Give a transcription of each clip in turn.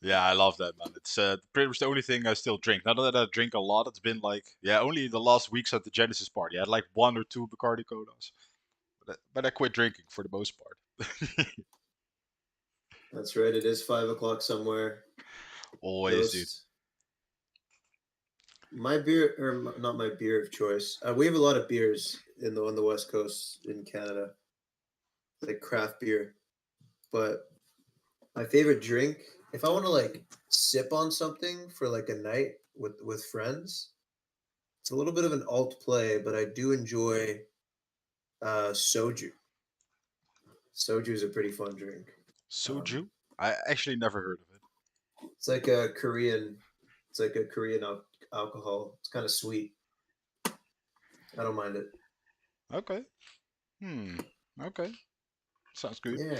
Yeah, I love that, man. It's pretty much the only thing I still drink. Not that I drink a lot. It's been like, yeah, only the last weeks at the Genesis party. I had like one or two Bacardi Colas. But I quit drinking for the most part. That's right. It is 5 o'clock somewhere. Always, dude. Ghost. My beer, or not my beer of choice. We have a lot of beers on the West Coast in Canada, like craft beer. But my favorite drink, if I want to like sip on something for like a night with friends, it's a little bit of an alt play, but I do enjoy soju. Soju is a pretty fun drink. Um, Soju? I actually never heard of it. it's like a Korean, it's like a Korean alcohol. It's kind of sweet. I don't mind it. Okay. Hmm. Okay. Sounds good. Yeah,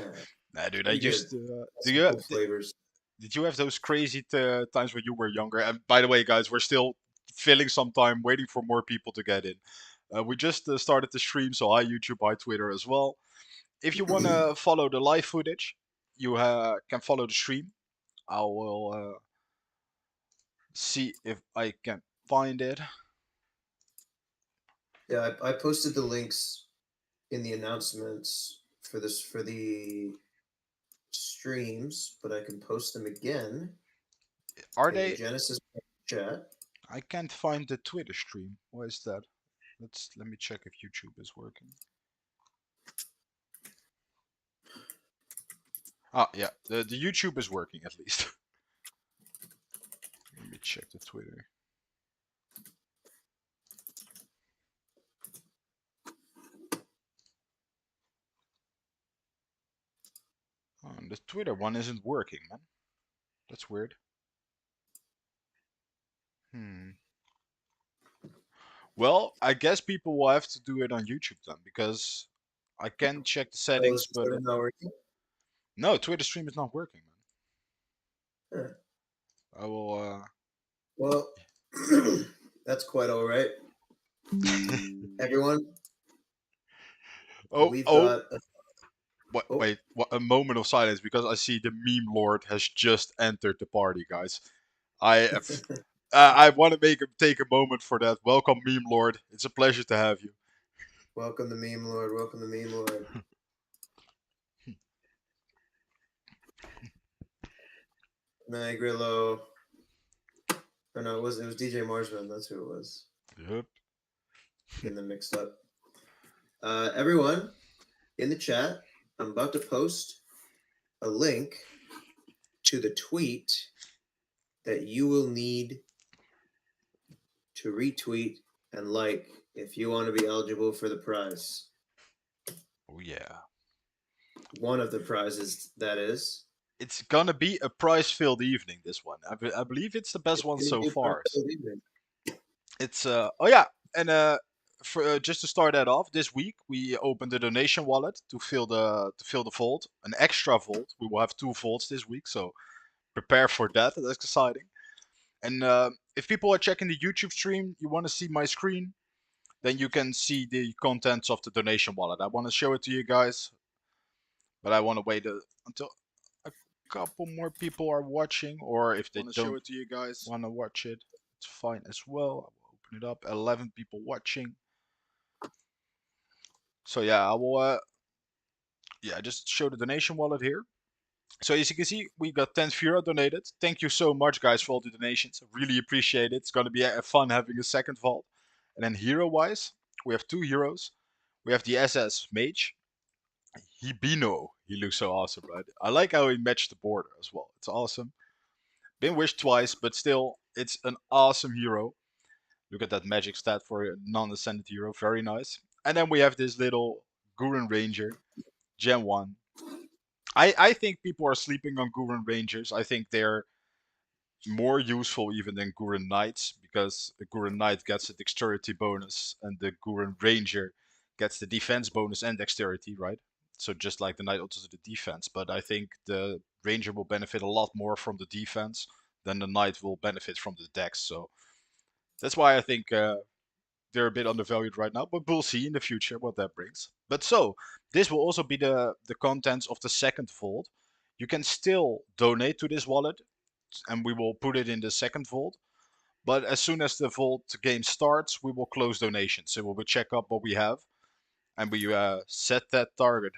Nah, dude. I pretty good. used to. Do Some you? cool flavors. Did you have those crazy times when you were younger? And by the way, guys, we're still filling some time, waiting for more people to get in. We just started the stream, so hi YouTube, hi Twitter as well. If you want to follow the live footage, you can follow the stream. I will see if I can find it. Yeah, I posted the links in the announcements for the streams, but I can post them again Are in the they? Genesis chat. I can't find the Twitter stream. Why is that? Let me check if YouTube is working. Ah, yeah, the YouTube is working at least. Let me check the Twitter. Oh, the Twitter one isn't working, man. That's weird. Hmm. Well, I guess people will have to do it on YouTube then, because I can check the Oh, settings, is but Twitter not working? no, Twitter stream is not working, man. Huh. I will. Well, that's quite all right, everyone. Oh, We've oh, got what? oh Wait, what? A moment of silence because I see the meme lord has just entered the party, guys. I want to make him take a moment for that. Welcome, meme lord. It's a pleasure to have you. welcome the meme lord. Welcome the meme lord. Magrillo. Or no, it was DJ Marsman. That's who it was. Yep. Getting them mixed up. Everyone in the chat, I'm about to post a link to the tweet that you will need to retweet and like if you want to be eligible for the prize. Oh yeah. One of the prizes, that is. It's gonna be a prize-filled evening. This one, I believe it's the best It's one going to so be a prize far. filled evening. It's oh yeah, and for just to start that off, this week we opened a donation wallet to fill the vault, an extra vault. We will have two vaults this week, so prepare for that. That's exciting. And if people are checking the YouTube stream, you want to see my screen, then you can see the contents of the donation wallet. I want to show it to you guys, but I want to wait until a couple more people are watching, or if they don't want to watch it, it's fine as well. I will open it up. 11 people watching. So yeah, I will. Yeah, just show the donation wallet here. So as you can see, we got 10 Defira donated. Thank you so much, guys, for all the donations. I really appreciate it. It's gonna be fun having a second vault. And then hero-wise, we have two heroes. We have the SS Mage, Hibino. He looks so awesome, right? I like how he matched the border as well. It's awesome. Been wished twice, but still, it's an awesome hero. Look at that magic stat for a non-ascended hero. Very nice. And then we have this little Gurren Ranger, Gen 1. I think people are sleeping on Gurren Rangers. I think they're more useful even than Gurren Knights because the Gurren Knight gets a dexterity bonus and the Gurren Ranger gets the defense bonus and dexterity, right? So just like the Knight also the defense, but I think the Ranger will benefit a lot more from the defense than the Knight will benefit from the dex. So that's why I think they're a bit undervalued right now, but we'll see in the future what that brings. But so this will also be the contents of the second vault. You can still donate to this wallet. and we will put it in the second vault. But as soon as the vault game starts, we will close donations. So we will check up what we have, and we set that target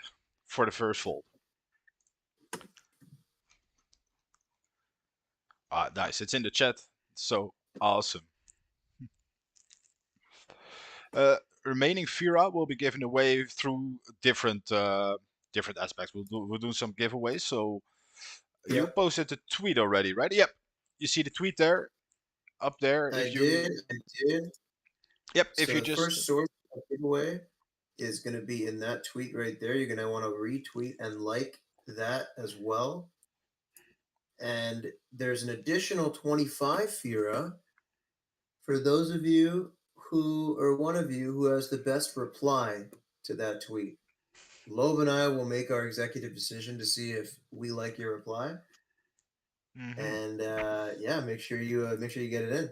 for the first vault. Ah, nice. It's in the chat. So awesome. Uh, Remaining Fira will be given away through different aspects. We'll do some giveaways. So you Yep, posted the tweet already, right? Yep. You see the tweet there, up there. I If did. you, I did. yep. If So you the just, first source of giveaway is going to be in that tweet right there. You're going to want to retweet and like that as well. And there's an additional 25 Fira for those of you who, or one of you who has the best reply to that tweet. Loeb and I will make our executive decision to see if we like your reply, hmm and yeah, make sure you get it in.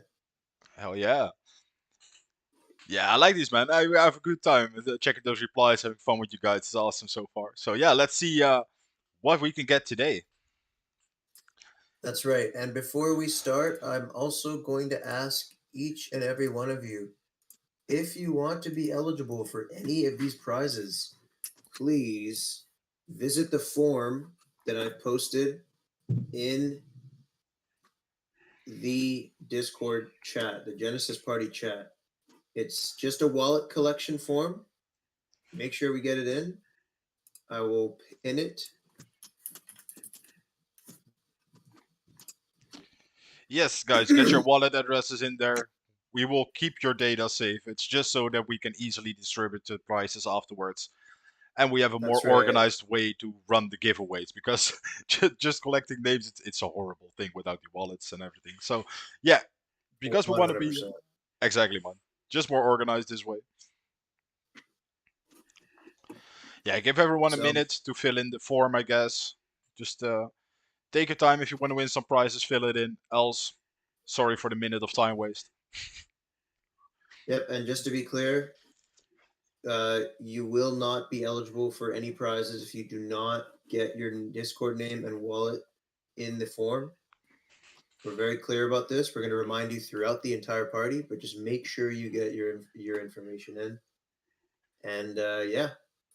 hell yeah. Yeah, I like these, man. I have a good time checking those replies, having fun with you guys. It's awesome so far. So yeah, let's see what we can get today. That's right. And before we start, I'm also going to ask each and every one of you if you want to be eligible for any of these prizes, please visit the form that I posted in the Discord chat, the Genesis Party chat. It's just a wallet collection form. Make sure we get it in. I will pin it. Yes, guys, get your wallet addresses in there. We will keep your data safe. It's just so that we can easily distribute the prizes afterwards. And we have a more That's right. organized way to run the giveaways because just collecting names, it's a horrible thing without the wallets and everything. So, yeah, because we want to be 100%. exactly, man, just more organized this way. Yeah, give everyone a So, minute to fill in the form, I guess. Just take your time if you want to win some prizes, fill it in. Else, sorry for the minute of time waste. yep. And just to be clear, you will not be eligible for any prizes if you do not get your Discord name and wallet in the form. We're very clear about this. We're going to remind you throughout the entire party, but just make sure you get your information in. And yeah,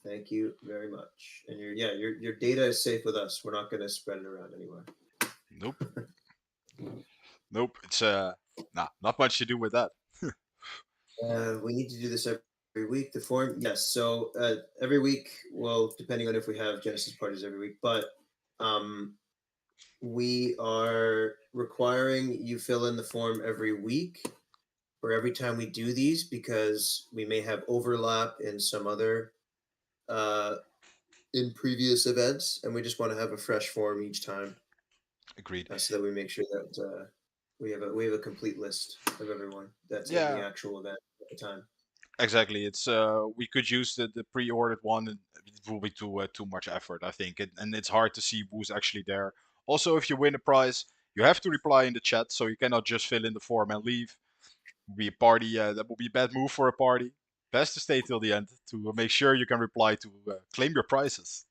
thank you very much. And your data is safe with us. We're not going to spread it around anywhere. Nope, nope. It's not much to do with that. We need to do this every week. The form, yes. So every week, well, depending on if we have Genesis parties every week, but um, we are requiring you fill in the form every week or every time we do these because we may have overlap in some other uh, in previous events, and we just want to have a fresh form each time Agreed. so that we make sure that we have a complete list of everyone that's in the Yeah, actual event at the time. exactly. It's we could use the pre-ordered one, and it will be too much effort, I think, and it's hard to see who's actually there. Also, if you win a prize, you have to reply in the chat, so you cannot just fill in the form and leave. Be a party that will be a bad move for a party. Best to stay till the end to make sure you can reply to claim your prizes.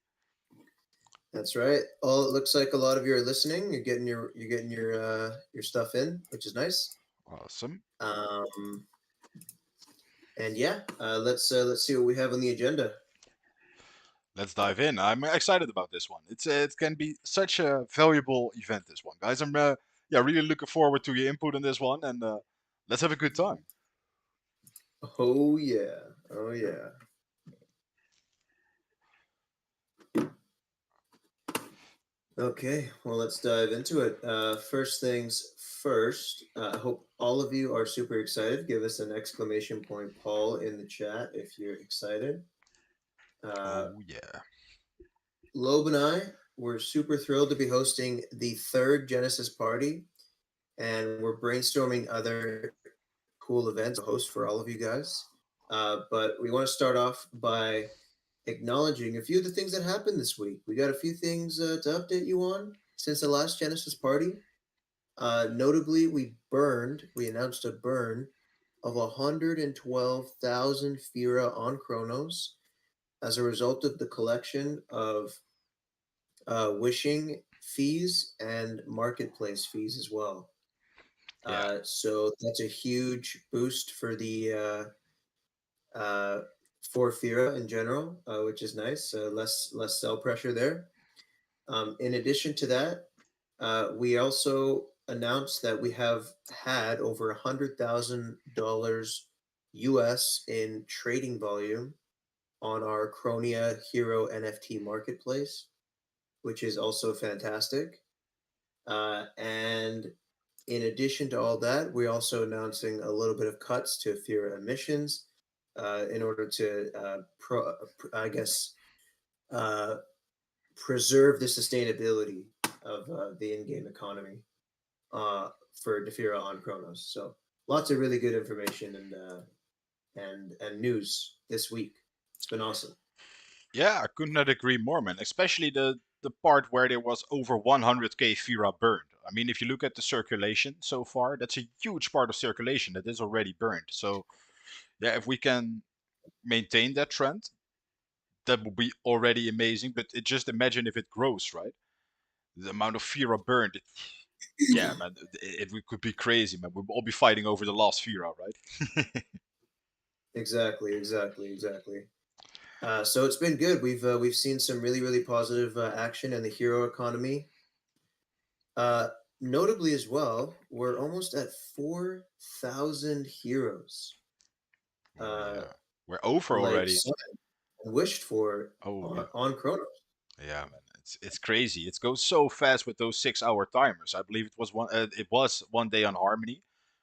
That's right. All it looks like a lot of you are listening. You're getting your stuff in, which is nice. Awesome. Um, and yeah, let's see what we have on the agenda. Let's dive in. I'm excited about this one. It can be such a valuable event. This one, guys. I'm yeah really looking forward to your input on this one, and let's have a good time. Oh yeah, oh yeah. Okay, well let's dive into it. First things first. I hope all of you are super excited. Give us an exclamation point, Paul, in the chat if you're excited. Uh, Oh yeah. Loeb and I were super thrilled to be hosting the third Genesis party, and we're brainstorming other cool events to host for all of you guys. But we want to start off by acknowledging a few of the things that happened this week. We got a few things to update you on since the last Genesis party. Notably, we announced a burn of 112,000 Fira on Cronos as a result of the collection of wishing fees and marketplace fees as well. Yeah. So that's a huge boost uh, for Fira in general, which is nice. Less sell pressure there. In addition to that, we also announced that we have had over $100,000 US in trading volume on our Cronia Hero NFT marketplace, which is also fantastic. And in addition to all that, we're also announcing a little bit of cuts to Fira emissions in order to, I guess, uh, preserve the sustainability of the in-game economy for Defira on Cronos. So lots of really good information and news this week. It's been awesome. Yeah, I could not agree more, man. Especially the part where there was over 100k Fira burned. I mean, if you look at the circulation so far, that's a huge part of circulation that is already burned. So yeah, if we can maintain that trend, that would be already amazing. But just imagine if it grows, right? The amount of Fira burned. Yeah, man, it could be crazy, man. We'll all be fighting over the last Fira, right? Exactly. So it's been good. We've seen some really positive action in the hero economy. Uh, Notably as well, we're almost at 4,000 heroes. Oh Uh, yeah, we're over like already. signed and wished for Oh yeah. on Chronos. Yeah, man, it's crazy. It goes so fast with those 6 hour timers. I believe it was 1 day on Harmony,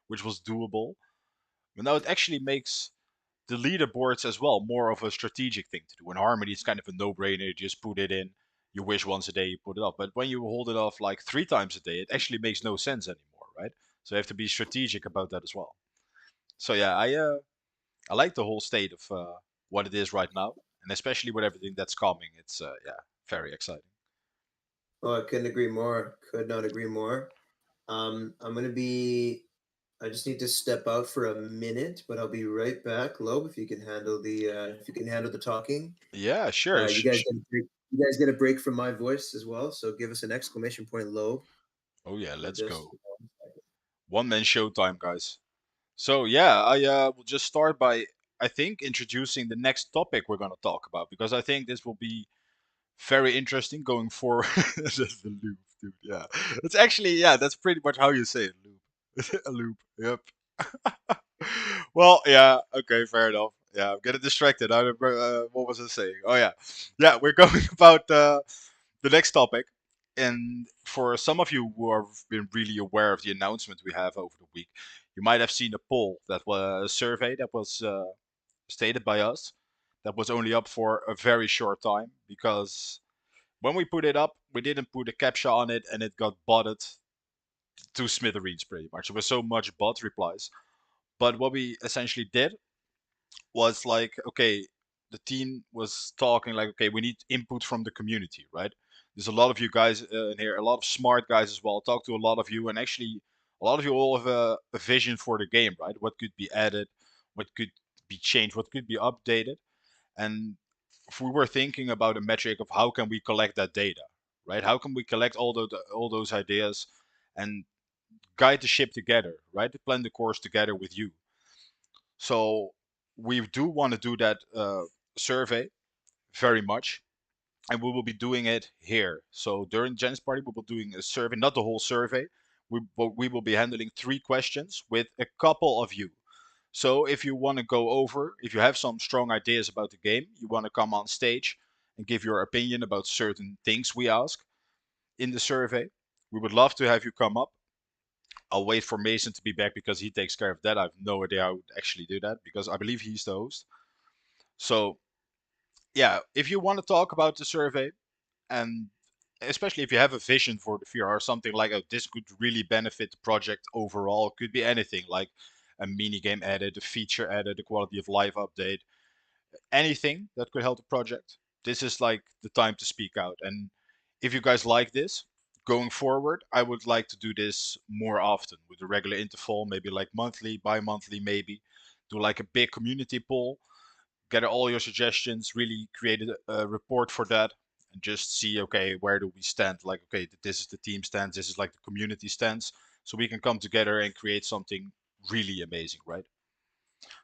which was doable. But now it actually makes the leaderboards as well more of a strategic thing to do. In Harmony, it's kind of a no brainer. You just put it in. You wish once a day, you put it up. But when you hold it off like 3 times a day, it actually makes no sense anymore, right? So you have to be strategic about that as well. So yeah, I like the whole state of what it is right now, and especially with everything that's coming. It's yeah, very exciting. Oh, I couldn't agree more. Could not agree more. I'm gonna be. I just need to step out for a minute, but I'll be right back. Loeb, if you can handle the talking. Yeah, sure. You guys get a break. You guys get a break from my voice as well. So give us an exclamation point, Loeb. Oh yeah, let's Just go. One man showtime, guys. So yeah, I will just start by I think introducing the next topic we're gonna talk about because I think this will be very interesting going forward. That's the loop, dude. Yeah, it's actually yeah, that's pretty much how you say it, loop. A loop. Yep. Well, yeah. Okay, fair enough. Yeah, I'm getting distracted. I remember, what was I saying? Oh yeah, yeah. We're going about the next topic, and for some of you who have been really aware of the announcement we have over the week, you might have seen a poll that was a survey that was stated by us that was only up for a very short time because when we put it up, we didn't put a captcha on it, and it got botted to smithereens pretty much. There was so much bot replies. But what we essentially did was like, okay, the team was talking like, okay, we need input from the community, right? There's a lot of you guys in here, a lot of smart guys as well. Talk to a lot of you, and actually, a lot of you all have a vision for the game, right? What could be added, what could be changed, what could be updated, and if we were thinking about a metric of how can we collect that data, right? How can we collect all those ideas and guide the ship together, right? To plan the course together with you. So we do want to do that survey very much, and we will be doing it here. So during Jen's party, we will be doing a survey, not the whole survey. We will be handling 3 questions with a couple of you. So if you want to go over, if you have some strong ideas about the game, you want to come on stage and give your opinion about certain things we ask in the survey, we would love to have you come up. I'll wait for Mason to be back because he takes care of that. I have no idea how I would actually do that because I believe he's the host. So yeah, if you want to talk about the survey, and especially if you have a vision for the VR or something like, oh, this could really benefit the project overall, it could be anything like a mini game added, a feature added, a quality of life update, anything that could help the project. This is like the time to speak out. And if you guys like this, going forward, I would like to do this more often with a regular interval, maybe like monthly, bi-monthly, maybe. Do like a big community poll, gather all your suggestions, really create a report for that, and just see, okay, where do we stand? Like, okay, this is the team stance, this is like the community stance, so we can come together and create something really amazing, right?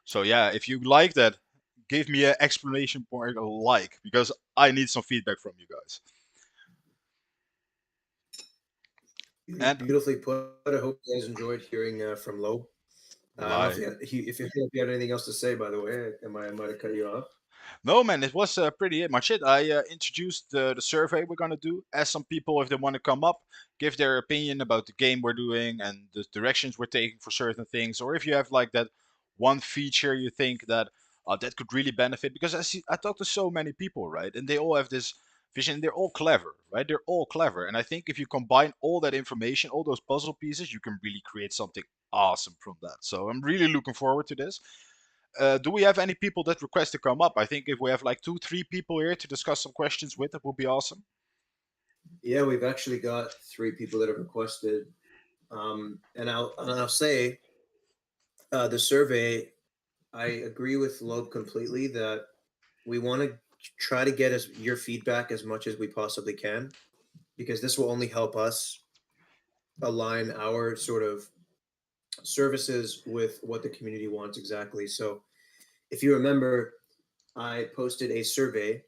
So yeah, if you like that, give me an explanation point, a like, because I need some feedback from you guys. And Beautifully put. I hope you guys enjoyed hearing from Loeb. I don't know if lie. you had anything else to say. By the way, I might have cut you off. No, man, it was pretty much it. I introduced the survey we're gonna do. Ask some people if they want to come up, give their opinion about the game we're doing and the directions we're taking for certain things, or if you have like that one feature you think that that could really benefit. Because I talk to so many people, right, and they all have this vision. They're all clever, right? They're all clever, and I think if you combine all that information, all those puzzle pieces, you can really create something awesome from that. So I'm really looking forward to this. Do we have any people that request to come up? I think if we have like two, three people here to discuss some questions with, it would be awesome. Yeah, we've actually got 3 people that have requested, and I'll say the survey. I agree with Loeb completely that we want to try to get your feedback as much as we possibly can, because this will only help us align our sort of services with what the community wants exactly. So if you remember, I posted a survey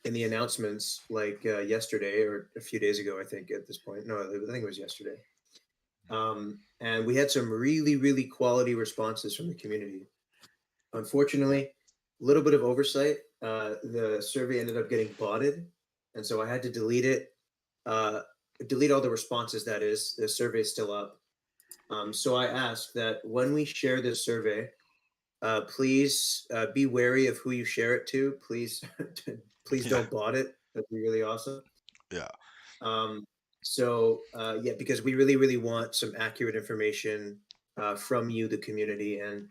in the announcements like yesterday or a few days ago, I think at this point. No, I think it was yesterday. And we had some really, really quality responses from the community. Unfortunately, a little bit of oversight. The survey ended up getting botted, and so I had to delete it. Uh, delete all the responses. That is, the survey is still up. So I ask that when we share this survey, please be wary of who you share it to. Please, please Yeah, don't bot it. That'd be really awesome. yeah, Um, so yeah, because we really, really want some accurate information from you, the community, and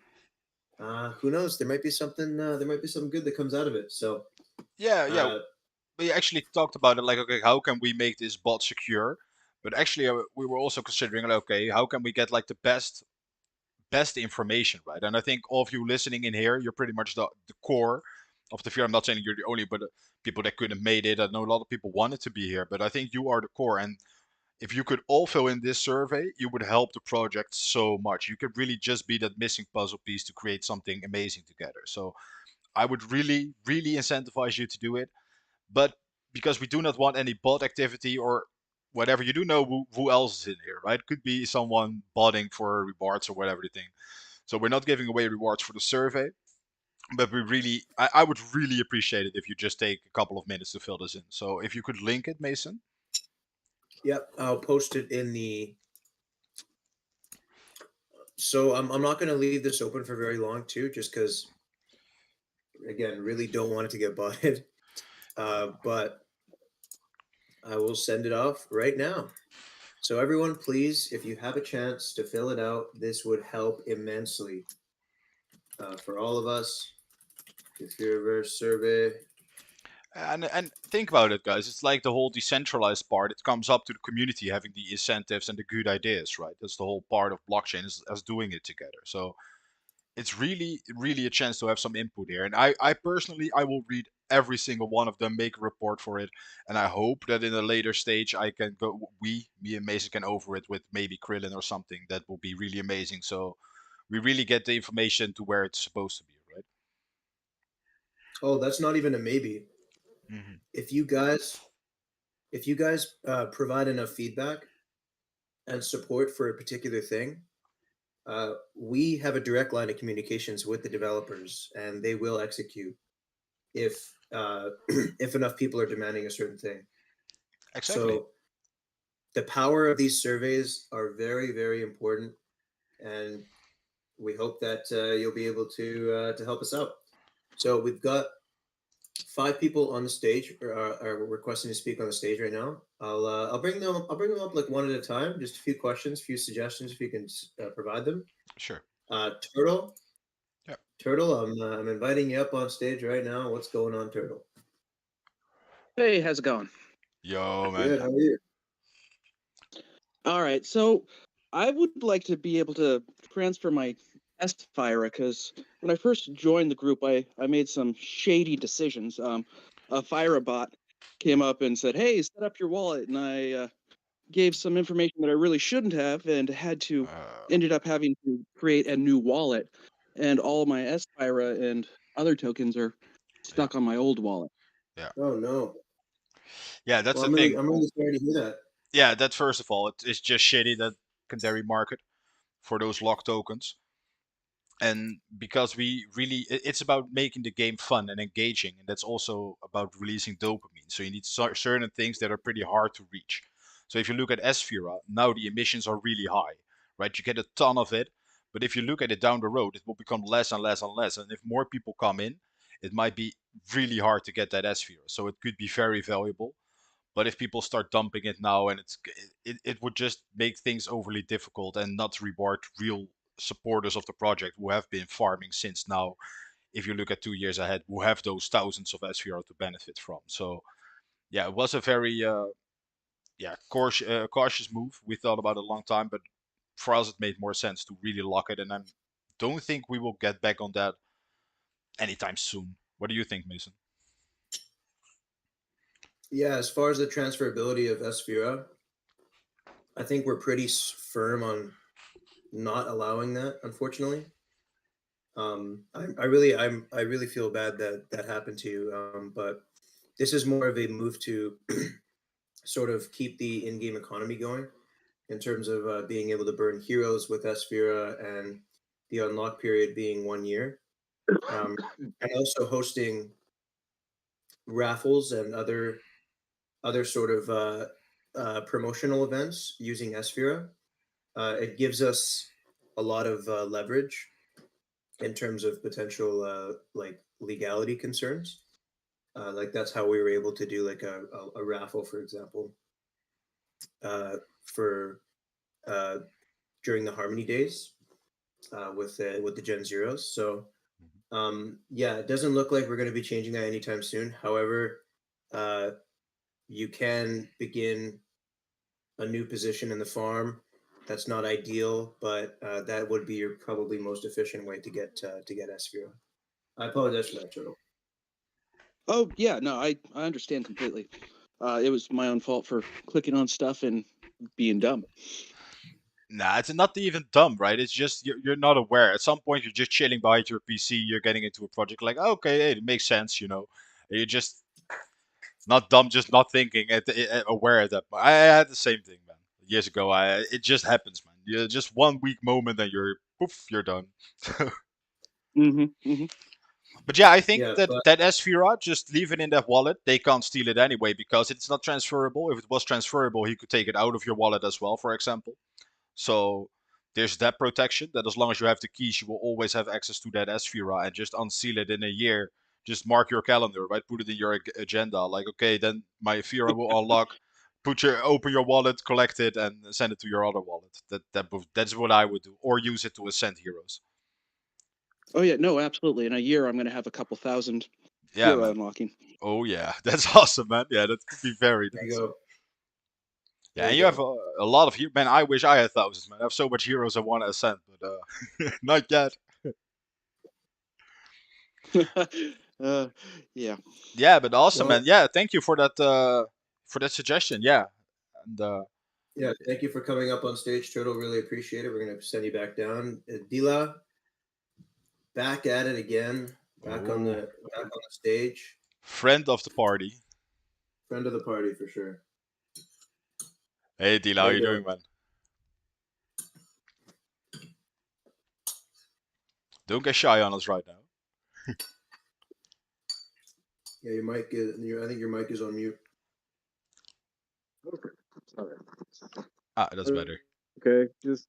who knows, there might be something. There might be something good that comes out of it. So yeah. uh, We actually talked about it, like, okay, how can we make this bot secure? But actually, we were also considering, like, okay, how can we get like the best information, right? And I think all of you listening in here, you're pretty much the core of the fear. I'm not saying you're the only, but people that could have made it. I know a lot of people wanted to be here, but I think you are the core. And if you could all fill in this survey, you would help the project so much. You could really just be that missing puzzle piece to create something amazing together. So I would really, really incentivize you to do it. But because we do not want any bot activity or whatever, you do know who else is in here, right? Could be someone botting for rewards or whatever the thing. So we're not giving away rewards for the survey, but I would really appreciate it if you just take a couple of minutes to fill this in. So if you could link it, Mason. yep, I'll post it in the. So I'm not going to leave this open for very long too, just because again, really don't want it to get botted. But I will send it off right now. So everyone, please, if you have a chance to fill it out, this would help immensely for all of us. If you're a reverse survey, And think about it, guys. It's like the whole decentralized part. It comes up to the community having the incentives and the good ideas, right? That's the whole part of blockchain is us doing it together. So it's really a chance to have some input here. And I personally, I will read every single one of them, make a report for it, and I hope that in a later stage I can go. Me and Mason can over it with maybe Krillin or something. That will be really amazing. So we really get the information to where it's supposed to be, right? oh, that's not even a maybe. Hmm. If you guys, if you guys provide enough feedback and support for a particular thing, we have a direct line of communications with the developers, and they will execute if if enough people are demanding a certain thing. Exactly. So the power of these surveys are very, very important, and we hope that you'll be able to help us out. So we've got 5 people on the stage are requesting to speak on the stage right now. I'll bring them up like one at a time. Just a few questions, a few suggestions if you can provide them. Sure. Turtle, Yeah. Turtle, I'm inviting you up on stage right now. What's going on, Turtle? Hey, how's it going? Yo, man. Good. How are you? All right, so I would like to be able to transfer my Fira because when I first joined the group, I made some shady decisions. A Fira bot came up and said, "Hey, set up your wallet," and I gave some information that I really shouldn't have, and ended up having to create a new wallet, and all my Spira and other tokens are stuck on my old wallet. Oh no. Yeah, that's Well, the thing. I'm really sorry to hear that. Yeah, that first of all, it's just shitty that secondary market for those lock tokens. And because it's about making the game fun and engaging, and that's also about releasing dopamine. So you need certain things that are pretty hard to reach. So if you look at Esfira, now the emissions are really high, right? You get a ton of it, but if you look at it down the road, it will become less and less and less. And if more people come in, it might be really hard to get that Esfira. So it could be very valuable. But if people start dumping it now, and it would just make things overly difficult and not reward real supporters of the project who have been farming since now. If you look at 2 years ahead, who have those thousands of SVR to benefit from. So yeah, it was a very cautious move. We thought about it a long time, but for us it made more sense to really lock it. And I don't think we will get back on that anytime soon. What do you think, Mason? Yeah, as far as the transferability of Esfira, I think we're pretty firm on not allowing that, unfortunately. I really feel bad that that happened to you. But this is more of a move to sort of keep the in-game economy going in terms of being able to burn heroes with Esfira and the unlock period being 1 year, and also hosting raffles and other sort of promotional events using Esfira. It gives us a lot of leverage in terms of potential like legality concerns. Like that's how we were able to do like a raffle, for example, for during the Harmony days with the Gen Zeros. So yeah, it doesn't look like we're going to be changing that anytime soon. However, you can begin a new position in the farm. That's not ideal, but that would be your probably most efficient way to get Esfira. I apologize for that, Turtle. Oh yeah, no, I understand completely. It was my own fault for clicking on stuff and being dumb. Nah, it's not even dumb, right? It's just you're not aware. At some point, you're just chilling behind your PC. You're getting into a project like, oh, okay, hey, it makes sense, you know. And you're just not dumb, just not thinking, aware of that. I had the same thing, man. Years ago, it just happens, man. You're just one weak moment, and you're poof, you're done. Mm-hmm. But yeah, I think Yeah, that but that Esfira, just leave it in that wallet. They can't steal it anyway because it's not transferable. If it was transferable, he could take it out of your wallet as well, for example. So there's that protection that as long as you have the keys, you will always have access to that Esfira and just unseal it in a year. Just mark your calendar, right? Put it in your agenda. Like, okay, then my Esfira will unlock. Open your wallet, collect it, and send it to your other wallet. That's what I would do, or use it to ascend heroes. Oh yeah, no, absolutely. In a year, I'm going to have a couple thousand Yeah, hero man. unlocking. Oh yeah, that's awesome, man. Yeah, that could be very there you nice. go. Yeah, There and you you have go. a lot of heroes. Man, I wish I had thousands, man. I have so much heroes I want to ascend, but not yet. uh, yeah. Yeah, but awesome, man. Well, Yeah, thank you for that suggestion. Yeah, and yeah. Thank you for coming up on stage, Turtle. Really appreciate it. We're gonna send you back down. Dila, back at it again. oh, Back on the stage. friend of the party. Friend of the party for sure. Hey, Dila, How how you you doing? doing, man? Don't get shy on us right now. Yeah, your mic is. I think your mic is on mute. Okay. Sorry. Ah, that's better. Okay, just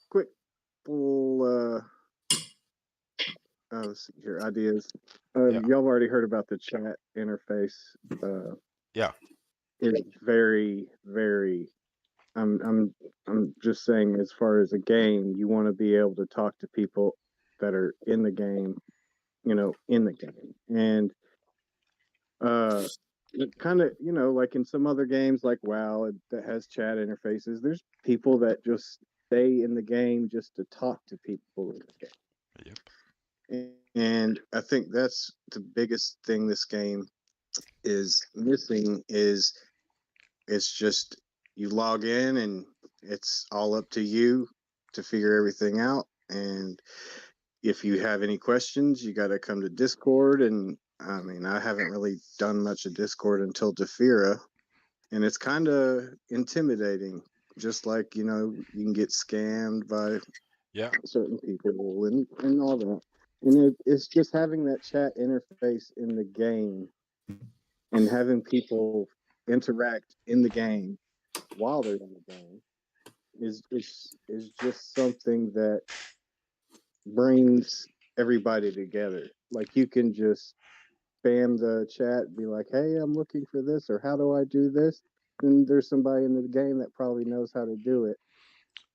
quick little let's see here, ideas. Yeah, Y'all have already heard about the chat interface. yeah, It's very, very. I'm just saying, as far as a game, you want to be able to talk to people that are in the game, in the game, and kind of, like in some other games like WoW that has chat interfaces, there's people that just stay in the game just to talk to people in the yep, game. And I think that's the biggest thing this game is missing is it's just you log in and it's all up to you to figure everything out. And if you have any questions, you got to come to Discord. And I mean, I haven't really done much of Discord until Defira, and it's kind of intimidating. Just like you can get scammed by Yeah. certain people and all that. And it's just having that chat interface in the game and having people interact in the game while they're in the game is just something that brings everybody together. Like you can just spam the chat and be like, "Hey, I'm looking for this," or "How do I do this?" And there's somebody in the game that probably knows how to do it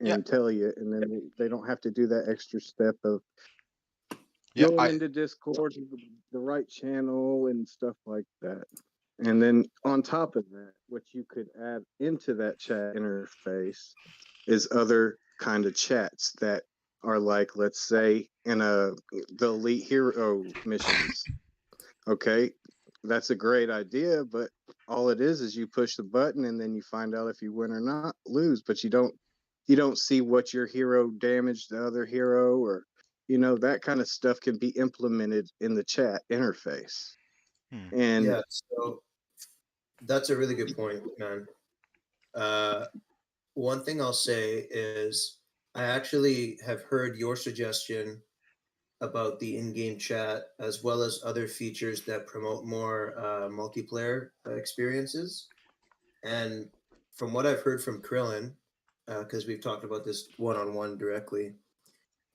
Yeah. and tell you, and then they don't have to do that extra step of Yeah. going into Discord to the right channel and stuff like that. And then on top of that, what you could add into that chat interface is other kind of chats that are like, let's say, in the elite hero missions. Okay, that's a great idea, but all it is you push the button and then you find out if you win or not lose, but you don't see what your hero damaged the other hero, or that kind of stuff can be implemented in the chat interface. Hmm. And Yeah, so that's a really good point, man. Uh, one thing I'll say is I actually have heard your suggestion about the in-game chat as well as other features that promote more multiplayer experiences. And from what I've heard from Krillin, because we've talked about this one-on-one directly,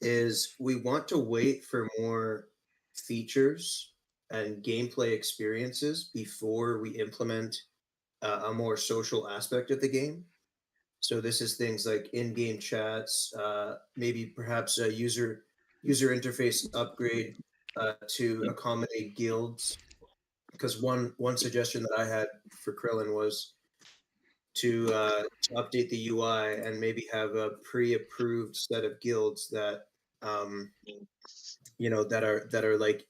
is we want to wait for more features and gameplay experiences before we implement a more social aspect of the game. So this is things like in-game chats, maybe perhaps a user interface upgrade to accommodate guilds. Because one suggestion that I had for Krillin was to update the UI and maybe have a pre-approved set of guilds that um, that are like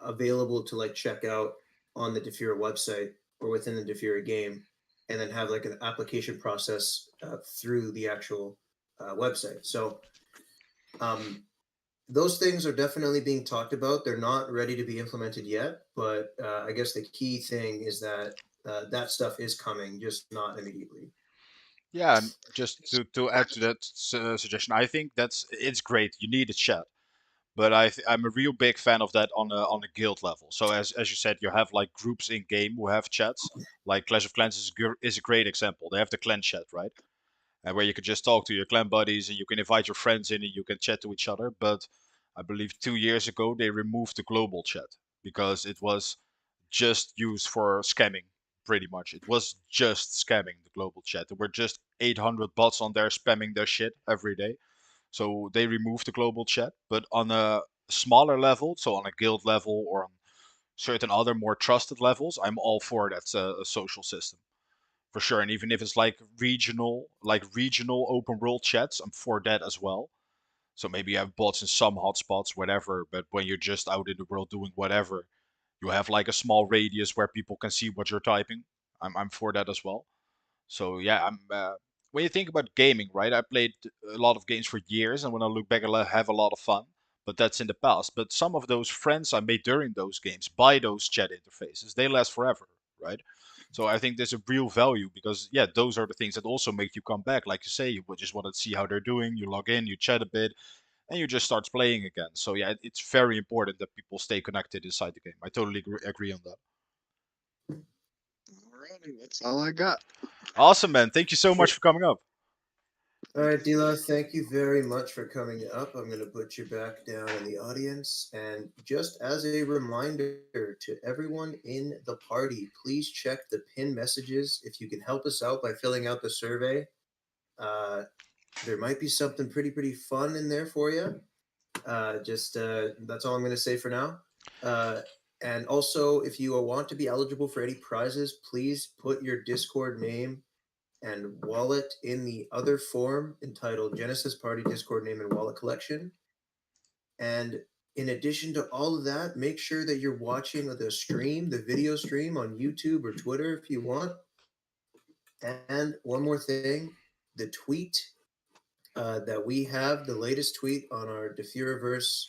available to like check out on the Defira website or within the Defira game, and then have like an application process through the actual website. So um, those things are definitely being talked about. They're not ready to be implemented yet, but I guess the key thing is that that stuff is coming, just not immediately. Yeah, and just to add to that suggestion, I think it's great. You need a chat, but I'm a real big fan of that on a guild level. So as you said, you have like groups in game who have chats. Like Clash of Clans is a great example. They have the clan chat, right? And where you can just talk to your clan buddies and you can invite your friends in and you can chat to each other. But I believe 2 years ago they removed the global chat because it was just used for scamming, pretty much. It was just scamming the global chat. There were just 800 bots on there spamming their shit every day. So they removed the global chat. But on a smaller level, so on a guild level or on certain other more trusted levels, I'm all for that a social system for sure. And even if it's like regional open world chats, I'm for that as well. So maybe you have bots in some hotspots, whatever. But when you're just out in the world doing whatever, you have like a small radius where people can see what you're typing. I'm for that as well. So yeah, I'm. When you think about gaming, right? I played a lot of games for years, and when I look back, have a lot of fun. But that's in the past. But some of those friends I made during those games, by those chat interfaces, they last forever, right? So I think there's a real value because yeah, those are the things that also make you come back. Like you say, you just want to see how they're doing. You log in, you chat a bit, and you just start playing again. So yeah, it's very important that people stay connected inside the game. I totally agree on that. alrighty, that's all I got. Awesome, man. Thank you so much for coming up. All right, Dila, thank you very much for coming up. I'm going to put you back down in the audience. And just as a reminder to everyone in the party, please check the pin messages. If you can help us out by filling out the survey, uh, there might be something pretty fun in there for you. Just that's all I'm going to say for now. Uh, and also, if you want to be eligible for any prizes, please put your Discord name and wallet in the other form entitled Genesis Party Discord Name and Wallet Collection. And in addition to all of that, make sure that you're watching the stream, the video stream on YouTube or Twitter if you want. And one more thing, the tweet that we have, the latest tweet on our Defiraverse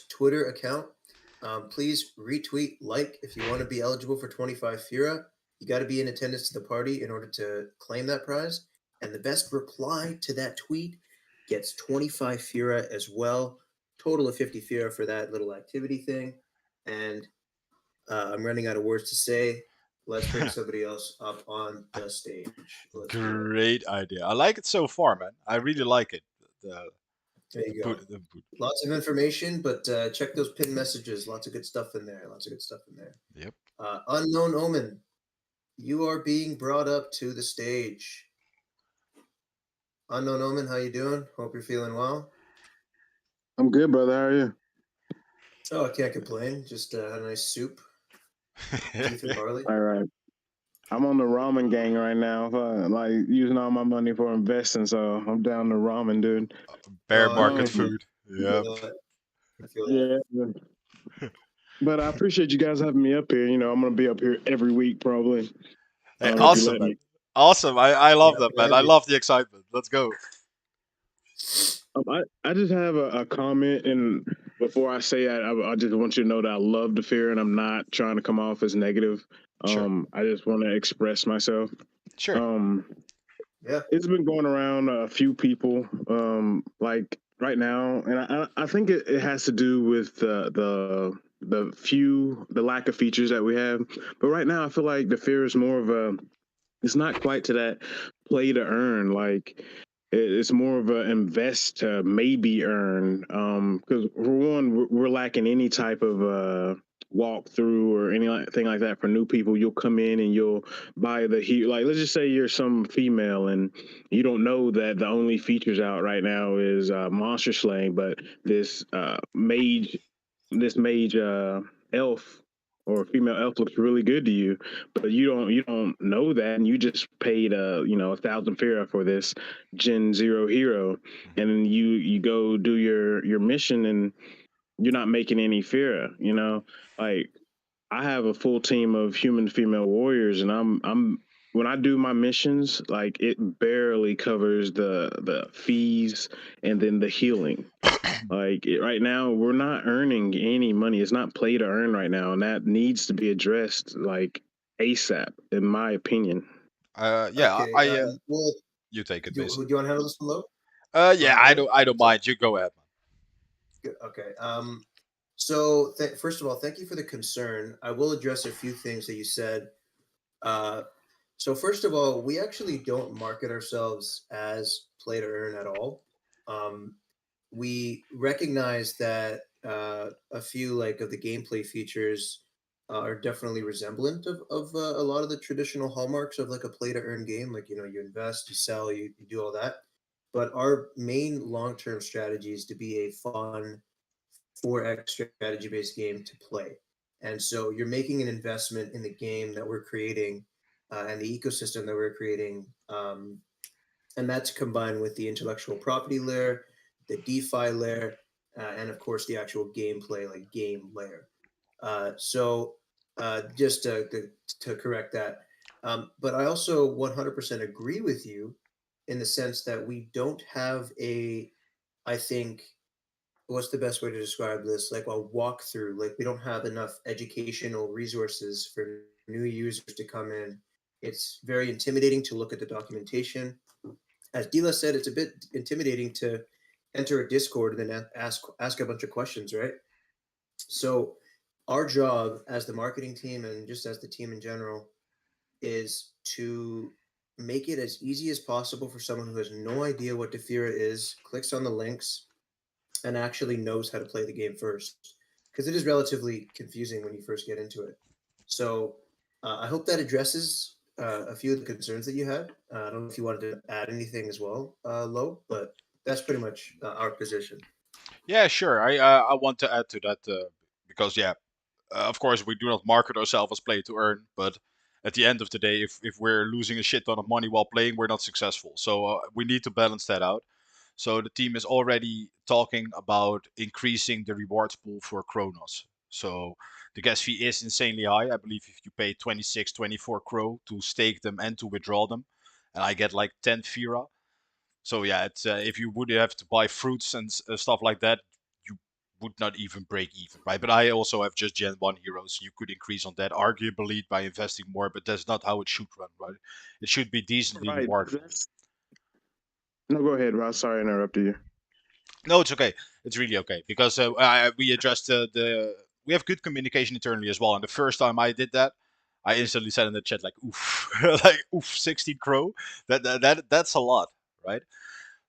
Twitter account. Please retweet, like if you want to be eligible for 25 Fira. You got to be in attendance to the party in order to claim that prize. And the best reply to that tweet gets 25 Fira as well. Total of 50 Fira for that little activity thing. And I'm running out of words to say. Let's bring somebody else up on the stage. Great idea. I like it so far, man. I really like it. There you go. Lots of information, but check those pinned messages. Lots of good stuff in there. Yep. Unknown Omen, you are being brought up to the stage. Unknown Omen, how you doing? Hope you're feeling well. I'm good, brother. How are you? Oh, I can't complain. Just had a nice soup. Beef and barley. All right. I'm on the ramen gang right now. Like using all my money for investing, so I'm down to ramen, dude. Bear market food. Yeah. Yeah. But I appreciate you guys having me up here. You know, I'm gonna be up here every week probably. Hey, awesome, man. Awesome. I love that, man. I love the excitement. Let's go. I just have a comment, and before I say it, I just want you to know that I love Defira, and I'm not trying to come off as negative. Sure. I just want to express myself. Sure. Yeah. It's been going around a few people, like right now, and I think it has to do with the lack of features that we have. But right now, I feel like Defira is more of it's not quite to that play to earn. Like it's more of a invest to maybe earn. Because for one, we're lacking any type of walkthrough or anything like that for new people. You'll come in and you'll buy like let's just say you're some female and you don't know that the only features out right now is monster slaying, but this mage elf or female elf looks really good to you, but you don't know that, and you just paid 1,000 Fira for this Gen 0 hero, and then you go do your mission and you're not making any Fira. You know, like I have a full team of human female warriors, and I'm when I do my missions, like it barely covers the fees and then the healing. Like right now, we're not earning any money. It's not play to earn right now, and that needs to be addressed like ASAP, in my opinion. Yeah, okay, well, you take it. Do you want to handle this below? Yeah, I don't mind. You go ahead, man. Good. Okay. So first of all, thank you for the concern. I will address a few things that you said. So first of all, we actually don't market ourselves as play to earn at all. We recognize that a few of the gameplay features are definitely resemblant of a lot of the traditional hallmarks of like a play to earn game. Like, you invest, you sell, you do all that. But our main long-term strategy is to be a fun 4X strategy-based game to play. And so you're making an investment in the game that we're creating and the ecosystem that we're creating. And that's combined with the intellectual property layer, the DeFi layer, and of course the actual gameplay, like game layer. So just to correct that. But I also 100% agree with you in the sense that we don't have I think, what's the best way to describe this? Like a walkthrough. Like we don't have enough educational resources for new users to come in. It's very intimidating to look at the documentation. As Dila said, it's a bit intimidating to enter a Discord and then ask a bunch of questions, right? So our job as the marketing team and just as the team in general is to make it as easy as possible for someone who has no idea what Defira is, clicks on the links, and actually knows how to play the game first. Because it is relatively confusing when you first get into it. So I hope that addresses a few of the concerns that you had. I don't know if you wanted to add anything as well, Lo, but that's pretty much our position. Yeah, sure. I want to add to that because of course we do not market ourselves as play to earn, but at the end of the day, if we're losing a shit ton of money while playing, we're not successful. So we need to balance that out. So the team is already talking about increasing the rewards pool for Cronos. So the gas fee is insanely high. I believe if you pay 26, 24 Crow to stake them and to withdraw them, and I get like 10 Fira. So yeah, it's if you would have to buy fruits and stuff like that, you would not even break even, right? But I also have just Gen 1 heroes. You could increase on that, arguably by investing more, but that's not how it should run, right? It should be decently Right. rewarded. No, go ahead, Ross. Sorry I interrupted you. No, it's okay. It's really okay because we addressed we have good communication internally as well. And the first time I did that, I instantly said in the chat like, "Oof, like oof, 16 crow. That's a lot, right?"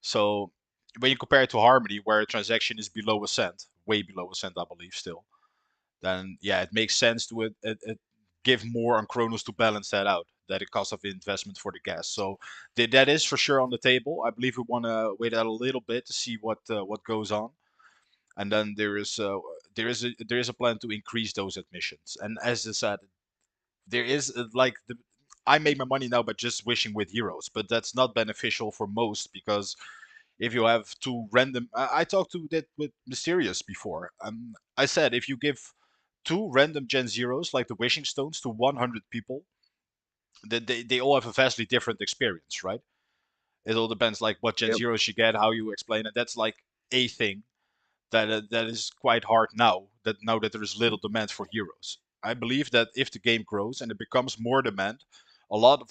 So when you compare it to Harmony, where a transaction is below a cent, way below a cent, I believe still, then yeah, it makes sense to give more on Kronos to balance that out. That it cost of investment for the gas. So that is for sure on the table. I believe we want to wait out a little bit to see what goes on, and then there is a plan to increase those admissions. And as I said, there is I make my money now by just wishing with heroes, but that's not beneficial for most because if you have two random, I talked to that with Mysterious before. I said if you give two random Gen Zeros like the Wishing Stones to 100 people, they all have a vastly different experience, right? It all depends like what Gen Yep. Zeros you get, how you explain it. That's like a thing that is quite hard now that there is little demand for heroes. I believe that if the game grows and it becomes more demand, a lot of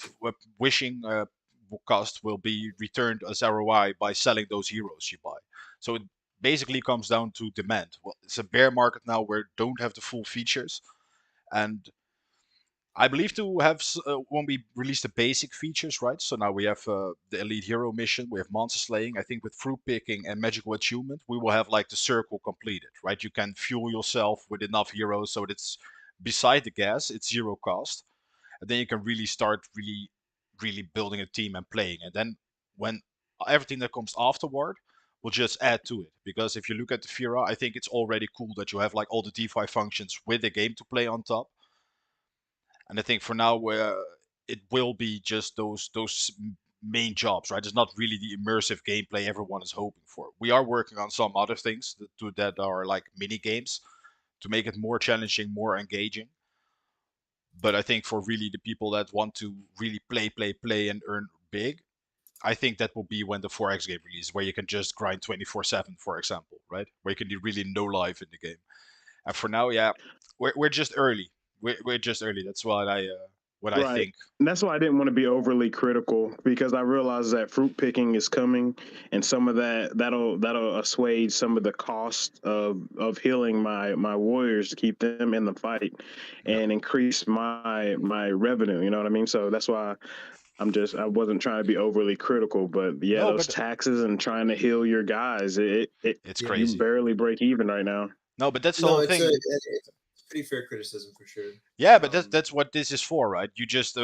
wishing cost will be returned as ROI by selling those heroes you buy. So it basically comes down to demand. Well, it's a bear market now where don't have the full features, and I believe to have when we release the basic features, right? So now we have the elite hero mission, we have monster slaying. I think with fruit picking and magical attunement, we will have like the circle completed, right? You can fuel yourself with enough heroes so that it's beside the gas, it's zero cost, and then you can really start really building a team and playing. And then when everything that comes afterward will just add to it. Because if you look at the Defira, I think it's already cool that you have like all the DeFi functions with the game to play on top. And I think for now, it will be just those main jobs, right? It's not really the immersive gameplay everyone is hoping for. We are working on some other things that are like mini games to make it more challenging, more engaging. But I think for really the people that want to really play, and earn big, I think that will be when the 4X game releases, where you can just grind 24/7, for example, right? Where you can do really no life in the game. And for now, yeah, we're just early. We're just early. That's what I Right. think. And that's why I didn't want to be overly critical because I realize that fruit picking is coming, and some of that'll assuage some of the cost of healing my warriors to keep them in the fight, Yeah. and increase my revenue. You know what I mean? So that's why I wasn't trying to be overly critical, but yeah, No, those but taxes and trying to heal your guys, it's Yeah. you crazy. barely break even right now. No, but that's the No, whole it's thing. it's pretty fair criticism for sure. Yeah, but that's what this is for, right? You just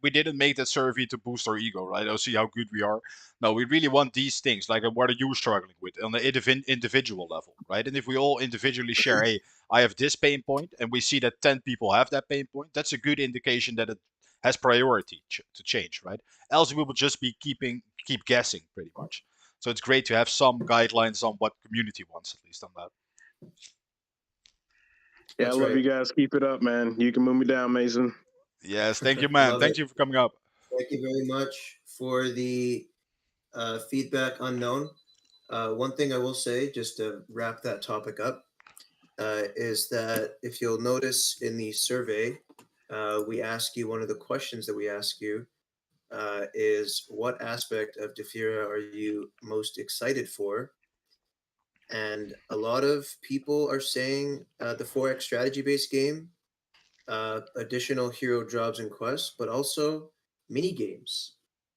we didn't make that survey to boost our ego, right? I'll see how good we are. No, we really want these things. Like, what are you struggling with on the individual level, right? And if we all individually share, hey, I have this pain point, and we see that 10 people have that pain point, that's a good indication that it has priority to change, right? Else we will just be keep guessing pretty much. So it's great to have some guidelines on what community wants, at least on that. Yeah, That's I love right. you guys. Keep it up, man. You can move me down, Mason. Yes, thank you, man. Love Thank it. you for coming up. Thank you very much for the feedback unknown. One thing I will say, just to wrap that topic up, is that if you'll notice in the survey, we ask you one of the questions that we ask you is what aspect of Defira are you most excited for? And a lot of people are saying the 4X strategy based game, additional hero jobs and quests, but also mini games.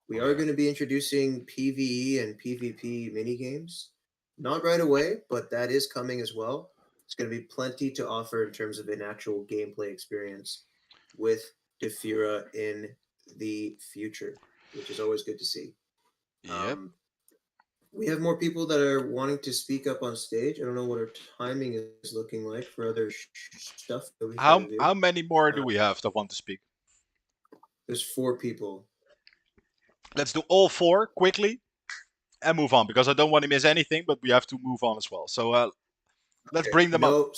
We Oh, are yeah. going to be introducing PvE and PvP mini games. Not right away, but that is coming as well. It's going to be plenty to offer in terms of an actual gameplay experience with Defira in the future, which is always good to see. Yep. We have more people that are wanting to speak up on stage. I don't know what our timing is looking like for other stuff that we got to do. How many more do Uh, we have that want to speak? there's 4 people. Let's do all four quickly. and move on because I don't want to miss anything. But we have to move on as well. So let's Okay. bring them up.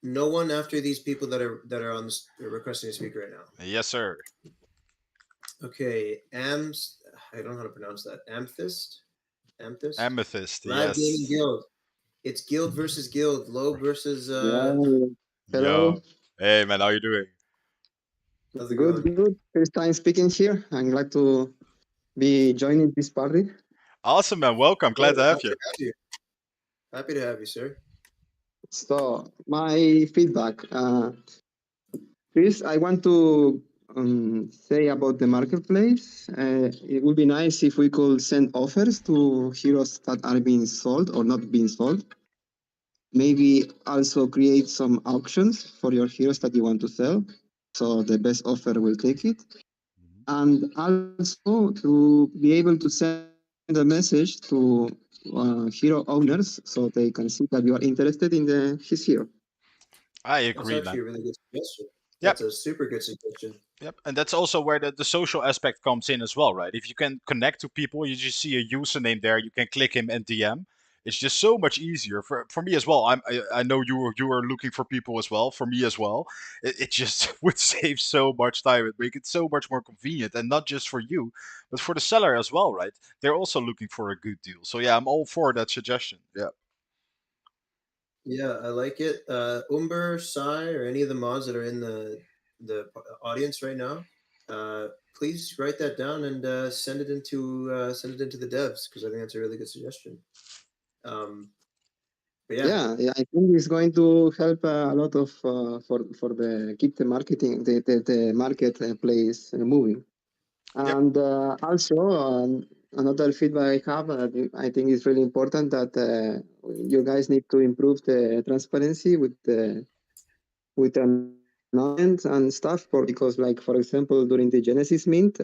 No one after these people that are on this, requesting to speak right now. Yes, sir. Okay, I don't know how to pronounce that. Amethyst. Amethyst. Live Gaming Yes. Guild. It's guild versus guild. Loeb versus Yeah, hello. Yo. Hey man, how you doing? how's it Good, going? good. First time speaking here. I'm glad to be joining this party. Awesome man, welcome. Glad Good. to have you. Happy to have you, sir. So, my feedback. First, I want to say about the marketplace. It would be nice if we could send offers to heroes that are being sold or not being sold. Maybe also create some auctions for your heroes that you want to sell. So the best offer will take it. And also to be able to send a message to hero owners so they can see that you are interested in his hero. I That's agree, actually man. a really good suggestion. Yep. That's a super good suggestion. Yep. And that's also where the social aspect comes in as well, right? If you can connect to people, you just see a username there, you can click him and DM. It's just so much easier for me as well. I know you are looking for people as well. For me as well, it just would save so much time. It make it so much more convenient, and not just for you, but for the seller as well, right? They're also looking for a good deal. So yeah, I'm all for that suggestion. Yeah. Yeah, I like it. Umber, Sai, or any of the mods that are in the audience right now, please write that down and send it into the devs because I think that's a really good suggestion. But Yeah, I think it's going to help a lot of for the keep the marketing the marketplace moving. Yep. And also another feedback I have, I think it's really important that you guys need to improve the transparency with the announcements and stuff. Because, like for example, during the Genesis Mint,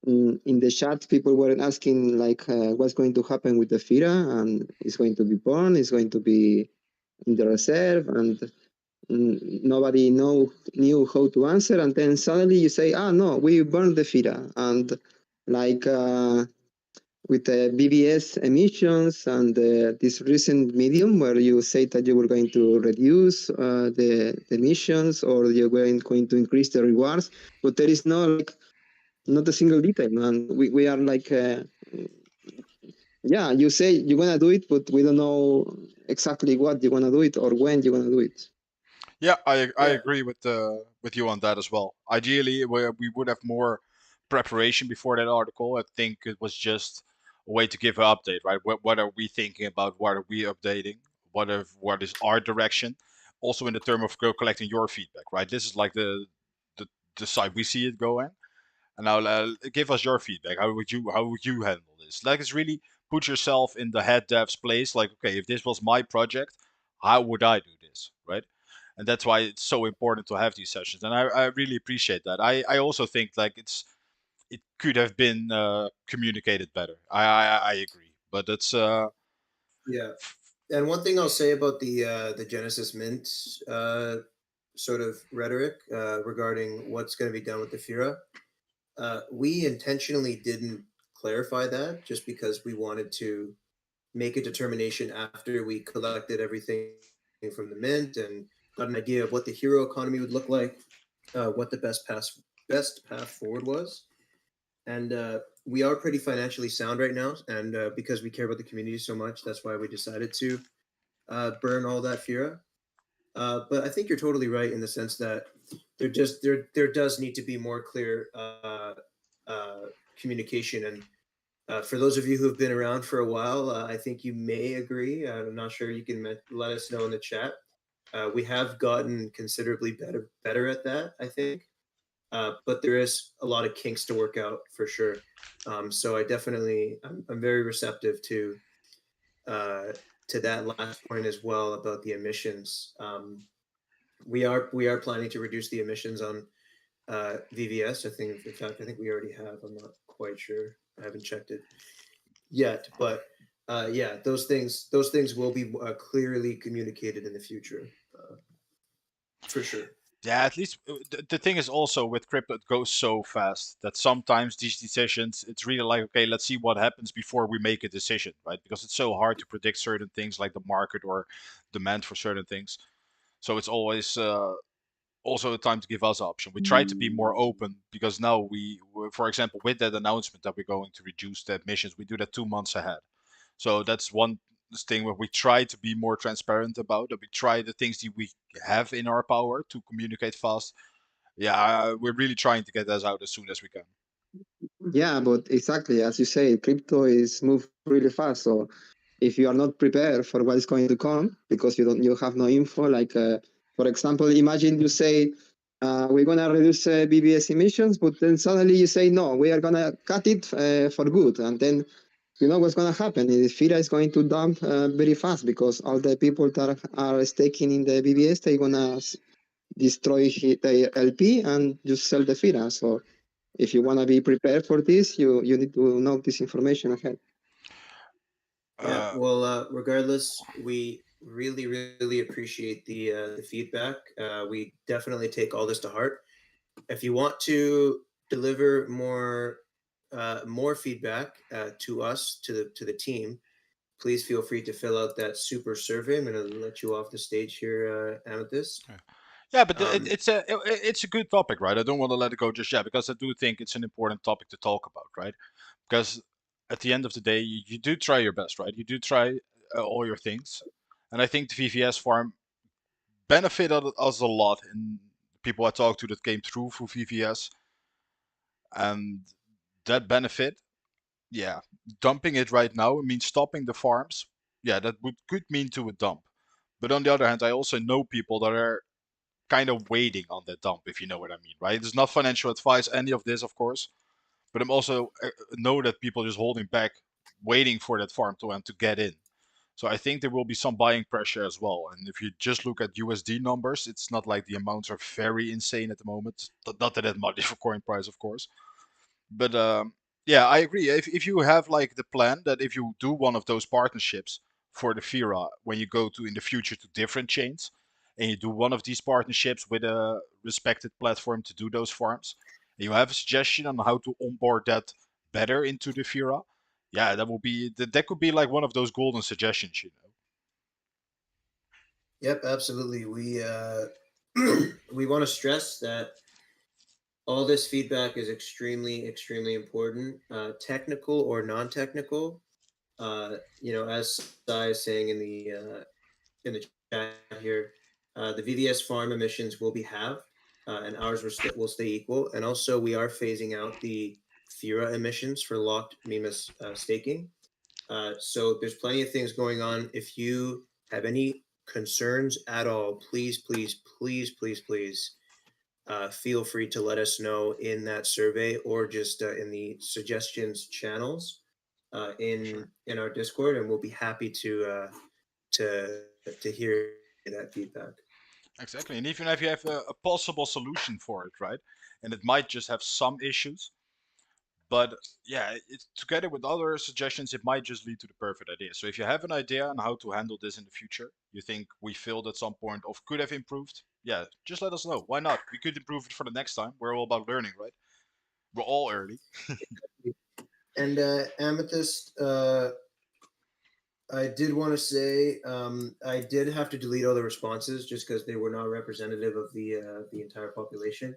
in the chat, people were asking like what's going to happen with the Fira, and it's going to be born, it's going to be in the reserve, and nobody knew how to answer, and then suddenly you say, no, we burned the Fira, and like with the BBS emissions and this recent medium where you say that you were going to reduce the emissions or you're going to increase the rewards, but there is not a single detail, and we are like yeah, you say you're gonna do it, but we don't know exactly what you're gonna do it or when you're gonna do it. Yeah, I Yeah. agree with you on that as well. Ideally, we would have more preparation before that article. I think it was just a way to give an update, right? What are we thinking about? What are we updating? What is our direction? Also, in the term of collecting your feedback, right? This is like the the side we see it going. And now give us your feedback. How would you handle this? Like, it's really put yourself in the head dev's place. Like, okay, if this was my project, how would I do this, right? And that's why it's so important to have these sessions. And I really appreciate that. I also think like it could have been communicated better. I agree, but it's Yeah. And one thing I'll say about the Genesis Mint sort of rhetoric regarding what's going to be done with the Fira, we intentionally didn't clarify that just because we wanted to make a determination after we collected everything from the mint and got an idea of what the hero economy would look like, what the best path forward was, and we are pretty financially sound right now. And because we care about the community so much, that's why we decided to burn all that Fira. But I think you're totally right in the sense that there does need to be more clear communication. And for those of you who have been around for a while, I think you may agree. I'm not sure. You can let us know in the chat. We have gotten considerably better at that, I think. But there is a lot of kinks to work out for sure. So I'm very receptive to that last point as well about the emissions. We are planning to reduce the emissions on VVS. I think we already have. I'm not quite sure. I haven't checked it yet, but yeah, those things will be clearly communicated in the future, for sure. Yeah, at least the thing is also with crypto, it goes so fast that sometimes these decisions, it's really like, okay, let's see what happens before we make a decision, right? Because it's so hard to predict certain things like the market or demand for certain things. So it's always also a time to give us option. We try to be more open because now for example, with that announcement that we're going to reduce the emissions, we do that 2 months ahead. So that's one thing where we try to be more transparent about. That we try the things that we have in our power to communicate fast. Yeah, we're really trying to get this out as soon as we can. Yeah, but exactly as you say, crypto is move really fast. So if you are not prepared for what is going to come because you have no info, like for example, imagine you say we're gonna reduce BBS emissions, but then suddenly you say no, we are gonna cut it for good, and then you know what's gonna happen? Defira is going to dump very fast because all the people that are staking in the BBS they're gonna destroy the LP and just sell the Defira. So if you want to be prepared for this, you need to know this information ahead. Yeah, well, regardless, we really appreciate the feedback. We definitely take all this to heart. If you want to deliver more feedback to us to the team, please feel free to fill out that super survey. I'm going to let you off the stage here, Amethyst. Yeah, but Um, it's a good topic, right? I don't want to let it go just yet because I do think it's an important topic to talk about, right? Because at the end of the day, you do try your best, right? You do try all your things, and I think the VVS farm benefited us a lot in people I talked to that came through for VVS, and that benefit, yeah, dumping it right now means stopping the farms. Yeah, that could mean to a dump. But on the other hand, I also know people that are kind of waiting on that dump, if you know what I mean, right? It's not financial advice, any of this, of course, but I'm also know that people are just holding back, waiting for that farm to end to get in. So I think there will be some buying pressure as well. And if you just look at USD numbers, it's not like the amounts are very insane at the moment. Not that it matters for coin price, of course. But yeah, I agree. If you have like the plan that if you do one of those partnerships for the Fira when you go to in the future to different chains, and you do one of these partnerships with a respected platform to do those farms, and you have a suggestion on how to onboard that better into the Fira, yeah, that could be like one of those golden suggestions, you know. Yep, absolutely. We we want to stress that all this feedback is extremely important, technical or non-technical. As I is saying in the chat here, the VVS farm emissions will be halved, and ours will stay equal. And also, we are phasing out the Fira emissions for locked Mimas staking. So there's plenty of things going on. If you have any concerns at all, please feel free to let us know in that survey or just in the suggestions channels in our Discord, and we'll be happy to to hear that feedback. Exactly, and even if you have a possible solution for it, right, and it might just have some issues, but yeah, together with other suggestions, it might just lead to the perfect idea. So if you have an idea on how to handle this in the future, you think we failed at some point or could have improved, yeah, just let us know. Why not? We could improve it for the next time. We're all about learning, right? We're all early. And Amethyst, I did want to say I did have to delete all the responses just because they were not representative of the entire population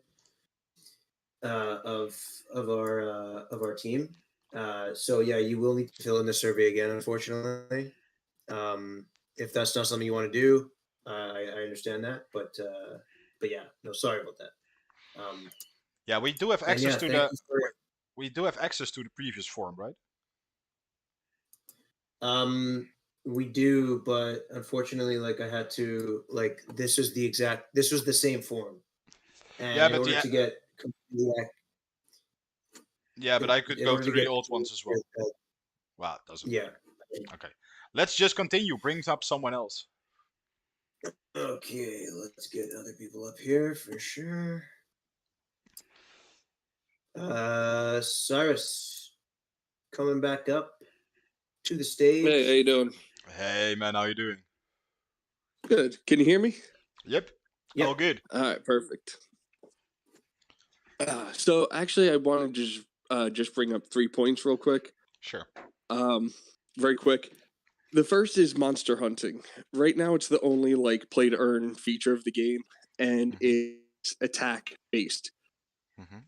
of our team. So yeah, you will need to fill in the survey again, unfortunately. If that's not something you want to do, I understand that, but yeah, no, sorry about that. Yeah, we do have And access yeah, to thank you for we do have access to the previous form, right? we do, but unfortunately, like I had to like this was the same form, and Yeah, in but order yeah, to get yeah, but I could in go order to through the get old ones as well. Wow, it doesn't yeah. work. Okay, let's just continue. Brings up someone else. Okay, let's get other people up here for sure. Cyrus, coming back up to the stage. Hey, how you doing? Hey man, how you doing? Good. Can you hear me? Yep. Yep. All good. All right, perfect. So actually, I wanted to just bring up 3 points real quick. Sure. Very quick. The first is monster hunting. Right now, it's the only like play to earn feature of the game, and it's attack based. Mhm.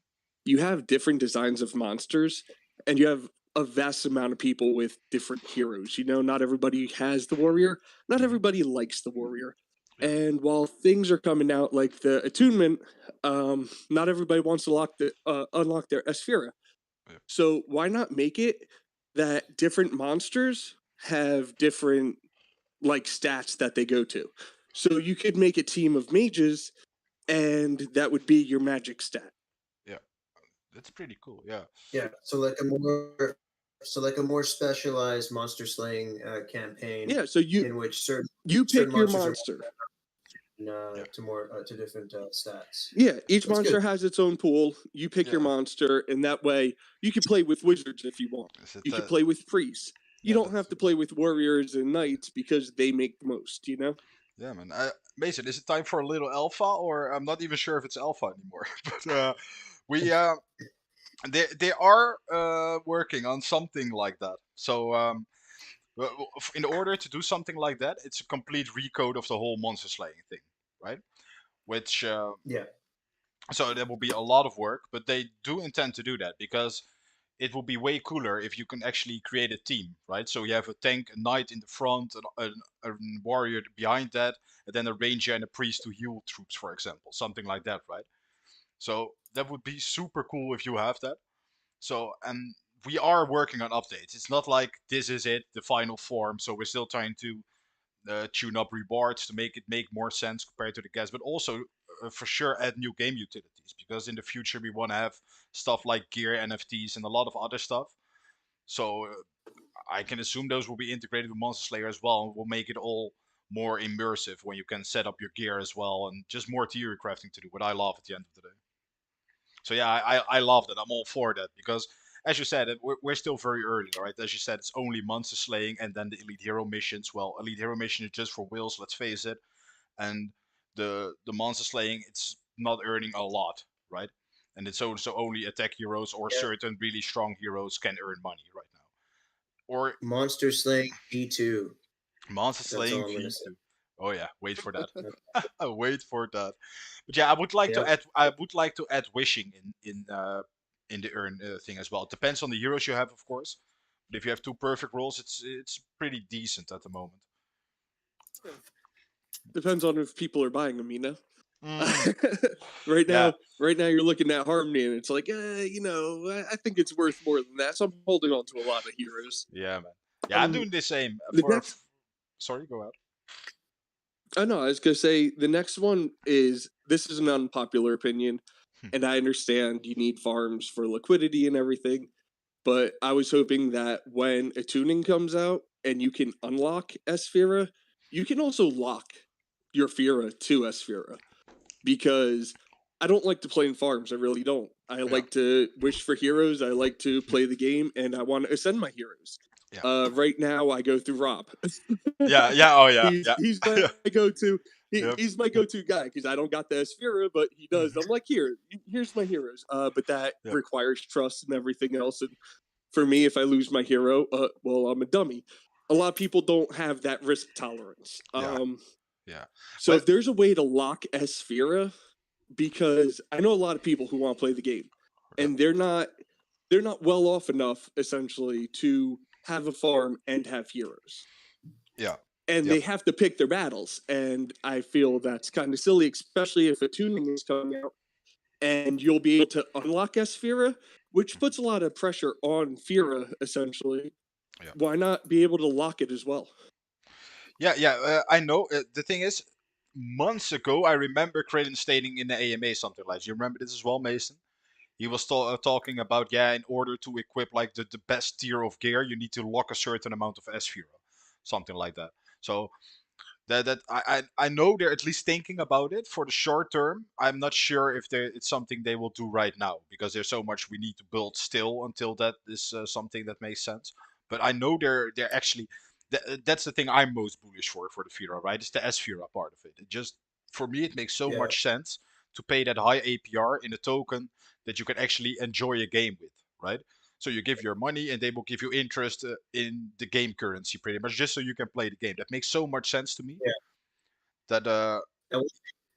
You have different designs of monsters, and you have a vast amount of people with different heroes. You know, not everybody has the warrior. Not everybody likes the warrior. Yeah. And while things are coming out like the attunement, not everybody wants to unlock their Esfira. Yeah. So why not make it that different monsters have different like stats that they go to? So you could make a team of mages, and that would be your magic stat. Yeah. That's pretty cool. Yeah. Yeah. So like a more specialized monster slaying campaign. Yeah, so in which certain pick your monsters monster. are to different stats. Yeah, each That's monster good. has its own pool. You pick your Yeah. monster, and that way you can play with wizards if you want. Is it You can play with priests. You yeah, don't that's- have to play with warriors and knights because they make the most, you know? Yeah, man. Mason, is it time for a little alpha, or I'm not even sure if it's alpha anymore? But we they are working on something like that. So in order to do something like that, it's a complete recode of the whole monster slaying thing, right? Which Yeah. so there will be a lot of work, but they do intend to do that because it will be way cooler if you can actually create a team, right? So you have a tank, a knight in the front, a warrior behind that, and then a ranger and a priest to heal troops, for example, something like that, right? So that would be super cool if you have that. So and we are working on updates. It's not like this is it, the final form. So we're still trying to tune up rewards to make it make more sense compared to the guests, but also for sure add new game utilities because in the future we want to have stuff like gear, NFTs, and a lot of other stuff. So I can assume those will be integrated with Monster Slayer as well, and will make it all more immersive when you can set up your gear as well, and just more theory crafting to do. What I love at the end of the day. So yeah, I love that. I'm all for that because, as you said, we're still very early, right? As you said, it's only monster slaying and then the elite hero missions. Well, elite hero mission is just for whales, let's face it, and the monster slaying, it's not earning a lot, right? And it's also only attack heroes or Yeah. certain really strong heroes can earn money right now. Or Monster slaying P2. monster That's all slaying I'm gonna say. V2. Oh yeah, wait for that. Wait for that. But yeah, I would like to Yep. add. I would like to add wishing in the earn thing as well. It depends on the heroes you have, of course. But if you have two perfect rolls, it's pretty decent at the moment. Depends on if people are buying them, you know? Mm, right yeah, now you're looking at Harmony, and it's like, you know, I think it's worth more than that. So I'm holding on to a lot of heroes. yeah, man. Yeah, I'm Um, doing the same. the next, Sorry, go ahead. I know, I was gonna say the next one is this is an unpopular opinion, Hmm. and I understand you need farms for liquidity and everything, but I was hoping that when a tuning comes out and you can unlock Esfira, you can also lock your Fira to Esfira because I don't like to play in farms. I really don't. I like to wish for heroes. I like to play the game, and I want to ascend my heroes. Yeah. Right now, I go through Rob. Yeah, yeah, oh yeah, he's yeah. he's my go-to. Yep. He's my go-to guy because I don't got the Esfira, but he does. I'm like, here's my heroes. But that Yep. requires trust and everything else. And for me, if I lose my hero, well, I'm a dummy. A lot of people don't have that risk tolerance. Yeah. Yeah. So But- if there's a way to lock Esfira, because I know a lot of people who want to play the game, and they're not well off enough essentially to have a farm and have heroes. Yeah. And Yep. they have to pick their battles, and I feel that's kind of silly, especially if a tuning is coming out and you'll be able to unlock Esfira, which puts a lot of pressure on Fira essentially. Yeah. Why not be able to lock it as well? Yeah. I know. The thing is, months ago, I remember Kraden stating in the AMA something like, you remember this as well, Mason? He was talking about, in order to equip like the best tier of gear, you need to lock a certain amount of Esfira, something like that. So that I know they're at least thinking about it for the short term. I'm not sure if it's something they will do right now because there's so much we need to build still until that is something that makes sense. But I know they're actually that's the thing I'm most bullish for the Fira, right? It's the Esfira part of it. for me, it makes so Yeah. much sense to pay that high APR in a token that you can actually enjoy a game with, right? So you give your money and they will give you interest in the game currency pretty much just so you can play the game. That makes so much sense to me. Yeah. That And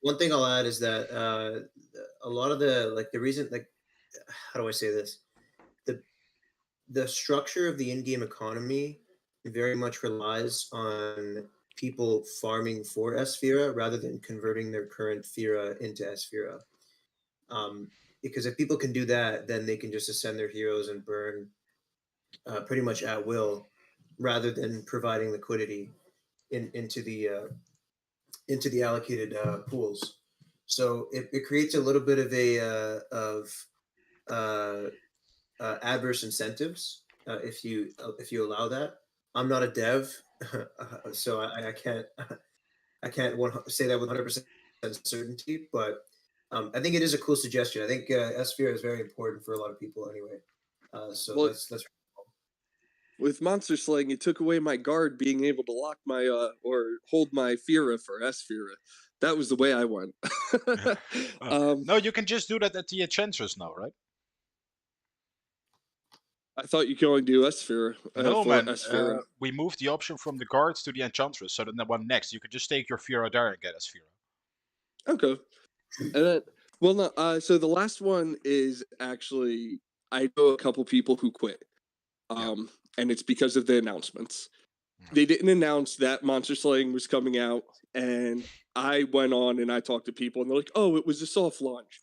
one thing I'll add is that a lot of the reason, how do I say this? The structure of the in-game economy very much relies on people farming for Esfira rather than converting their current Fira into Esfira. Because if people can do that, then they can just ascend their heroes and burn pretty much at will, rather than providing liquidity into the allocated pools. So it creates a little bit of adverse incentives if you allow that. I'm not a dev, so I can't say that with 100% certainty, but I think it is a cool suggestion. I think Sphere is very important for a lot of people anyway. So Well, that's with Monster Slaying, it took away my guard being able to lock my or hold my Fira for Esfira. That was the way I went. no, you can just do that at the Enchantress now, right? I thought you could only do Esfira. No, for man. Esfira. We moved the option from the guards to the Enchantress, so then the one next, you could just take your Fira there and get Esfira. Okay. And then, well, no. So the last one is actually I know a couple people who quit, and it's because of the announcements. They didn't announce that Monster Slaying was coming out, and I went on and I talked to people, and they're like, "Oh, it was a soft launch."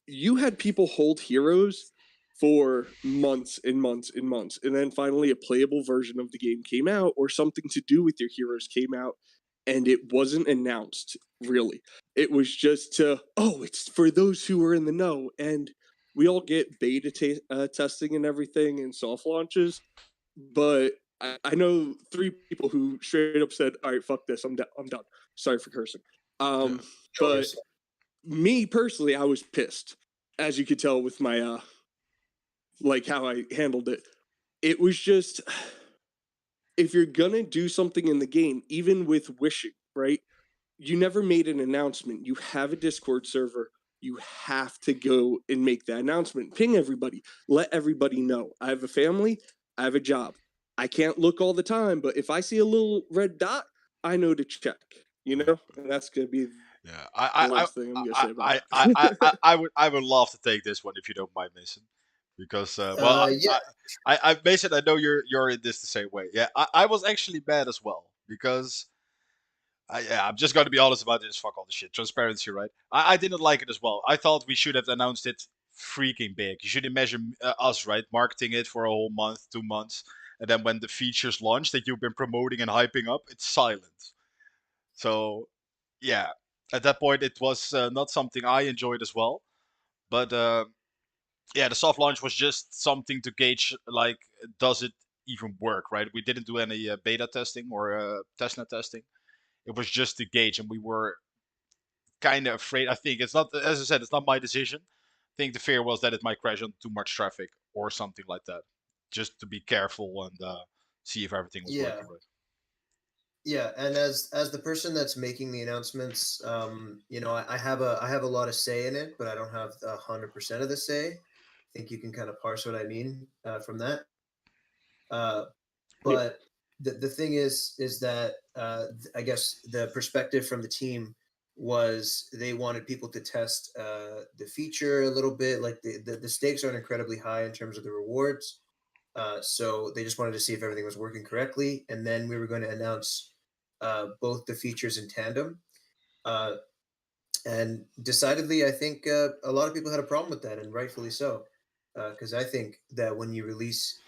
You had people hold heroes for months and months and months, and then finally a playable version of the game came out, or something to do with your heroes came out, and it wasn't announced really. It was just it's for those who are in the know, and we all get beta testing and everything and soft launches, but I know 3 people who straight up said, "All right, fuck this, I'm done. Sorry for cursing." But me personally, I was pissed, as you could tell with my like how I handled it. It was just, if you're gonna do something in the game, even with wishing, right? You never made an announcement. You have a Discord server. You have to go and make that announcement. Ping everybody. Let everybody know. I have a family. I have a job. I can't look all the time, but if I see a little red dot, I know to check. You know, and that's gonna be Yeah, the last thing I'm gonna say about it. I would love to take this one if you don't mind, Mason, because yeah. Mason, I know you're in this the same way. Yeah, I was actually mad as well because I'm just going to be honest about this. Fuck all the shit. Transparency, right? I didn't like it as well. I thought we should have announced it freaking big. You should imagine us, right? Marketing it for a whole month, 2 months. And then when the features launch that you've been promoting and hyping up, it's silent. So, yeah. At that point, it was not something I enjoyed as well. But, yeah, the soft launch was just something to gauge, like, does it even work, right? We didn't do any beta testing or testnet testing. It was just to gauge, and we were kind of afraid. I think it's not, as I said, it's not my decision. I think the fear was that it might crash on too much traffic or something like that. Just to be careful and see if everything was working right. Yeah, and as the person that's making the announcements, I have a lot of say in it, but I don't have 100% of the say. I think you can kind of parse what I mean from that. But the thing is that I guess the perspective from the team was they wanted people to test the feature a little bit. Like the stakes aren't incredibly high in terms of the rewards. So they just wanted to see if everything was working correctly. And then we were going to announce both the features in tandem. And decidedly, I think a lot of people had a problem with that, and rightfully so. Because I think that when you release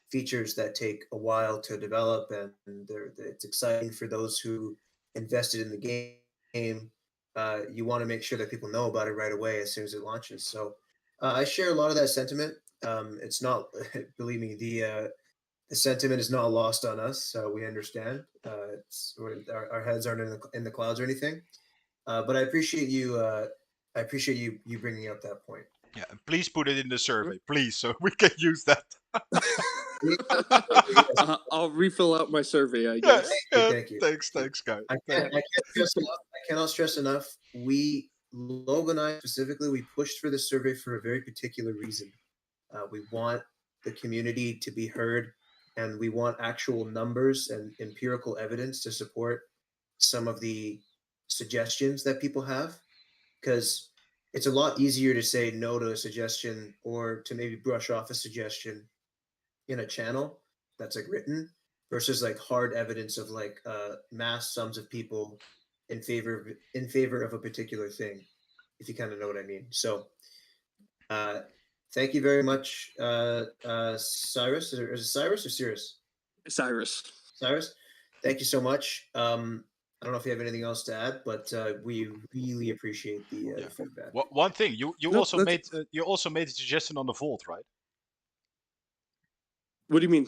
features that take a while to develop and it's exciting for those who invested in the game, you want to make sure that people know about it right away as soon as it launches. So I share a lot of that sentiment. It's not, believe me, the sentiment is not lost on us. We understand. Our heads aren't in the clouds or anything. But I appreciate you. I appreciate you bringing up that point. Yeah, and please put it in the survey, please, so we can use that. I'll refill out my survey, I guess. Thank you. Thanks, guys. I can't cannot stress enough. Logan and I specifically, we pushed for this survey for a very particular reason. We want the community to be heard, and we want actual numbers and empirical evidence to support some of the suggestions that people have, because it's a lot easier to say no to a suggestion or to maybe brush off a suggestion in a channel that's like written versus like hard evidence of like mass sums of people in favor of a particular thing, if you kind of know what I mean. So thank you very much, Cyrus. Is it Cyrus or Cirrus? Cyrus, thank you so much. I don't know if you have anything else to add, but we really appreciate the feedback. One thing, you also made a suggestion on the vault, right? What do you mean?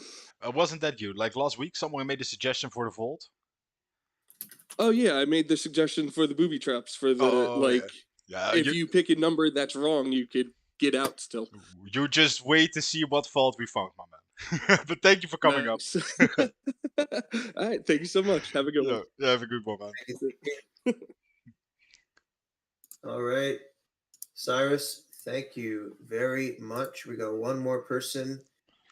Wasn't that you? Like last week, someone made a suggestion for the vault. Oh yeah, I made the suggestion for the booby traps for the if you pick a number that's wrong, you could get out still. You just wait to see what vault we found, my man. But thank you for coming up. All right, thank you so much. Have a good one. Yeah, have a good one, man. All right, Cyrus, thank you very much. We got one more person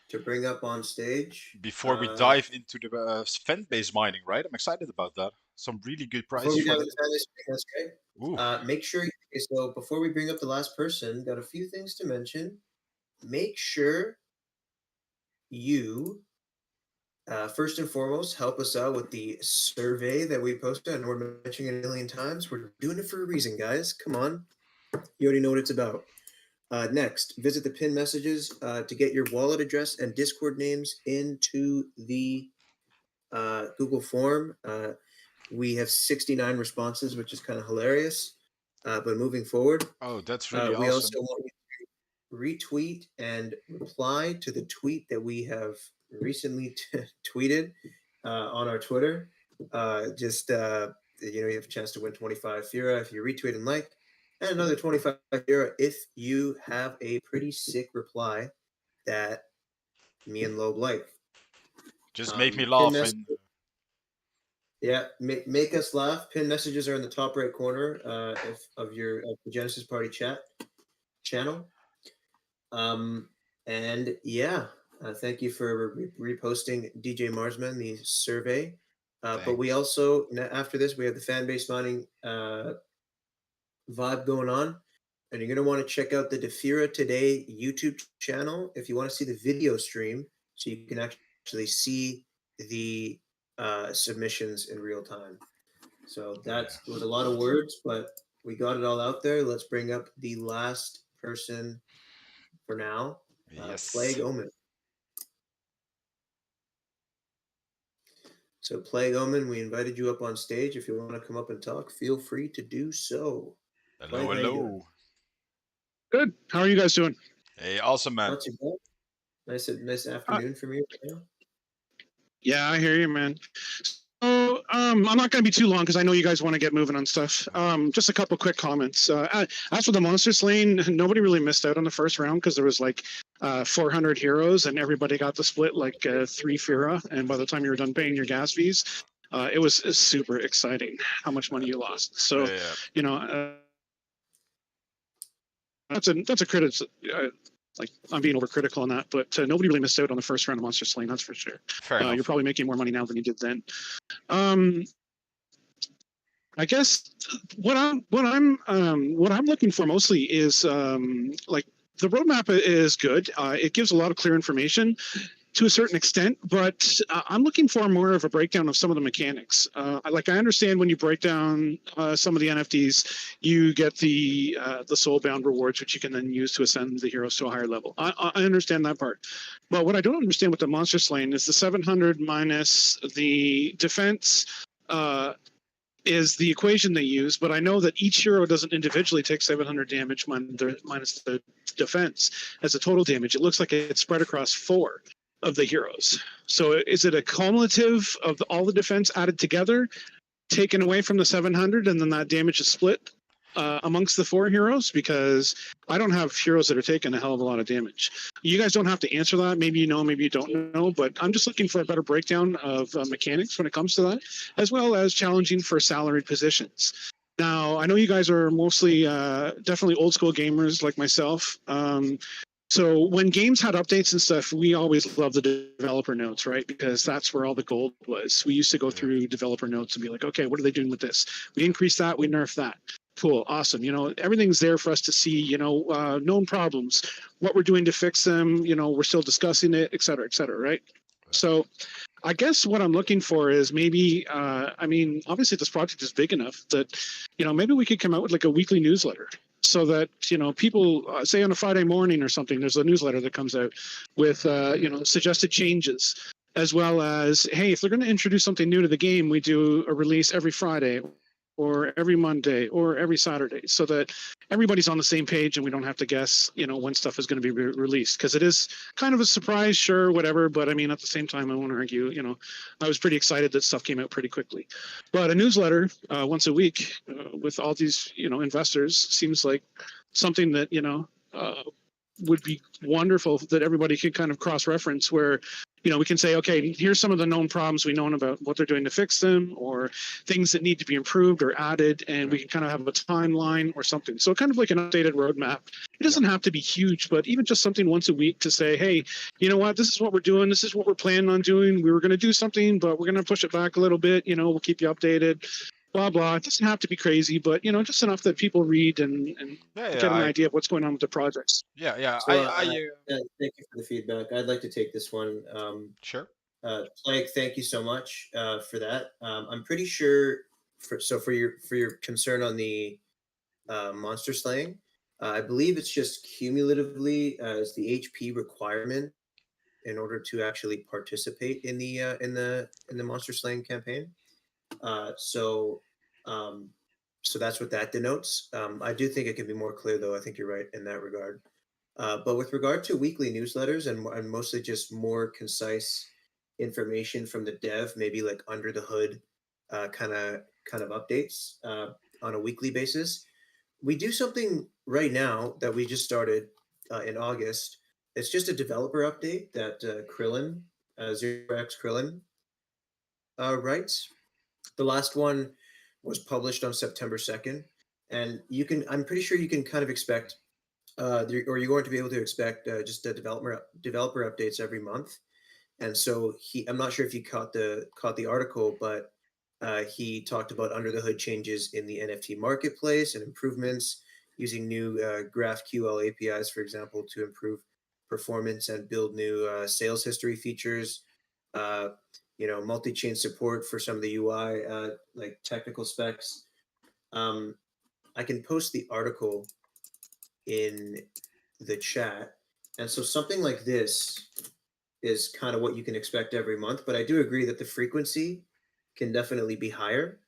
to bring up on stage. Before we dive into the fan-based mining, right? I'm excited about that. Some really good prizes. Before we dive into fan-based mining, that's great. Make sure, so before we bring up the last person, got a few things to mention. Make sure you, first and foremost, help us out with the survey that we posted, and we're mentioning it a million times. We're doing it for a reason, guys. Come on. You already know what it's about. Next, visit the pin messages to get your wallet address and Discord names into the Google form. We have 69 responses, which is kind of hilarious. But moving forward, that's really we awesome. also want you to retweet and reply to the tweet that we have recently tweeted on our Twitter. You have a chance to win 25 Fira if you retweet and like. And another 25 Fira if you have a pretty sick reply that me and Loeb like. Just make me laugh. Make us laugh. Pin messages are in the top right corner of your Genesis Party chat channel. Thank you for reposting DJ Marsman, the survey. But we also, after this, we have the fan-based mining vibe going on, and you're going to want to check out the Defira Today YouTube channel if you want to see the video stream, so you can actually see the submissions in real time. So that was a lot of words, but we got it all out there. Let's bring up the last person for now. Plague Omen. So Plague Omen, we invited you up on stage. If you want to come up and talk, feel free to do so. Hello. Good. How are you guys doing? Hey, awesome, man. Not too bad. Nice afternoon for me right now. Yeah, I hear you, man. So I'm not going to be too long because I know you guys want to get moving on stuff. Just a couple quick comments. As for the Monster Slaying, nobody really missed out on the first round because there was like 400 heroes and everybody got the split like 3 Fira. And by the time you were done paying your gas fees, it was super exciting how much money you lost. So, that's a critic. Like I'm being overcritical on that, but nobody really missed out on the first round of Monster Slaying. That's for sure. You're probably making more money now than you did then. I guess what I'm looking for mostly is like the roadmap is good. It gives a lot of clear information to a certain extent, but I'm looking for more of a breakdown of some of the mechanics. I understand when you break down some of the NFTs, you get the soulbound rewards, which you can then use to ascend the heroes to a higher level. I understand that part. But what I don't understand with the Monster Slaying is the 700 minus the defense is the equation they use, but I know that each hero doesn't individually take 700 damage minus the defense as a total damage. It looks like it's spread across 4 of the heroes. So is it a cumulative of all the defense added together, taken away from the 700, and then that damage is split amongst the 4 heroes? Because I don't have heroes that are taking a hell of a lot of damage. You guys don't have to answer that. Maybe you know, maybe you don't know, but I'm just looking for a better breakdown of mechanics when it comes to that, as well as challenging for salaried positions. Now, I know you guys are mostly definitely old school gamers like myself. So when games had updates and stuff, we always loved the developer notes, right? Because that's where all the gold was. We used to go through developer notes and be like, okay, what are they doing with this? We increased that, we nerfed that. Cool, awesome. Everything's there for us to see, known problems, what we're doing to fix them. We're still discussing it, et cetera, right? So I guess what I'm looking for is maybe, obviously this project is big enough that, maybe we could come out with like a weekly newsletter so that, people say on a Friday morning or something, there's a newsletter that comes out with, suggested changes, as well as, hey, if they're going to introduce something new to the game, we do a release every Friday or every Monday or every Saturday so that everybody's on the same page and we don't have to guess, when stuff is going to be released. Because it is kind of a surprise, sure, whatever. But I mean, at the same time, I won't argue, I was pretty excited that stuff came out pretty quickly. But a newsletter once a week with all these, investors seems like something that, would be wonderful that everybody could kind of cross-reference where, we can say, okay, here's some of the known problems we know about what they're doing to fix them or things that need to be improved or added, and we can kind of have a timeline or something. So kind of like an updated roadmap. It doesn't have to be huge, but even just something once a week to say, hey, you know what, this is what we're doing. This is what we're planning on doing. We were going to do something, but we're going to push it back a little bit. We'll keep you updated. Blah, blah. It doesn't have to be crazy, but, just enough that people read and get an idea of what's going on with the projects. Yeah. So, thank you for the feedback. I'd like to take this one. Sure. Plague, thank you so much for that. I'm pretty sure for your concern on the monster slaying, I believe it's just cumulatively as the HP requirement in order to actually participate in the monster slaying campaign. So that's what that denotes. I do think it can be more clear, though. I think you're right in that regard. But with regard to weekly newsletters and mostly just more concise information from the dev, maybe like under the hood kind of updates on a weekly basis. We do something right now that we just started in August. It's just a developer update that Krillin, 0x Krillin, writes. The last one was published on September 2nd, and I'm pretty sure you can kind of expect, or you're going to be able to expect just a developer updates every month. And so I'm not sure if you caught the article, but he talked about under the hood changes in the NFT marketplace and improvements using new GraphQL APIs, for example, to improve performance and build new sales history features. Multi-chain support for some of the UI, like technical specs. I can post the article in the chat. And so something like this is kind of what you can expect every month. But I do agree that the frequency can definitely be higher.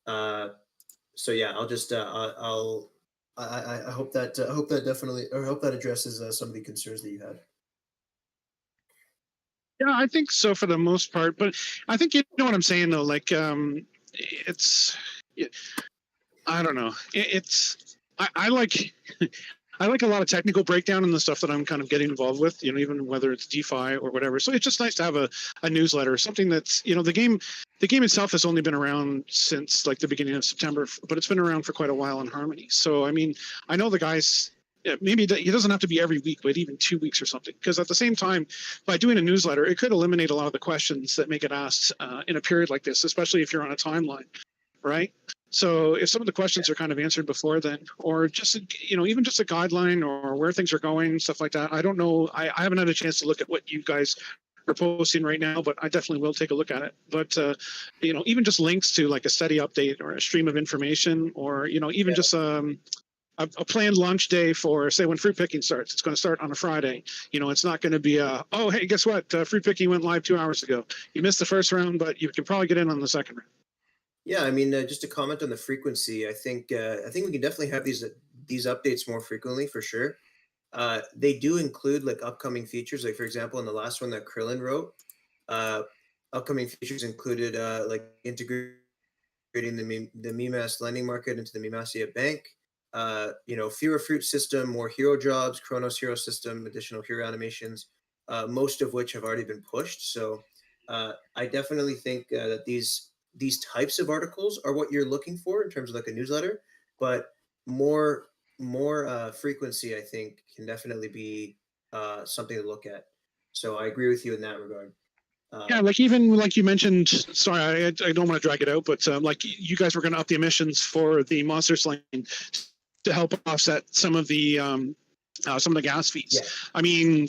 So yeah, I'll just I hope that addresses some of the concerns that you had. Yeah, I think so for the most part, but I think you know what I'm saying though. Like, it's, I don't know. I like, I like a lot of technical breakdown in the stuff that I'm kind of getting involved with. Even whether it's DeFi or whatever. So it's just nice to have a newsletter, something that's the game itself has only been around since like the beginning of September, but it's been around for quite a while in Harmony. So I mean, I know the guys. Maybe it doesn't have to be every week, but even 2 weeks or something. Because at the same time, by doing a newsletter, it could eliminate a lot of the questions that may get asked in a period like this, especially if you're on a timeline, right? So if some of the questions are kind of answered before then, or just even just a guideline or where things are going, stuff like that. I don't know. I haven't had a chance to look at what you guys are posting right now, but I definitely will take a look at it. But even just links to like a steady update or a stream of information, or even just a planned launch day for, say, when fruit picking starts. It's going to start on a Friday. It's not going to be oh, hey, guess what? Fruit picking went live 2 hours ago. You missed the first round, but you can probably get in on the second round. Yeah, I mean, just to comment on the frequency, I think we can definitely have these updates more frequently for sure. They do include like upcoming features. Like for example, in the last one that Krillin wrote, upcoming features included like integrating the Mimas lending market into the Mimasia Bank. Fewer fruit system, more hero jobs, Cronos hero system, additional hero animations, most of which have already been pushed. So I definitely think that these these types of articles are what you're looking for in terms of like a newsletter, but more frequency, I think, can definitely be something to look at. So I agree with you in that regard. Yeah, like even like you mentioned, sorry, I don't want to drag it out, but like you guys were going to up the emissions for the monster slaying to help offset some of the gas fees. Yeah. I mean,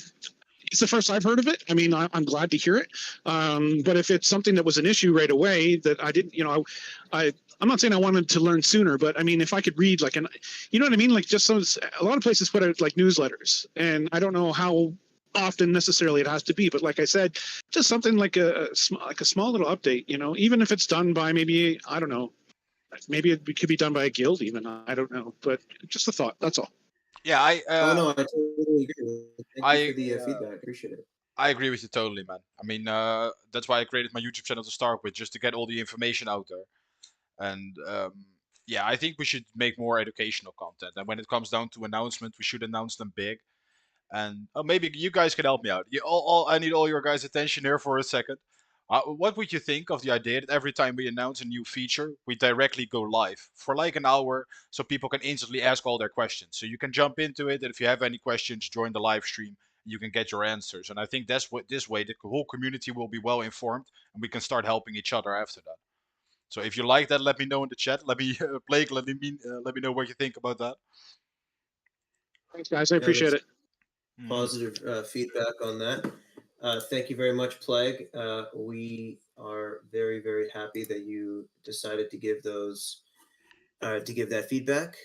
it's the first I've heard of it. I mean, I'm glad to hear it. But if it's something that was an issue right away that I didn't, I'm not saying I wanted to learn sooner, but I mean, if I could read like you know what I mean? Like just a lot of places put out like newsletters, and I don't know how often necessarily it has to be, but like I said, just something like a small little update, even if it's done by maybe, I don't know, maybe it could be done by a guild even, I don't know, but just a thought, that's all. Yeah, I totally agree. Thank you for the feedback. Appreciate it. I agree with you totally, man. I mean, that's why I created my YouTube channel to start with, just to get all the information out there. And yeah, I think we should make more educational content. And when it comes down to announcements, we should announce them big. And maybe you guys can help me out. I need all your guys' attention here for a second. What would you think of the idea that every time we announce a new feature, we directly go live for like an hour, so people can instantly ask all their questions? So you can jump into it, and if you have any questions, join the live stream. You can get your answers, and I think that's what this way the whole community will be well informed, and we can start helping each other after that. So if you like that, let me know in the chat. Let me Blake, let me know what you think about that. Thanks, guys. I appreciate it. Positive feedback on that. Thank you very much, Plague. We are very, very happy that you decided to give that feedback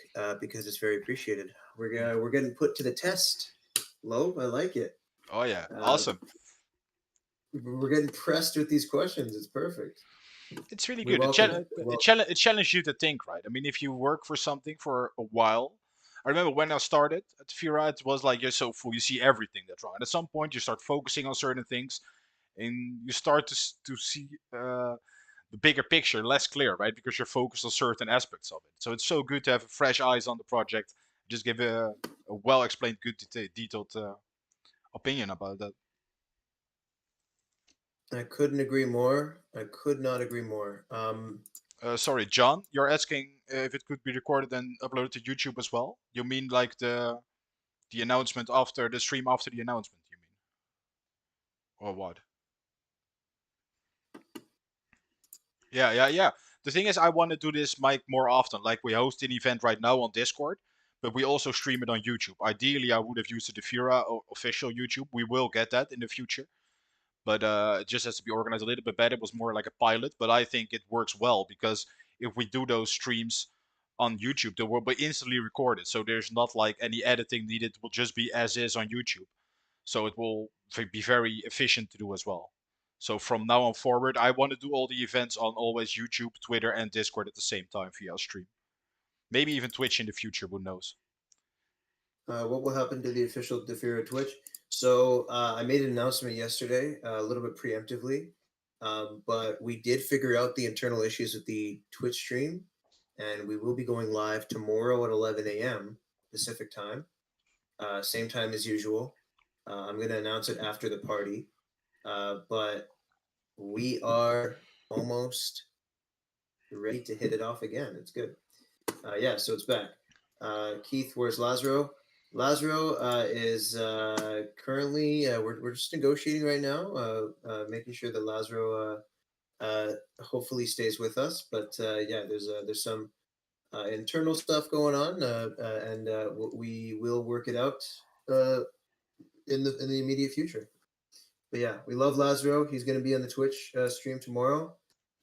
because it's very appreciated. We're getting put to the test. Loeb, I like it. Oh yeah, awesome. We're getting pressed with these questions. It's perfect. It's really good. It challenges you to think, right? I mean, if you work for something for a while, I remember when I started at Defira, it was like you're so full, you see everything that's wrong. And at some point, you start focusing on certain things, and you start to see the bigger picture less clear, right? Because you're focused on certain aspects of it. So it's so good to have fresh eyes on the project. Just give a well explained, good, detailed opinion about that. I couldn't agree more. I could not agree more. Sorry, John, you're asking if it could be recorded and uploaded to YouTube as well? You mean like the announcement after the stream after the announcement, you mean? Or what? Yeah. The thing is, I want to do this, Mike, more often. Like, we host an event right now on Discord, but we also stream it on YouTube. Ideally, I would have used the Defira official YouTube. We will get that in the future. But it just has to be organized a little bit better. It was more like a pilot, but I think it works well because if we do those streams on YouTube, they will be instantly recorded. So there's not like any editing needed. It will just be as is on YouTube. So it will be very efficient to do as well. So from now on forward, I want to do all the events on always YouTube, Twitter, and Discord at the same time via stream. Maybe even Twitch in the future, who knows? What will happen to the official Defira Twitch? So I made an announcement yesterday, a little bit preemptively, but we did figure out the internal issues with the Twitch stream, and we will be going live tomorrow at 11 a.m. Pacific time, same time as usual. I'm going to announce it after the party, but we are almost ready to hit it off again. It's good. Yeah, so it's back. Keith, where's Lazaro? Lazaro is currently we're just negotiating right now, making sure that Lazaro hopefully stays with us. But yeah, there's some internal stuff going on, and we will work it out in the immediate future. But yeah, we love Lazaro. He's going to be on the Twitch stream tomorrow,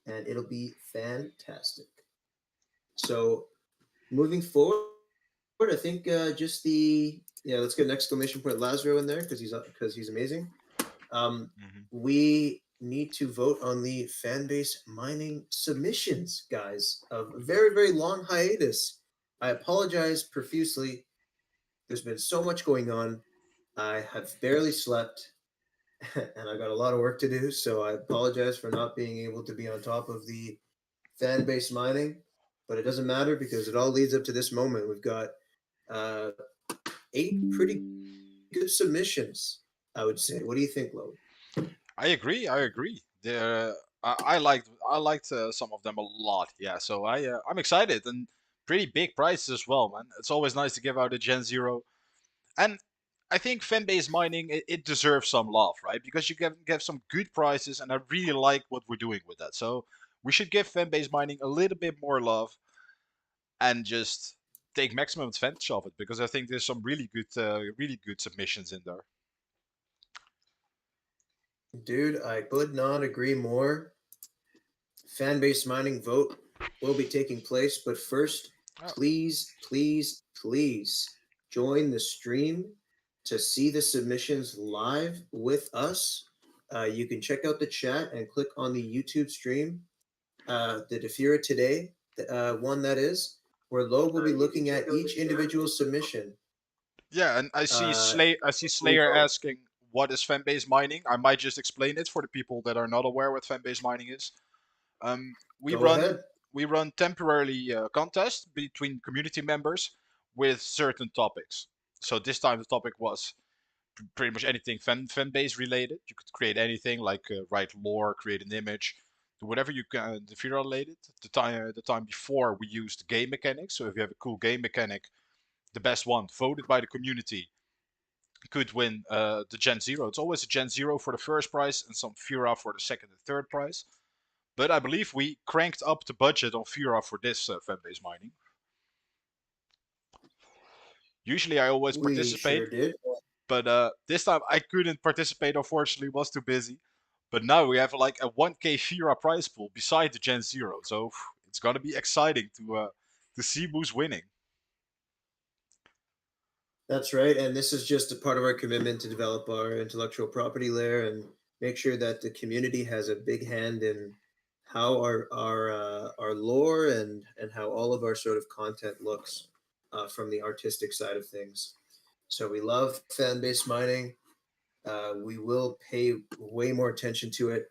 and it'll be fantastic. So moving forward, I think just let's get an exclamation point Lazaro in there because he's amazing. We need to vote on the fan base mining submissions, guys. A very, very long hiatus. I apologize profusely. There's been so much going on. I have barely slept, and I got a lot of work to do. So I apologize for not being able to be on top of the fan base mining, but it doesn't matter because it all leads up to this moment. We've got 8 pretty good submissions, I would say. What do you think, Lo? I agree. I liked some of them a lot. Yeah, so I'm excited and pretty big prices as well, man. It's always nice to give out a Gen Zero, and I think fan base mining it deserves some love, right? Because you give some good prices, and I really like what we're doing with that. So we should give fan base mining a little bit more love and just take maximum advantage of it because I think there's some really good submissions in there. Dude, I could not agree more. Fan base mining vote will be taking place, but first, Oh, please, please, please join the stream to see the submissions live with us. You can check out the chat and click on the YouTube stream, the Defira today, one that is, where Loeb will be looking at each individual submission. yeah, and I see We Slayer vote. asking what is fan base mining. I might just explain it for the people that are not aware what fan base mining is. We Go run ahead. temporarily contests between community members with certain topics. So this time the topic was pretty much anything fan base related. You could create anything like write lore, create an image, do whatever you can. The Defira related. The time before we used game mechanics. So if you have a cool game mechanic, the best one voted by the community could win the Gen Zero. It's always a Gen Zero for the first prize and some Fira for the second and third prize. But I believe we cranked up the budget on Fira for this fan base mining. Usually I always We participate, sure did. but this time I couldn't participate. Unfortunately, was too busy. But now we have like a 1K Fira prize pool beside the Gen Zero, so it's gonna be exciting to see who's winning. That's right, and this is just a part of our commitment to develop our intellectual property layer and make sure that the community has a big hand in how our lore and how all of our sort of content looks from the artistic side of things. So we love fan base mining. We will pay way more attention to it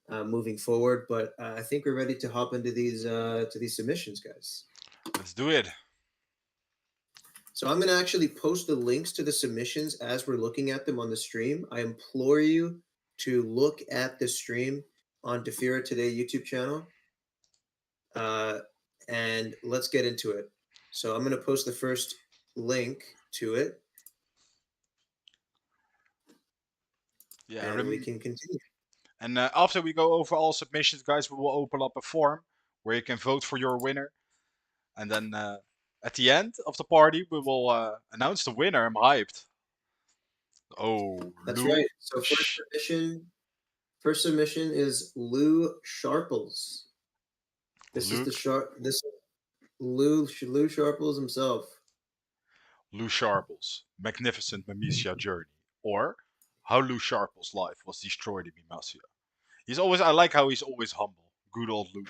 moving forward, but I think we're ready to hop into these submissions, guys. Let's do it. So I'm going to actually post the links to the submissions as we're looking at them on the stream. I implore you to look at the stream on Defira Today YouTube channel, and let's get into it. So I'm going to post the first link to it, Yeah, and we can continue. and after we go over all submissions, guys, we will open up a form where you can vote for your winner, and then at the end of the party, we will announce the winner. I'm hyped. Oh, That's Lou. right. So first submission is Lou Sharples. This is Luke. the sharp. This Lou Sharples himself. Lou Sharple's magnificent Mimesia journey, or how Lou Sharple's life was destroyed in Mimesia. I like how he's always humble. Good old Lou.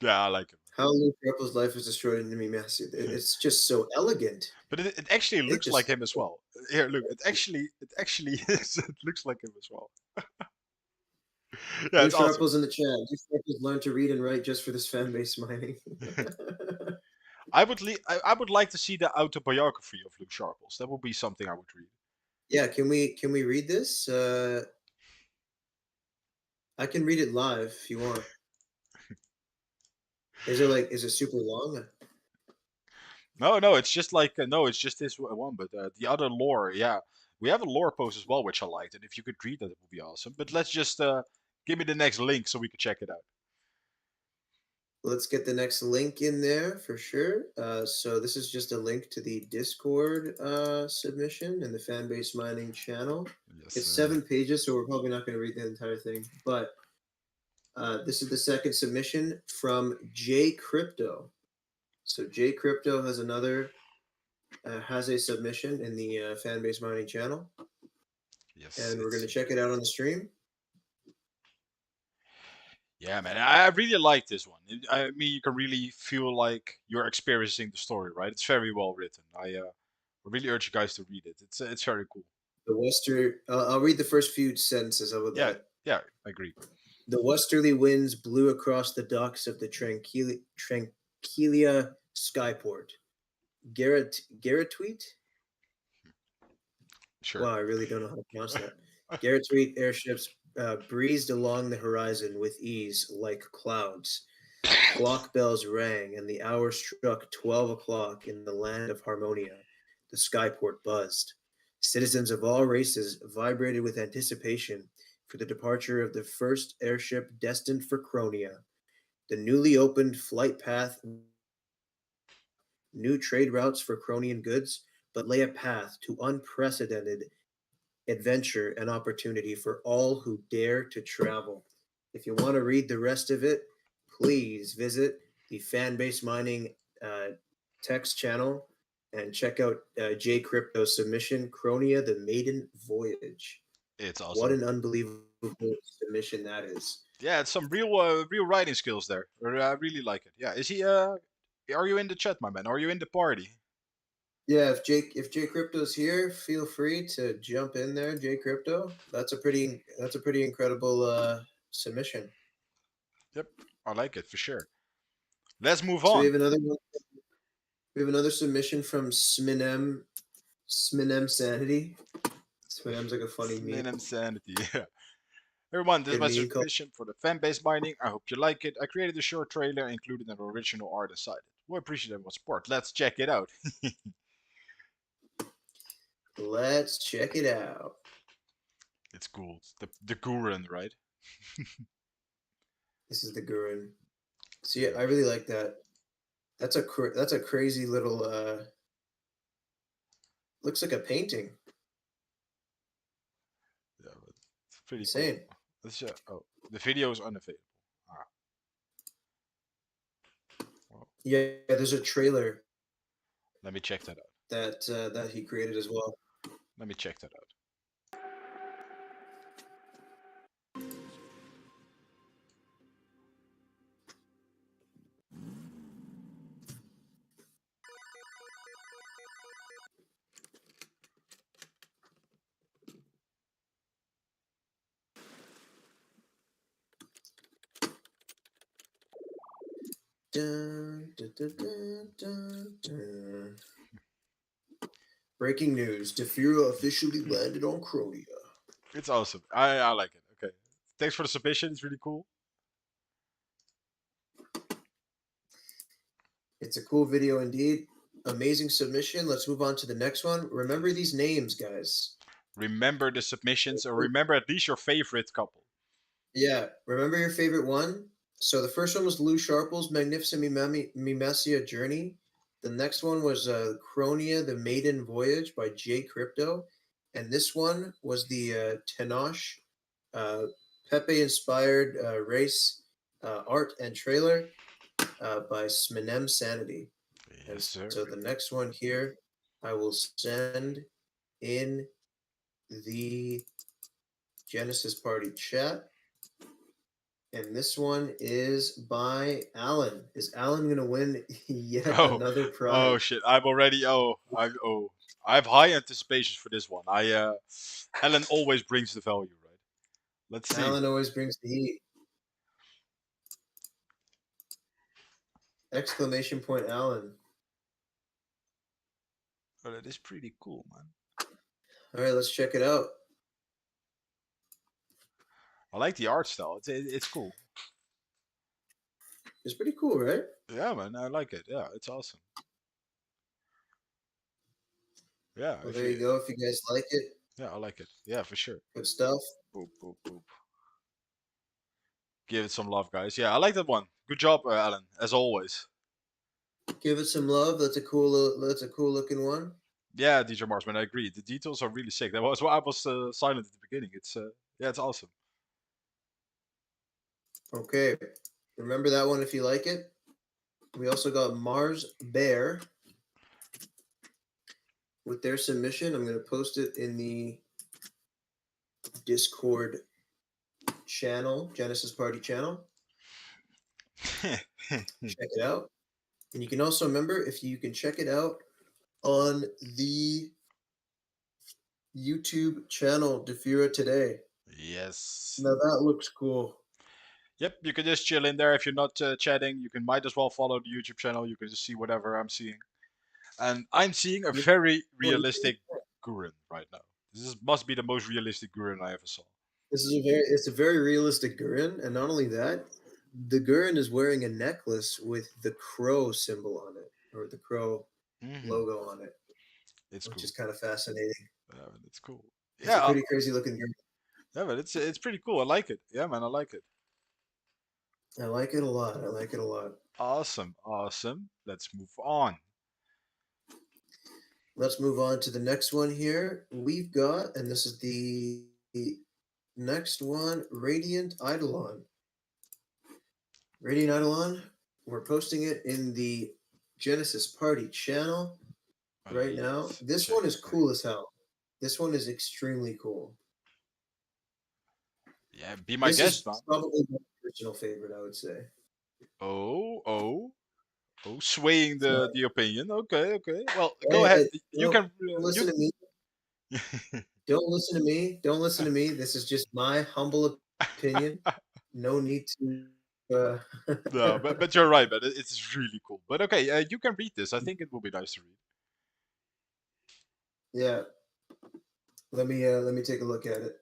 Yeah, I like him. How Lou Sharple's life was destroyed in the Mimesia. It's just so elegant. But it actually It looks like just him as well. Here, look. It actually is. It looks like him as well. Yeah, Lou it's awesome. Sharples in the chat. Lou Sharples learned to read and write just for this fan base mining. I would like to see the autobiography of Lou Sharples. That would be something I would read. Yeah, can we read this? I can read it live if you want. Is it super long? No, it's just like no, it's just this one. But the other lore, yeah, we have a lore post as well, which I liked, and if you could read that, it would be awesome. But let's just give me the next link so we can check it out. Let's get the next link in there for sure. So this is just a link to the Discord submission and the Fanbase Mining channel. Yes, It's 7 pages, so we're probably not going to read the entire thing. But this is the second submission from J Crypto. So J Crypto has a submission in the Fanbase Mining channel. Yes, and we're going to check it out on the stream. Yeah, man, I really like this one. I mean, you can really feel like you're experiencing the story, right? It's very well written. I really urge you guys to read it. It's very cool. The Western. I'll read the first few sentences of that. Yeah, I agree. The westerly winds blew across the docks of the Tranquilia Skyport. Garrett tweet. Sure. Wow, I really don't know how to pronounce that. Garrett tweet airships breezed along the horizon with ease like clouds. Clock bells rang, and the hour struck 12 o'clock in the land of Harmonia. The skyport buzzed. Citizens of all races vibrated with anticipation for the departure of the first airship destined for Cronia. The newly opened flight path new trade routes for Cronian goods, but lay a path to unprecedented adventure and opportunity for all who dare to travel. If you want to read the rest of it, please visit the Fanbase Mining text channel and check out J Crypto's submission, Cronia: The Maiden Voyage. It's What awesome. an unbelievable submission that is. Yeah, it's some real writing skills there. I really like it. Yeah, is he? Are you in the chat, my man? Are you in the party? Yeah, if J Crypto's here, feel free to jump in there, J Crypto. That's a pretty incredible submission. Yep, I like it for sure. Let's move So we on. have another one. We have another submission from Sminem Sanity. Sminem's like a funny meme. Minimum sanity. Yeah. Everyone, this is A my meme called- submission for the fan-based mining. I hope you like it. I created a short trailer, including an original art inside it. We appreciate everyone's support. Let's check it out. Let's check it out. It's cool. It's the Gurren, right? This is the Gurren. See, I really like that. That's a crazy little. Looks like a painting. Yeah, but it's pretty Insane. cool. Let's, oh, the video is unavailable. Ah. Well, Yeah, there's a trailer let me check that out. that he created as well. Let me check that out. Dun, dun, dun, dun, dun, dun. Breaking news: Defira officially landed on Cronia. It's awesome. I like it. Okay. Thanks for the submission. It's really cool. It's a cool video indeed. Amazing submission. Let's move on to the next one. Remember these names, guys. Remember the submissions, or remember at least your favorite couple. Yeah, remember your favorite one? So the first one was Lou Sharple's Magnificent Mimesia Journey. The next one was Cronia: The Maiden Voyage by J Crypto. And this one was the Tenoch Pepe-inspired race art and trailer by Sminem Sanity. Yes, sir. So the next one here, I will send in the Genesis Party chat. And this one is by Alan. Is Alan gonna win yet another prize? Oh shit! I'm already. I have high anticipations for this one. Alan always brings the value, right? Let's see. Alan always brings the heat. Exclamation point, Alan. Oh, that is pretty cool, man. All right, let's check it out. I like the art style. It's cool. It's pretty cool, right? Yeah, man. I like it. Yeah, it's awesome. Yeah. Well, there you go. If you guys like it. Yeah, I like it. Yeah, for sure. Good stuff. Boop, boop, boop. Give it some love, guys. Yeah, I like that one. Good job, Alan, as always. Give it some love. That's a cool looking one. Yeah, DJ Marsman, I agree. The details are really sick. That was why I was silent at the beginning. It's yeah, it's awesome. Okay, remember that one if you like it. We also got Mars Bear with their submission. I'm going to post it in the Discord channel, Genesis Party channel. Check it out. And you can also remember if you can check it out on the YouTube channel, Defira Today. Yes. Now that looks cool. Yep, you can just chill in there. If you're not chatting, you might as well follow the YouTube channel. You can just see whatever I'm seeing. And I'm seeing a very realistic Gurren right now. Must be the most realistic Gurren I ever saw. It's a very realistic Gurren, and not only that, the Gurren is wearing a necklace with the crow symbol on it, or the crow logo on it, It's which cool. is kind of fascinating. It's cool. It's a pretty crazy looking Gurren. Yeah, but it's pretty cool. I like it. Yeah, man, I like it. I like it a lot. I like it a lot. Awesome. Let's move on. Let's move on to the next one here. We've got, and this is the next one, Radiant Eidolon. Radiant Eidolon, we're posting it in the Genesis Party channel right now. This one is cool as hell. This one is extremely cool. Yeah, be my guest, man. Probably my personal favorite, I would say. Oh, swaying the opinion. Okay. Well, go ahead. You can listen to me. Don't listen to me. Don't listen to me. This is just my humble opinion. No need to. No, but you're right, man. It's really cool. But okay, you can read this. I think it will be nice to read. Yeah. Let me take a look at it.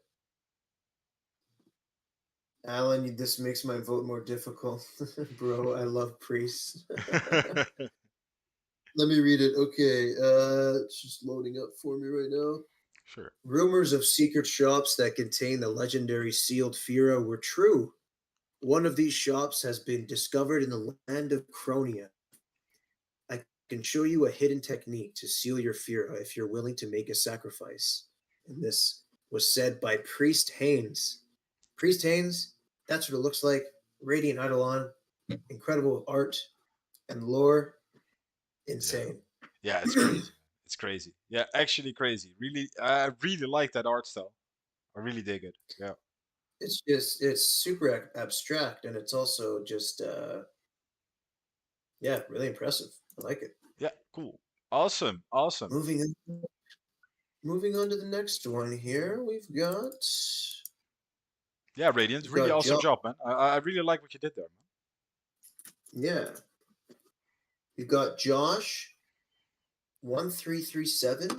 Alan, this makes my vote more difficult. Bro, I love priests. Let me read it. Okay, it's just loading up for me right now. Sure. Rumors of secret shops that contain the legendary sealed Fira were true. One of these shops has been discovered in the land of Cronia. I can show you a hidden technique to seal your Fira if you're willing to make a sacrifice. And this was said by Priest Haynes. Priest Haynes, that's what it looks like. Radiant Eidolon, incredible art and lore, insane. Yeah, it's crazy. It's crazy. Yeah, actually crazy. Really, I really like that art style. I really dig it. Yeah. It's super abstract, and it's also just really impressive. I like it. Yeah, cool. Awesome. Moving on to the next one here, we've got. Yeah, Radiant, really awesome job, man. I really like what you did there, man. Yeah. We've got Josh 1337,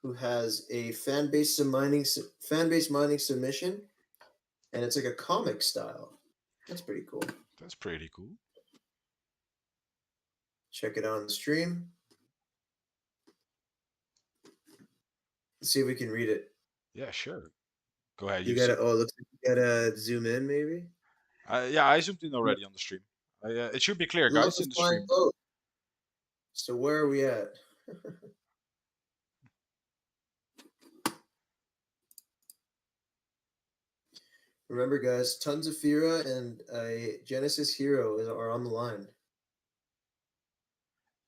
who has a fan base mining submission, and it's like a comic style. That's pretty cool. That's pretty cool. Check it out on the stream. Let's see if we can read it. Yeah, sure. Go ahead. You gotta. Oh, looks like you gotta zoom in, maybe. Yeah, I zoomed in already on the stream. It should be clear, guys, in the stream. So where are we at? Remember, guys, tons of Fira and a Genesis hero are on the line.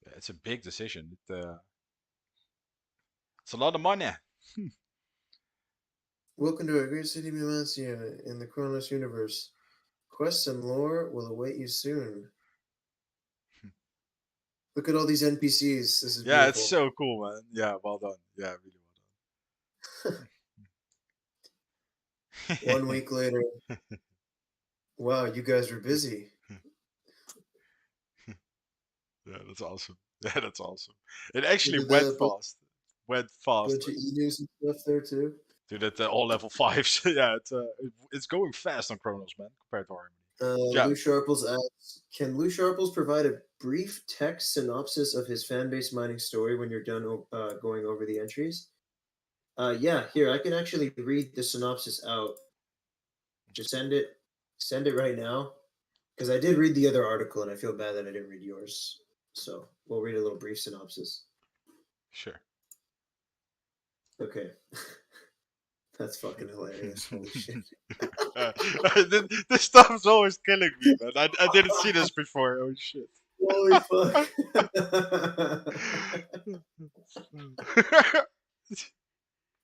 Yeah, it's a big decision. It's a lot of money. Welcome to a great city Mulancia in the Cronos universe. Quests and lore will await you soon. Look at all these NPCs. This is beautiful. It's so cool, man. Yeah, well done. Yeah, really well done. 1 week later. Wow, you guys were busy. Yeah, that's awesome. Yeah, that's awesome. It actually went fast. Bunch of e-news and stuff there too. Dude, at all level 5s. Yeah, it's going fast on Cronos, man, compared to Harmony. Lou Sharples asks, can Lou Sharples provide a brief text synopsis of his fanbase mining story when you're done going over the entries? Yeah, here, I can actually read the synopsis out. Just send it right now. Because I did read the other article and I feel bad that I didn't read yours. So we'll read a little brief synopsis. Sure. Okay. That's fucking hilarious. Holy shit. This stuff is always killing me, man. I didn't see this before. Oh, shit. Holy fuck.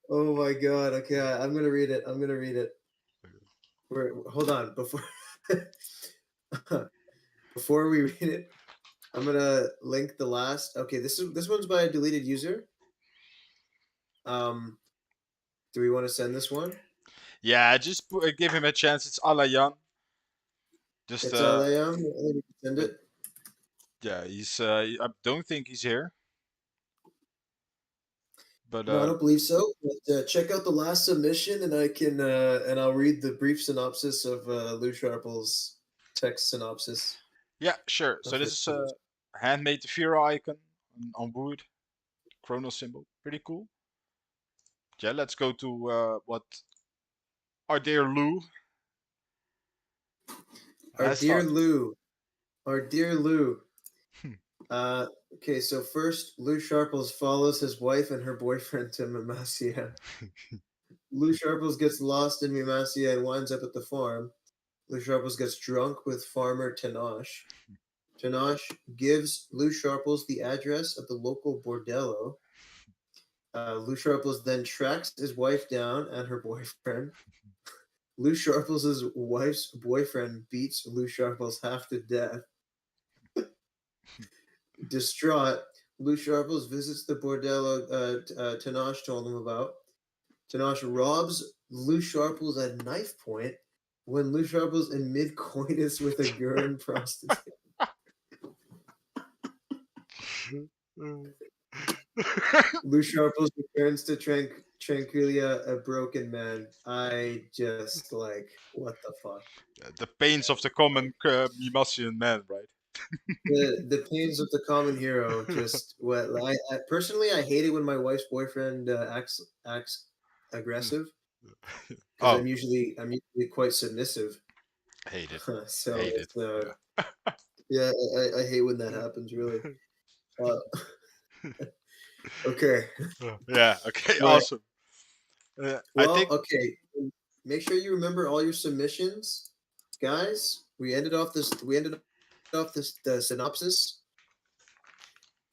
Oh my god. Okay, I'm going to read it. Hold on. Before we read it, I'm going to link the last. Okay, this one's by a deleted user. Do we want to send this one? Yeah, just give him a chance. It's Alayan. It's Alayan. Send it. Yeah, he's. I don't think he's here. But No, I don't believe so. But check out the last submission, and I can and I'll read the brief synopsis of Lou Sharple's text synopsis. yeah, sure. So of this his is a handmade Defira icon on wood, Cronos symbol. Pretty cool. Yeah, let's go to what our dear Lou Our has dear thought. Lou. Our dear Lou. Hmm. Okay, so first, Lou Sharples follows his wife and her boyfriend to Mamasia. Lou Sharples gets lost in Mamasia and winds up at the farm. Lou Sharples gets drunk with farmer Tenosh. Tenosh gives Lou Sharples the address of the local bordello. Lou Sharples then tracks his wife down and her boyfriend. Lou Sharples' wife's boyfriend beats Lou Sharples half to death. Distraught, Lou Sharples visits the bordello Tenosh told him about. Tenosh robs Lou Sharples at knife point when Lou Sharples in mid-coitus with a Gurren prostitute. Lou Sharples returns to Tranquilia a broken man. I just like, what the fuck? The pains of the common Mimasian man, right? The pains of the common hero. Just what I personally I hate it when my wife's boyfriend acts aggressive because Oh, I'm usually quite submissive. hate it. So Hate it's, it. yeah, I hate when that happens. Really. Okay. Yeah. Okay. Right. Awesome. I Well, think. okay. Make sure you remember all your submissions, guys. We ended off the synopsis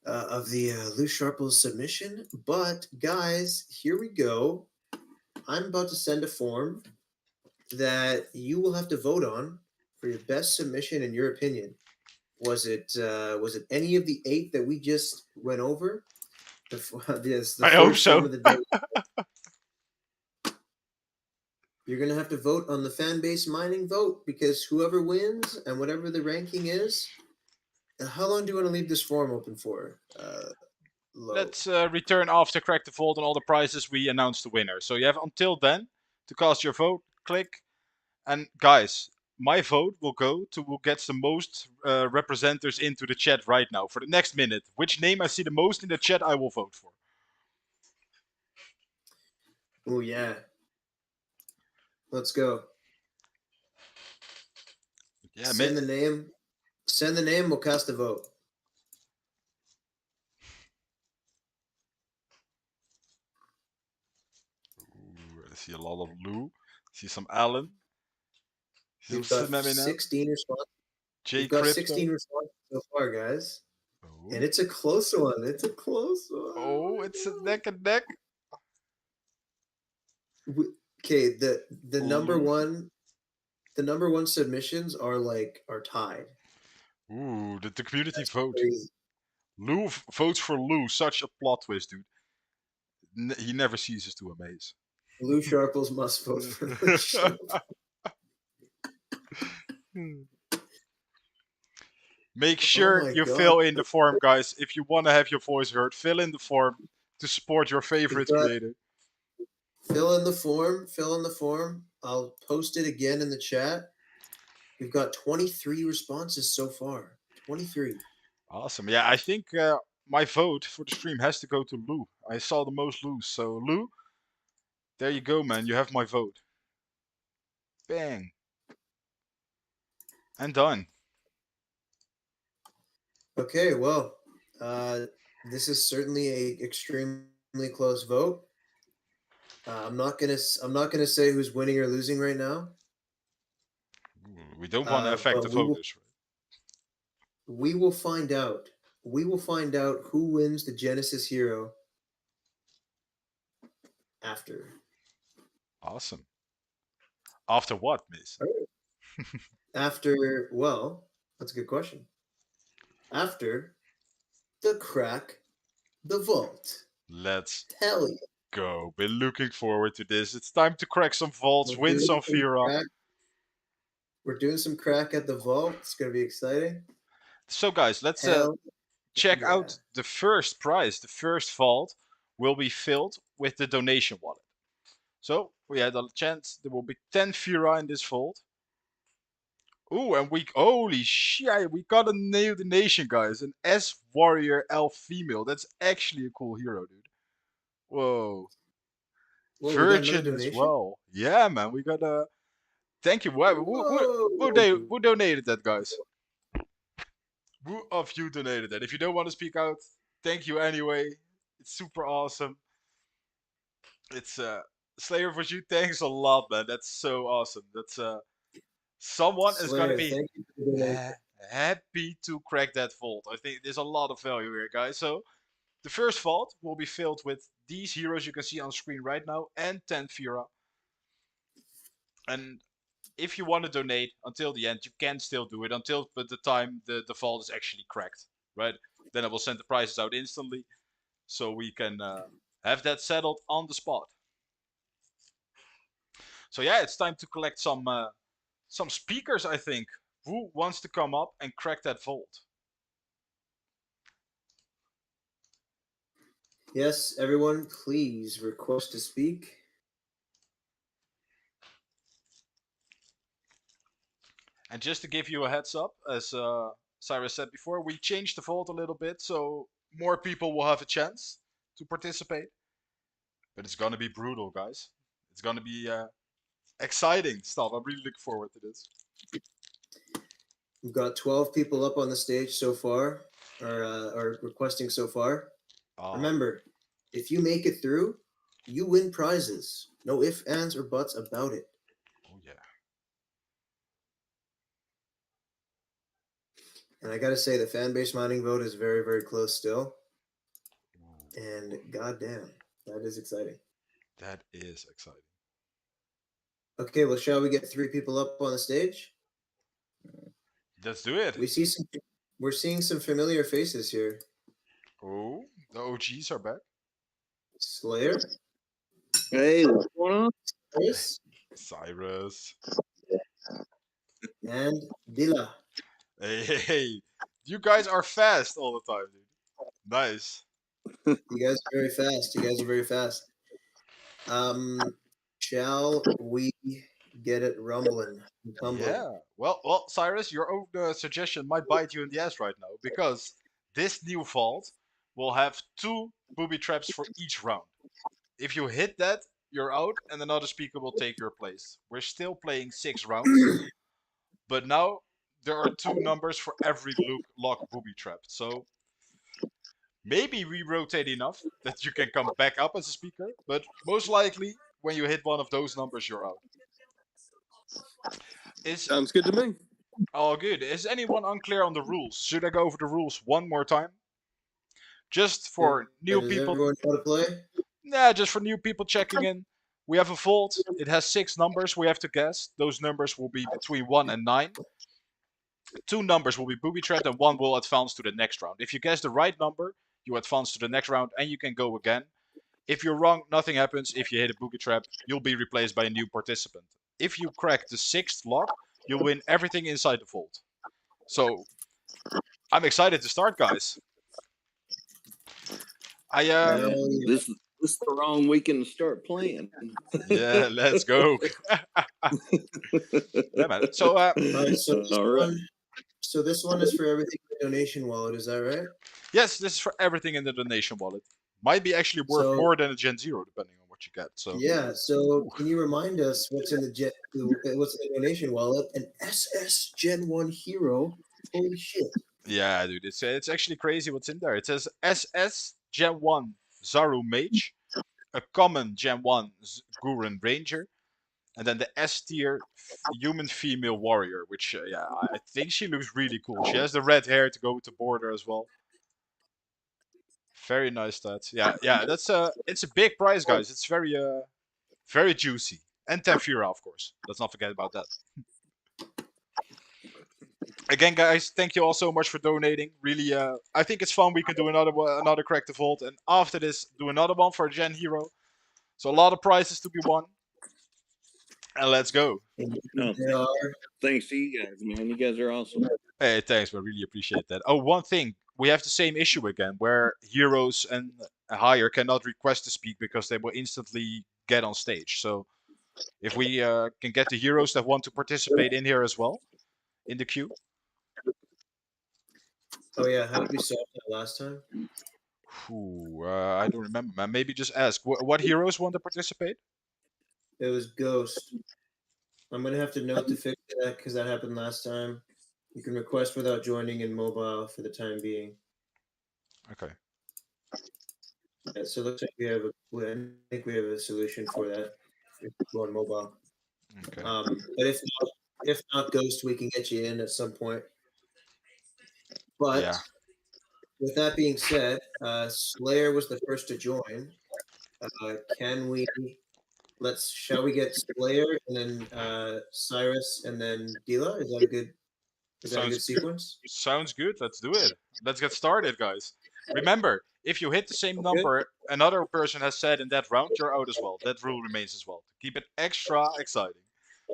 of the Lou Sharples submission. But guys, here we go. I'm about to send a form that you will have to vote on for your best submission in your opinion. Was it any of the 8 that we just went over? Yes, the I hope first form so. of the day. You're gonna have to vote on the fan base mining vote because whoever wins and whatever the ranking is. How long do you want to leave this form open for? Low. Let's return after Crack the Vault and all the prizes we announce the winner. So you have until then to cast your vote. Click. And guys, my vote will go to who gets the most representatives into the chat right now for the next minute. Which name I see the most in the chat, I will vote for. Oh yeah. Let's go. Yeah, Send the name. Send the name. We'll cast a vote. Ooh, I see a lot of Lou. See some Alan. See We've some got Simemina. 16 responses. J We've got Crypto. 16 responses so far, guys. Oh. And it's a close one. It's a close one. Oh, it's a neck and neck. Okay, the number Lou. one submissions are tied. Ooh, the community That's vote. crazy. Lou votes for Lou. Such a plot twist, dude. He never ceases to amaze. Lou Sharples must vote for Lou Sharples. Make sure you fill in the form, guys. If you want to have your voice heard, fill in the form to support your favorite creator. Fill in the form. Fill in the form. I'll post it again in the chat. We've got 23 responses so far. 23. Awesome. Yeah, I think my vote for the stream has to go to Lou. I saw the most Lou's. So, Lou, there you go, man. You have my vote. Bang. And done. Okay, well, this is certainly a extremely close vote. I'm not gonna say who's winning or losing right now. We don't want to affect the voters. We will find out. We will find out who wins the Genesis Hero after. Awesome. After what, Miss? After, well, that's a good question. After the Crack the Vault. Let's tell you. Go. Been looking forward to this. It's time to crack some vaults, win some Fira. We're doing some crack at the vault. It's going to be exciting. So, guys, let's check out the first prize, the first vault. will be filled with the donation wallet. So we had a chance there will be 10 Fira in this vault. Ooh, and holy shit, we got a new donation, guys. An S Warrior Elf female. That's actually a cool hero, dude. Whoa. Whoa, we got another Virgin as donation. well. Yeah, man. We got a. Thank you. Whoa. Who donated that, guys? Who of you donated that? If you don't want to speak out, thank you anyway. It's super awesome. It's Slayer for you. Thanks a lot, man. That's so awesome. That's someone is gonna Slayer, be thank you for donating. happy to crack that vault. I think there's a lot of value here, guys. So the first vault will be filled with these heroes you can see on screen right now and 10 Fira. And if you want to donate until the end, you can still do it until the time the vault is actually cracked, right? Then I will send the prices out instantly, so we can have that settled on the spot. So yeah, it's time to collect some speakers, I think. Who wants to come up and crack that vault? Yes, everyone, please request to speak. And just to give you a heads up, as Cyrus said before, we changed the vault a little bit, so more people will have a chance to participate. But it's gonna be brutal, guys. It's gonna be exciting stuff. I'm really looking forward to this. We've got 12 people up on the stage so far, or requesting so far. Remember, if you make it through, you win prizes. No ifs, ands, or buts about it. Oh yeah. And I gotta say, the fan base mining vote is very, very close still. And goddamn, that is exciting. That is exciting. Okay, well, shall we get 3 people up on the stage? Let's do it. We're seeing some familiar faces here. Oh, the OGs are back. Slayer. Hey, what's going on? Cyrus. And Dila. Hey, you guys are fast all the time, dude. Nice. You guys are very fast. You guys are very fast. Shall we get it rumbling? Tumbling? Yeah. Well, Cyrus, your own suggestion might bite you in the ass right now because this new vault will have 2 booby traps for each round. If you hit that, you're out, and another speaker will take your place. We're still playing 6 rounds, but now there are 2 numbers for every lock booby trap. So maybe we rotate enough that you can come back up as a speaker, but most likely when you hit one of those numbers, you're out. Sounds good to me. Oh, good. Is anyone unclear on the rules? Should I go over the rules one more time? Just for new Does people. everyone know how to play? Nah, just for new people checking in. We have a vault. It has 6 numbers we have to guess. Those numbers will be between 1 and 9. 2 numbers will be booby trapped and 1 will advance to the next round. If you guess the right number, you advance to the next round and you can go again. If you're wrong, nothing happens. If you hit a booby trap, you'll be replaced by a new participant. If you crack the 6th lock, you'll win everything inside the vault. So, I'm excited to start, guys. This is the wrong weekend to start playing. Yeah, let's go. Yeah, man. So, so this one is for everything in the donation wallet, is that right? Yes, this is for everything in the donation wallet. Might be actually worth more than a Gen Zero, depending on what you get. So yeah. So can you remind us what's in the donation wallet? An SS Gen 1 hero. Holy shit! Yeah, dude, it's actually crazy what's in there. It says SS Gen 1 Zaru Mage, a common Gen 1 Gurren Ranger, and then the S tier human female warrior, which yeah, I think she looks really cool. She has the red hair to go with the border as well. Very nice stats. Yeah, that's it's a big prize, guys. It's very juicy. And Defira, of course. Let's not forget about that. Again, guys, thank you all so much for donating. Really, I think it's fun. We can do another Crack the Vault, and after this, do another one for a Gen Hero. So a lot of prizes to be won. And let's go. Oh, thanks to you guys, man. You guys are awesome. Hey, thanks. We really appreciate that. Oh, one thing. we have the same issue again, where heroes and higher cannot request to speak because they will instantly get on stage. So if we can get the heroes that want to participate in here as well, in the queue. Oh yeah, how did we solve that last time? I don't remember, man. Maybe just ask. What heroes want to participate? It was Ghost. I'm gonna have to note to fix that because that happened last time. You can request without joining in mobile for the time being. Okay. Yeah, so it looks like I think we have a solution for that. If you go on mobile. Okay. But if not Ghost, we can get you in at some point. But Yeah. with that being said, Slayer was the first to join. Shall we get Slayer and then Cyrus and then Dila? Is that a good sequence? Sounds good. Let's do it. Let's get started, guys. Remember, if you hit the same number another person has said in that round, you're out as well. That rule remains as well. To keep it extra exciting.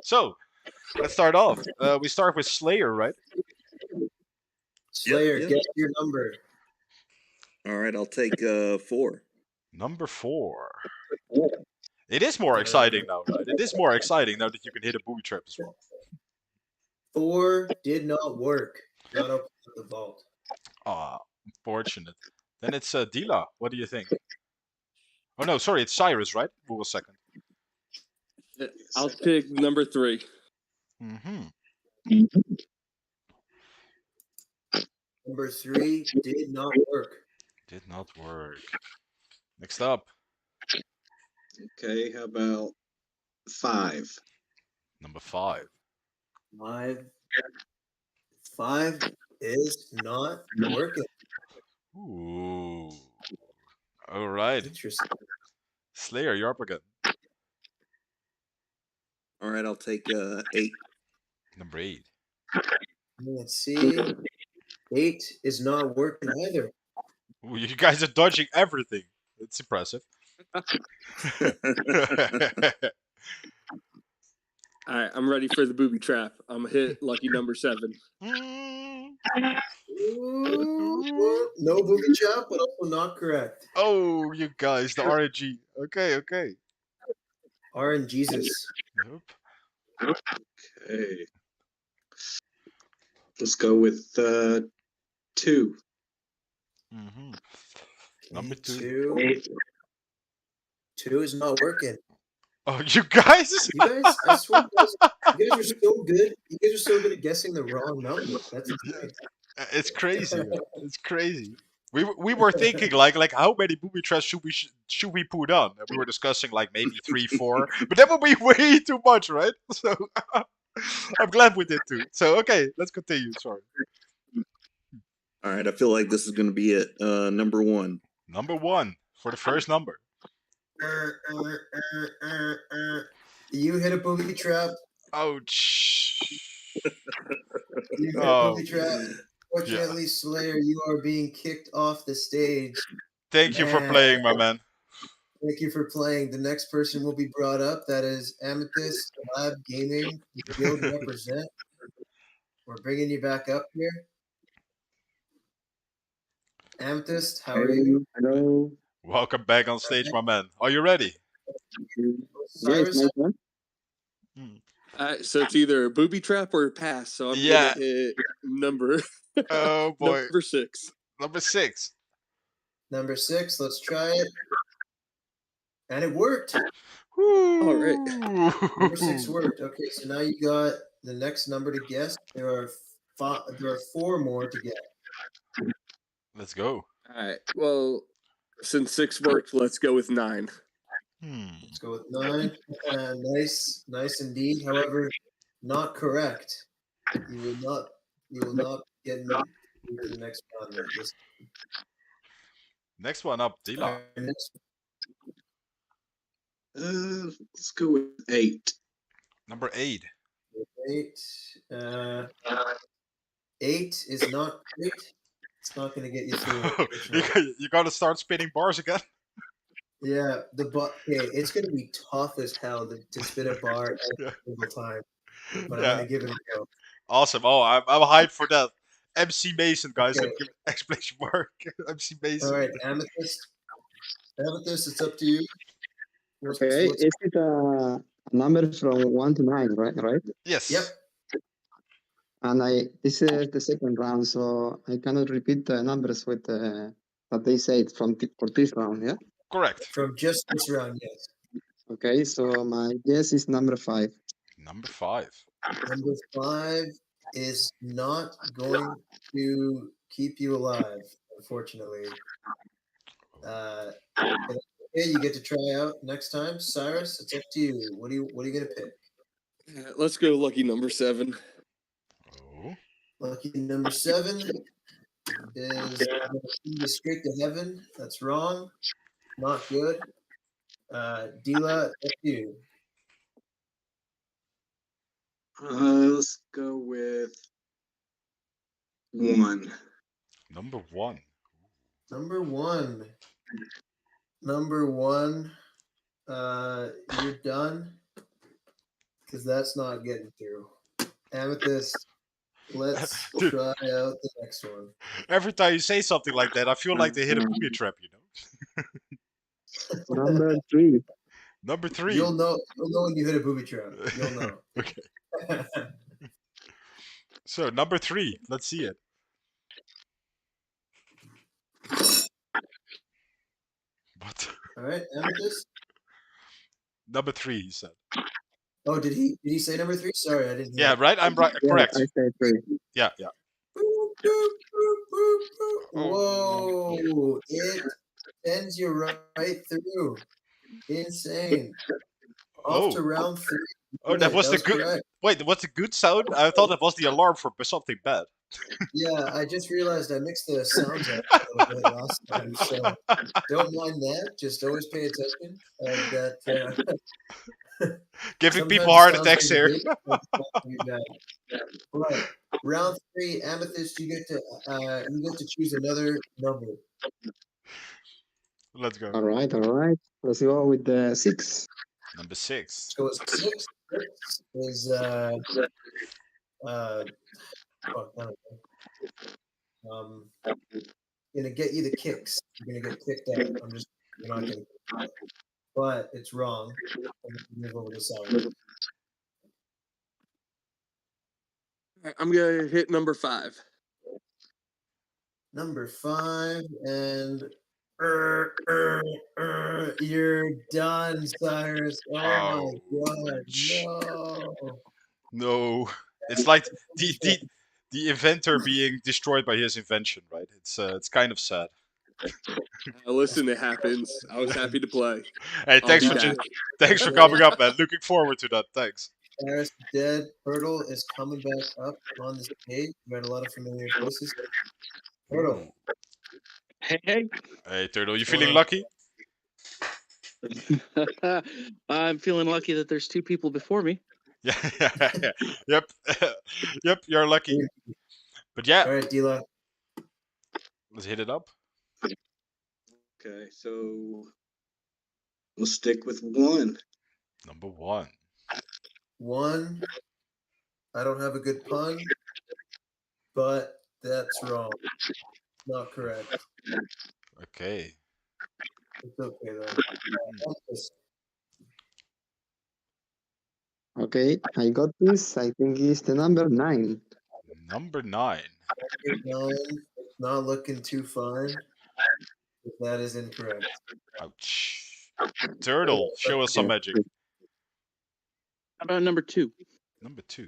So, let's start off. We start with Slayer, right? Slayer, Yep. guess your number. All right, I'll take 4. Number 4. It is more exciting now, right? It is more exciting now that you can hit a booby trap as well. 4 did not work. Not open the vault. Ah, unfortunate. Then it's Dila. What do you think? Oh no, sorry, it's Cyrus, right? Who was second? I'll pick number 3. Mm-hmm. Number 3 did not work. Did not work. Next up. Okay, how about 5? Number 5. 5 is not working. Ooh. All right. Interesting. Slayer, you're up again. All right, I'll take 8. Number 8. Let's see. 8 is not working either. Ooh, you guys are dodging everything. It's impressive. All right, I'm ready for the booby trap. I'm gonna hit lucky number 7. Ooh, no booby trap, but also not correct. Oh, you guys, the RNG. Okay. RNGesus. Nope. Okay. Let's go with 2. Mm-hmm. Number 2. 2 is not working. Oh, you guys! You guys, I swear, you guys are so good. You guys are so good at guessing the wrong number. That's insane. It's crazy, man. It's crazy. We were thinking like how many booby traps should we put on? And we were discussing like maybe 3, 4, but that would be way too much, right? So I'm glad we did 2. So okay, let's continue. Sorry. All right, I feel like this is going to be it. Number 1. Number 1 for the first number. You hit a booby trap. Ouch. You hit a booby trap. Fortunately, Slayer, you are being kicked off the stage. Thank you for playing, my man. Thank you for playing. The next person will be brought up. That is Amethyst Lab Gaming, Guild Represent. We're bringing you back up here. Amethyst, how are you? Hello. Welcome back on stage, my man. Are you ready? Cyrus? So it's either a booby trap or a pass. So I'm gonna hit number. Oh boy. Number 6. Number 6. Number 6. Let's try it. And it worked. All right. Number 6 worked. Okay, so now you got the next number to guess. There are 4 more to get. Let's go. All right. Well, since 6 worked, let's go with 9. Let's go with 9. Nice indeed. However, not correct. You will not get into the next round. Next one up, Dila. Let's go with 8. Number 8. 8. 8 is not great. It's not going to get you through. You got to start spinning bars again. Yeah, it's going to be tough as hell to spin a bar every single time. But I'm going to give it a go. Awesome. Oh, I'm hyped for that. MC Mason, guys. Okay. I'm giving exclamation mark. MC Mason. All right, Amethyst. Amethyst, it's up to you. Okay, is it a number from 1 to 9, right? Yes. Yep. And this is the second round, so I cannot repeat the numbers with that they said for this round, yeah? Correct. From just this round, yes. Okay, so my guess is number 5. Number 5. Number 5 is not going to keep you alive, unfortunately. Okay, you get to try out next time. Cyrus, it's up to you. What are you gonna pick? Let's go lucky number 7. Oh. Lucky number 7 is the straight to heaven. That's wrong. Not good. Dila, it's up to you. Let's go with 1. Number 1. Number 1. Number 1. You're done. Because that's not getting through. Amethyst, let's try out the next one. Every time you say something like that, I feel like they hit a booby trap, you know? Number 3. Number 3. You'll know when you hit a booby trap. You'll know. Okay. So, number 3. Let's see it. What? All right, Amethyst. Number 3, he said. Oh, did he say number 3? Sorry, I didn't hear. Yeah, right? I'm right. Correct. I said 3. Yeah. Whoa! It sends you right through. Insane. Off to round 3. Oh, that was the good. Correct. Wait, what's the good sound? I thought that was the alarm for something bad. Yeah, I just realized I mixed the sounds up a little bit last time, so don't mind that. Just always pay attention. Giving people heart attacks here. Right. Round 3, Amethyst, you get to choose another number. Let's go. All right. Let's go with the 6. Number 6. So 6 is gonna get you the kicks. You're gonna get kicked out. You're not gonna. But it's wrong. Move over to sound. I'm gonna hit number 5. Number 5, and you're done, Cyrus. Oh my god, no! It's like the inventor being destroyed by his invention, right? It's kind of sad. Listen, it happens. I was happy to play. Hey, thanks for coming up, man. Looking forward to that. Thanks. Cyrus dead. Turtle is coming back up on the stage. You got a lot of familiar voices. Turtle. Hey. Hey, Turtle. You feeling lucky? I'm feeling lucky that there's 2 people before me. Yeah. Yep. Yep. You're lucky. But yeah. All right, Dila. Let's hit it up. Okay, so we'll stick with 1. Number 1. 1. I don't have a good pun, but that's wrong. Not correct. Okay. It's okay though. Okay, I got this. I think it's the number 9. Number 9. It's not looking too fine. That is incorrect. Ouch. Turtle, show us some magic. How about number 2? Number 2.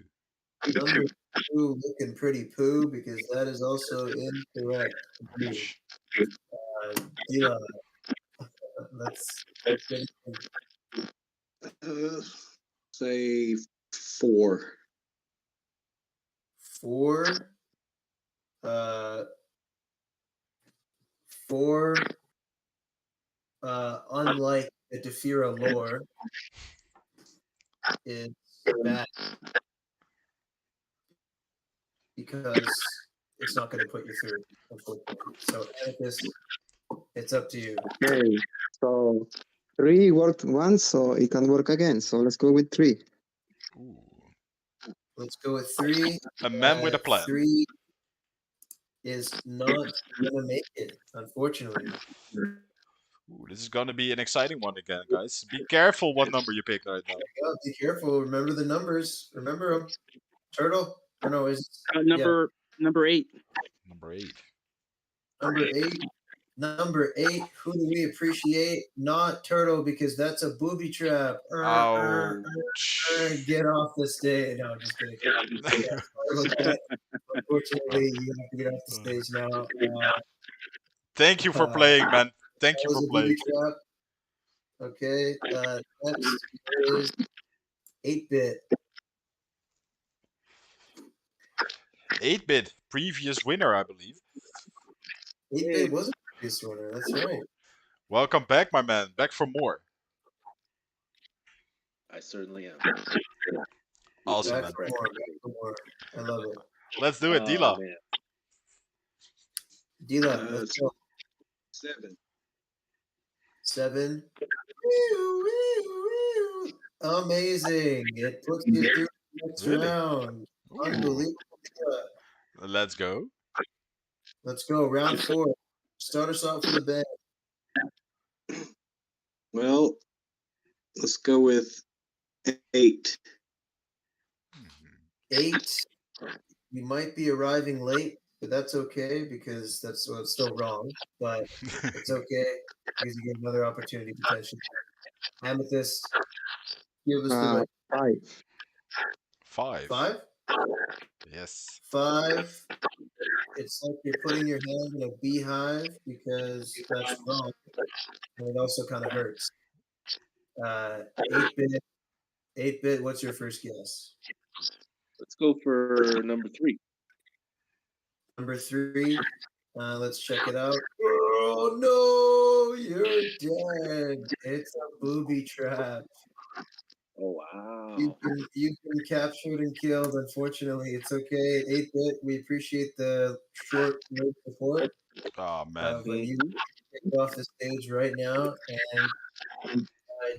Number 2 looking pretty poo, because that is also incorrect. Yeah. Let's say 4. 4. 4. Unlike the Defira lore, is bad because it's not going to put you through, unfortunately. So, Atticus, it's up to you. Okay, so 3 worked once, so it can work again. So let's go with 3. Ooh. Let's go with 3. A man with a plan. 3 is not gonna make it, unfortunately. Ooh, this is gonna be an exciting one again, guys. Be careful what number you pick right now. Yeah, be careful. Remember the numbers. Remember them. Turtle? Or no, is Number 8. Number 8. number 8. Number 8. Who do we appreciate? Not Turtle, because that's a booby trap. Get off the stage. No, I'm just kidding. Yeah, sorry about that. Unfortunately, you have to get off the stage now. Thank you for playing, man. Thank That you for was a playing. booby trap. Okay. Next is 8-bit. 8-bit, previous winner, I believe. 8-bit was a previous winner. That's right. Welcome back, my man. Back for more. I certainly am. Awesome, Back man. for more. Back for more. I love it. Let's do it, Dila. Man. Dila, let's go. 7. 7. Amazing. It puts you through the next Really? round. Unbelievable. Let's go. Let's go. Round 4. Start us off with a bang. Well, let's go with 8. 8. You might be arriving late, but that's okay because that's well, it's still wrong. But it's okay because you get another opportunity potentially. Amethyst, give us the 5. 5. 5. Yes. 5. It's like you're putting your hand in a beehive because that's wrong, and it also kind of hurts. 8-bit. 8-bit. What's your first guess? Let's go for number 3. Number 3. Let's check it out. Oh no, you're dead. It's a booby trap. Oh wow. You've been captured and killed. Unfortunately, it's okay. 8-bit. We appreciate the short note support. Oh, man. But you take off the stage right now, and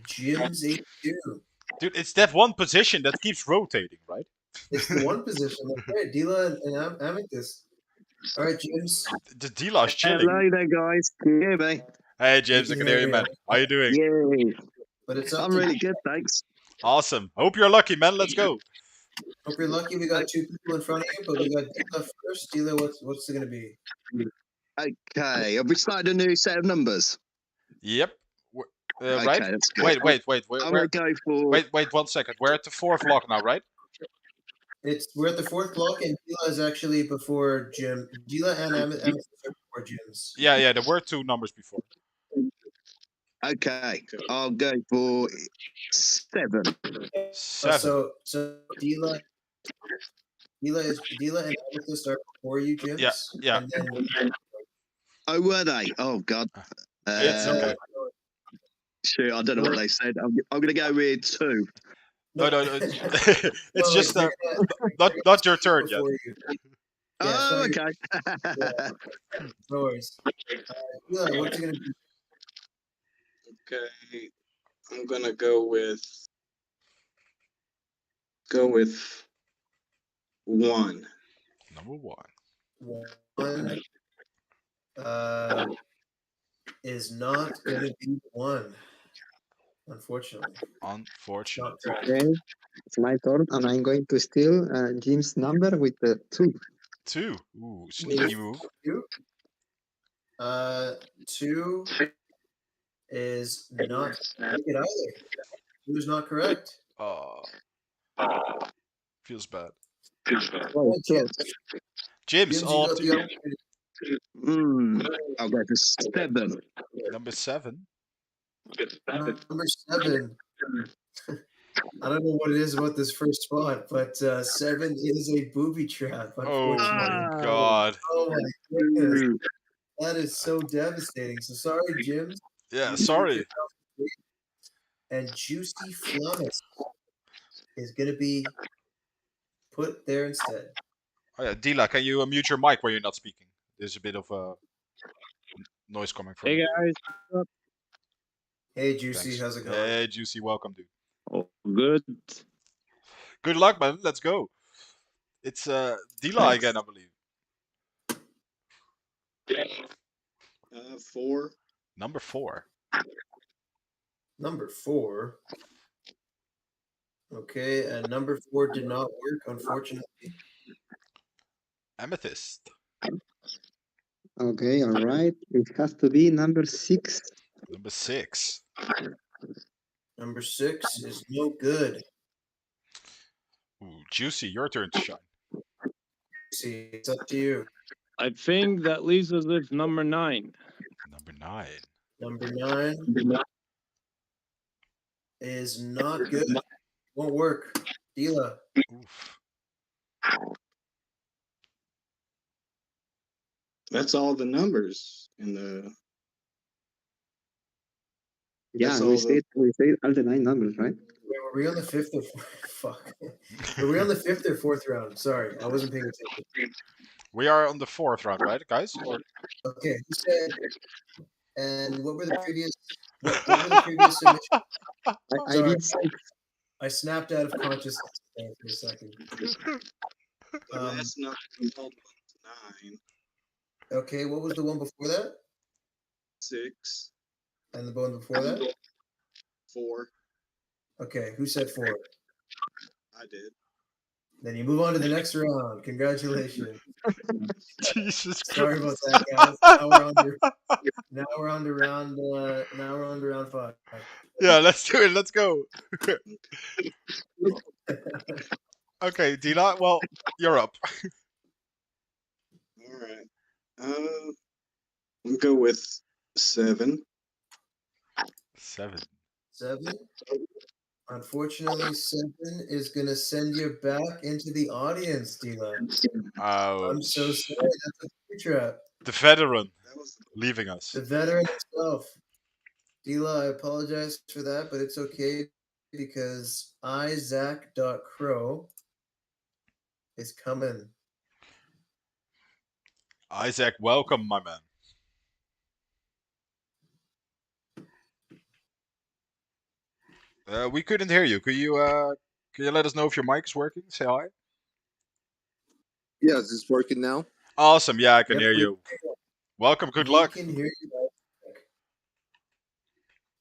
Jim's 82. Dude, it's that one position that keeps rotating, right? It's the one position. That's right. Dila and Amethyst. All right, Jim's. The Dila's chilling. Hello there, guys. Can you hear me? Hey, James, I can hear you, man. How you doing? Yay. But it's up I'm to really you. good, thanks. Awesome. Hope you're lucky, man. Let's go. Hope you're lucky. We got 2 people in front of you, but we got Dila first. Dila, what's it going to be? Okay, have we started a new set of numbers? Yep. Okay, Right? that's good. Wait. I'm going to go for... Wait 1 second. We're at the 4th block now, right? We're at the 4th block, and Dila is actually before Jim. Dila and Amethyst are before Jim's. Yeah, there were 2 numbers before. Okay, I'll go for 7. 7. So Dila and Amethyst are before you, Jim's. Yeah. And then Oh, were they? Oh, God. It's okay. Shoot, I don't know what they said. I'm going to go with 2. No. It's just they're not your turn yet. before you. Oh, okay. No worries. Dila, what's it going to be? Okay. I'm gonna go with 1. Number 1. 1 is not going to be 1, unfortunately. Unfortunate. Okay, it's my turn, and I'm going to steal Jim's number with 2. 2. Ooh, sneaky move. 2 is not it either. 2 is not correct. Oh. Feels bad. Oh, close. James, you all got up to the you. opportunity. I'll go for 7. Number 7. Number 7. I don't know what it is about this first spot, but 7 is a booby trap, Oh unfortunately. my god. Oh my goodness. That is so devastating. So sorry, Jim. Yeah, sorry. And Juicy Flummus is going to be put there instead. Oh yeah, Dila, can you mute your mic when you're not speaking? There's a bit of noise coming from Hey, you. guys. Hey, Juicy, Thanks. how's it going? Hey, Juicy, welcome, dude. Oh, good. Good luck, man. Let's go. It's Dila Thanks. again, I believe. 4. Number 4. Number 4. Okay, and number 4 did not work, unfortunately. Amethyst. Okay, all right. It has to be number 6. Number 6. Number 6 is no good. Ooh, Juicy, your turn to shine. See, it's up to you. I think that leaves us with number 9. Number 9. Number 9 is not good. Won't work. Dila. Oof. That's all the numbers in the. Yeah, we said all the 9 numbers, right? Wait, were we on the 5th or fuck? Were we on the 5th or 4th round? Sorry, I wasn't paying attention. We are on the 4th round, right, guys? Or Okay, who said? And what were the previous? What were the previous submissions? I did 6. I snapped out of consciousness there for a second. The last number was 9. Okay, what was the one before that? 6. And the one before that? 4. Okay, who said 4? I did. Then you move on to the next round. Congratulations. Jesus Christ. Sorry about that, guys. Now we're on to round. Now we're on to round 5. Yeah, let's do it. Let's go. Okay, Dila. Well, you're up. All right. We'll go with 7. 7. 7. Unfortunately, 7 is going to send you back into the audience, Dila. I'm so sorry. That's a free trap. The veteran leaving us. The veteran himself. Dila, I apologize for that, but it's okay because Isaac.Crow is coming. Isaac, welcome, my man. We couldn't hear you. Can you let us know if your mic is working? Say hi. Yeah, is this working now? Awesome. Yeah, I can hear you. Welcome. Good luck. We can hear you.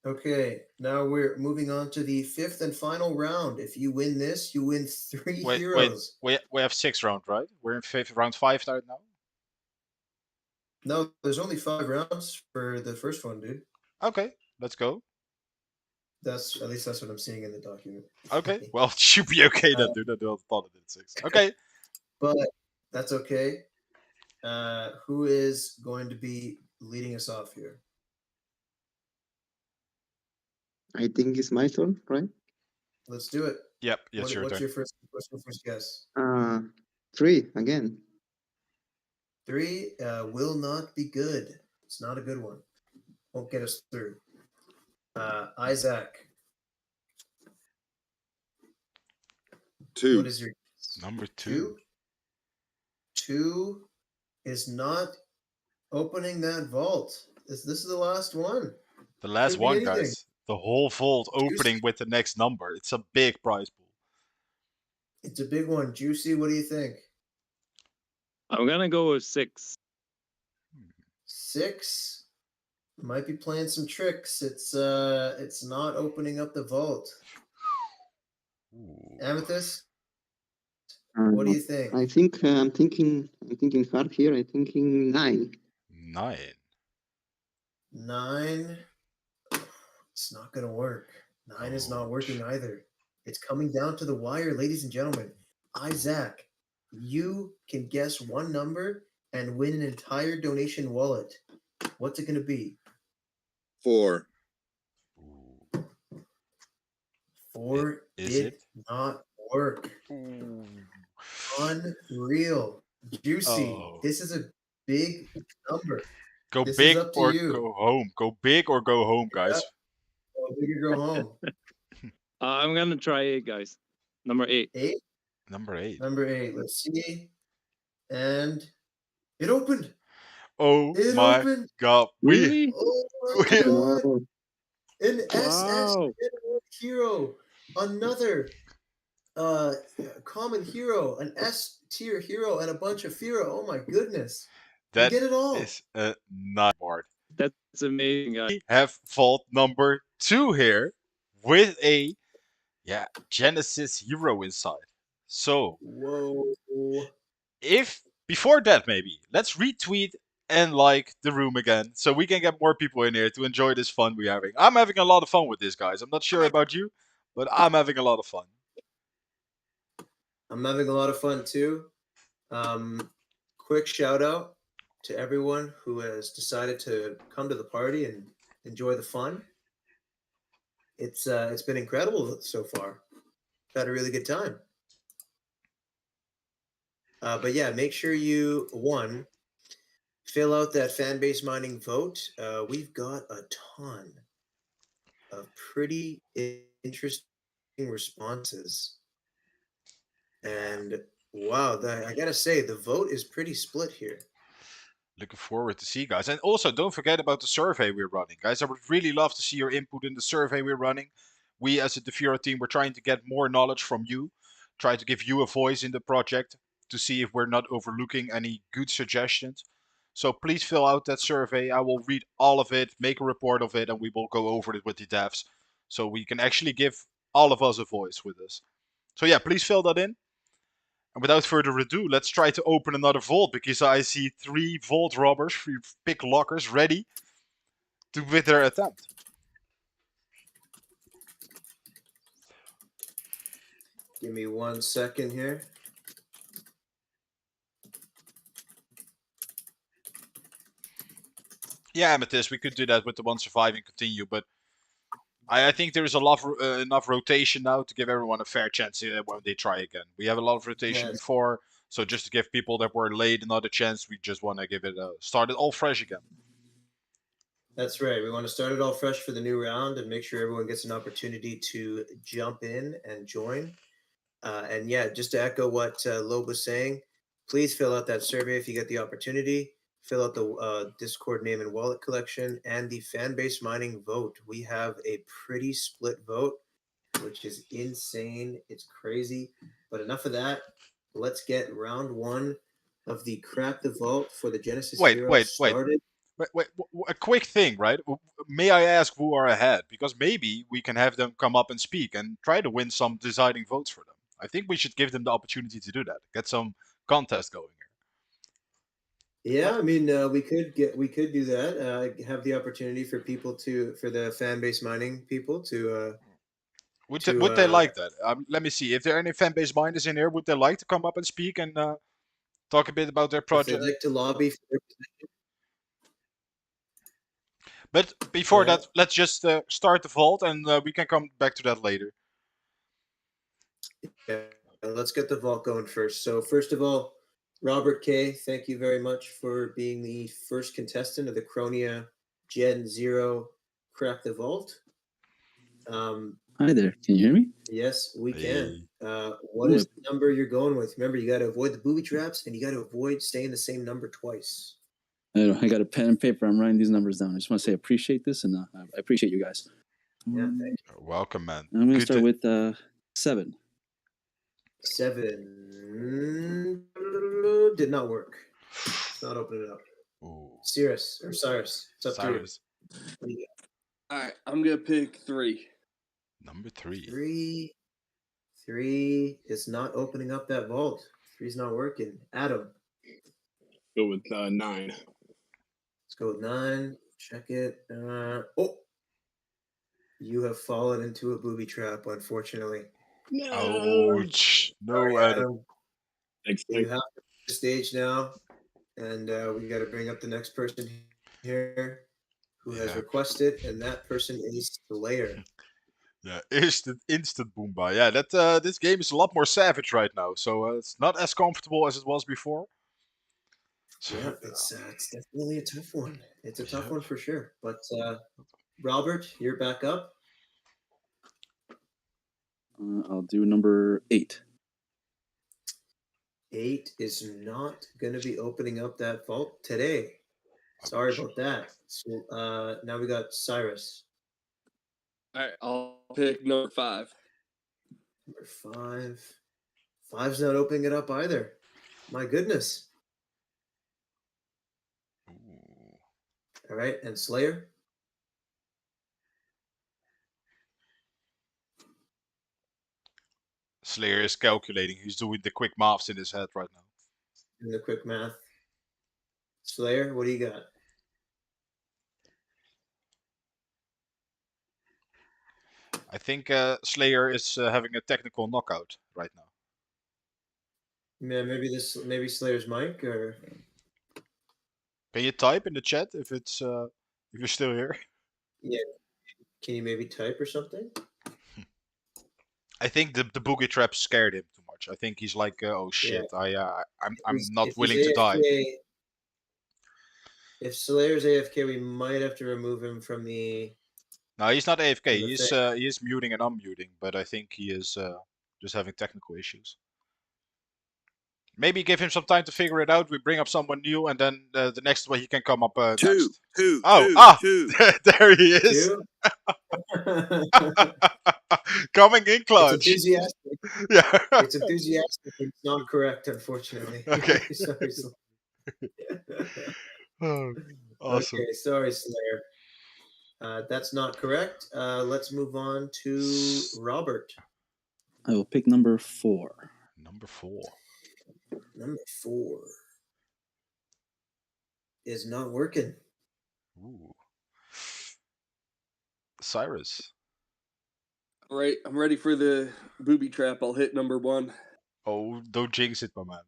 Okay, now we're moving on to the 5th and final round. If you win this, you win 3 heroes. Wait. We have 6 rounds, right? We're in round 5 right now. No, there's only 5 rounds for the first one, dude. Okay, let's go. At least that's what I'm seeing in the document. Okay, well, it should be okay then, dude. I thought it did 6. Okay. But that's okay. Who is going to be leading us off here? I think it's my turn, right? Let's do it. Yep, it's your turn. What's your first guess? 3 again. 3 will not be good. It's not a good one. Won't get us through. Isaac. 2. What is your guess? Number 2? 2 is not opening that vault. This is the last one. The last one, guys. The whole vault opening with the next number. It's a big prize pool. It's a big one. Juicy, what do you think? I'm gonna go with 6. 6 might be playing some tricks. It's not opening up the vault. Ooh. Amethyst, what do you think? I think I'm thinking hard here. I'm thinking 9. 9. 9. It's not gonna work. 9 is not working either. It's coming down to the wire, ladies and gentlemen. Isaac, you can guess one number and win an entire donation wallet. What's it gonna be? 4. 4 did not work. Unreal. Juicy. This is a big number. Go this big is up to or you. go home. Go big or go home, guys. Go big or go home. I'm gonna try 8, guys. Number 8. 8? Number 8. Number 8. Let's see. And it opened. Oh it my opened. god. Really? Oh my god. An SS hero. Another common hero. An S tier hero and a bunch of Fira. Oh my goodness. That get it all. is a nice board. That's amazing, guys. We have vault number 2 here with a Genesis hero inside. So Whoa. if before that maybe let's retweet and like the room again so we can get more people in here to enjoy this fun we're having. I'm having a lot of fun with this, guys. I'm not sure about you, but I'm having a lot of fun. I'm having a lot of fun too. Quick shout out to everyone who has decided to come to the party and enjoy the fun. It's been incredible so far. Had a really good time. But yeah, make sure you fill out that fan base mining vote. We've got a ton of pretty interesting responses, and wow, I gotta say the vote is pretty split here. Looking forward to see, guys. And also, don't forget about the survey we're running, guys. I would really love to see your input in the survey we're running. We, as a Defira team, we're trying to get more knowledge from you, try to give you a voice in the project to see if we're not overlooking any good suggestions. So please fill out that survey. I will read all of it, make a report of it, and we will go over it with the devs so we can actually give all of us a voice with this. So yeah, please fill that in. And without further ado, let's try to open another vault because I see 3 vault robbers, 3 picklockers ready with their attempt. Give me 1 second here. Yeah, Amethyst, we could do that with the one surviving continue, but I think there is enough rotation now to give everyone a fair chance when they try again. We have a lot of rotation before, so just to give people that were late another chance, we just want to give it start it all fresh again. That's right. We want to start it all fresh for the new round and make sure everyone gets an opportunity to jump in and join. And yeah, just to echo what Loeb was saying, please fill out that survey if you get the opportunity. Fill out the Discord name and wallet collection and the fan base mining vote. We have a pretty split vote, which is insane. It's crazy. But enough of that. Let's get round 1 of the Crack the Vault for the Genesis Hero started. Wait, a quick thing, right? May I ask who are ahead? Because maybe we can have them come up and speak and try to win some deciding votes for them. I think we should give them the opportunity to do that. Get some contest going here. Yeah, I mean, we could do that. Have the opportunity for people for the fan base mining people to. Would they like that? Let me see. If there are any fan base miners in here, would they like to come up and speak and talk a bit about their project? If they'd like to lobby for their position. But before that, let's just start the vault, and we can come back to that later. Yeah, let's get the vault going first. So first of all, Robert K., thank you very much for being the first contestant of the Cronia Gen 0 Crack the Vault. Hi there, can you hear me? Yes, we can. What is the number you're going with? Remember, you got to avoid the booby traps, and you got to avoid saying the same number twice. I got a pen and paper. I'm writing these numbers down. I just want to say I appreciate this, and I appreciate you guys. Yeah, thank you. Welcome, man. I'm going to start with 7. 7 did not work. It's not opening it up. Cyrus, it's up to you. All right, I'm gonna pick 3. Number 3. 3 is not opening up that vault. 3's not working. Adam. Go with 9. Let's go with 9. Check it. You have fallen into a booby trap, unfortunately. No. Ouch. No, Sorry, Adam. Thanks. You have to the stage now, and we got to bring up the next person here who has requested, and that person is Slayer. Yeah, instant Boomba. Yeah, that this game is a lot more savage right now, so it's not as comfortable as it was before. So, yeah, it's definitely a tough one. It's a tough one for sure. But Robert, you're back up. I'll do number 8. 8 is not going to be opening up that vault today. Sorry about that. So now we got Cyrus. All right, I'll pick number 5. Number 5. 5's not opening it up either. My goodness. All right, and Slayer. Slayer is calculating. He's doing the quick maths in his head right now. In the quick math. Slayer, what do you got? I think Slayer is having a technical knockout right now. Yeah, maybe Slayer's mic, or Can you type in the chat if it's if you're still here? yeah, can you maybe type or something? I think the boogie trap scared him too much. I think he's like, oh shit, I'm not If he's willing to die. AFK, if Slayer's AFK, we might have to remove him from the. No, he's not AFK. from the He is muting and unmuting, but I think he is just having technical issues. Maybe give him some time to figure it out. We bring up someone new, and then the next one he can come up next. Two. There he is. Coming in clutch. It's enthusiastic. Yeah. It's enthusiastic. It's not correct, unfortunately. Okay. Sorry, Slayer. Oh, awesome. Okay, sorry, Slayer. That's not correct. Let's move on to Robert. I will pick number 4. Number 4. Number 4 is not working. Ooh. Cyrus. All right, I'm ready for the booby trap. I'll hit number 1. Oh, don't jinx it, my man.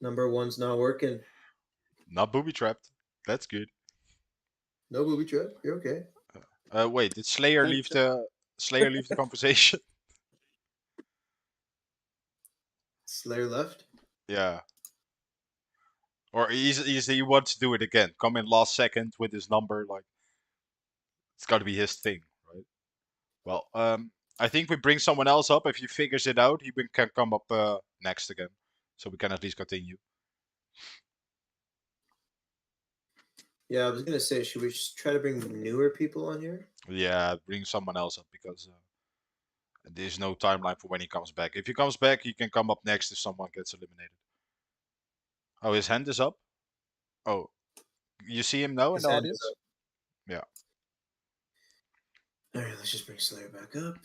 Number 1's not working. Not booby trapped. That's good. No booby trap. You're okay. Wait, did Slayer leave the conversation? Slayer left. Yeah. Or he wants to do it again. Come in last second with his number, like it's got to be his thing, right? Well, I think we bring someone else up. If he figures it out, he can come up next again, so we can at least continue. Yeah, I was gonna say, should we just try to bring newer people on here? Yeah, bring someone else up because there's no timeline for when he comes back. If he comes back, he can come up next if someone gets eliminated. Oh, his hand is up? Oh, you see him now in the audience? Yeah. All right, let's just bring Slayer back up.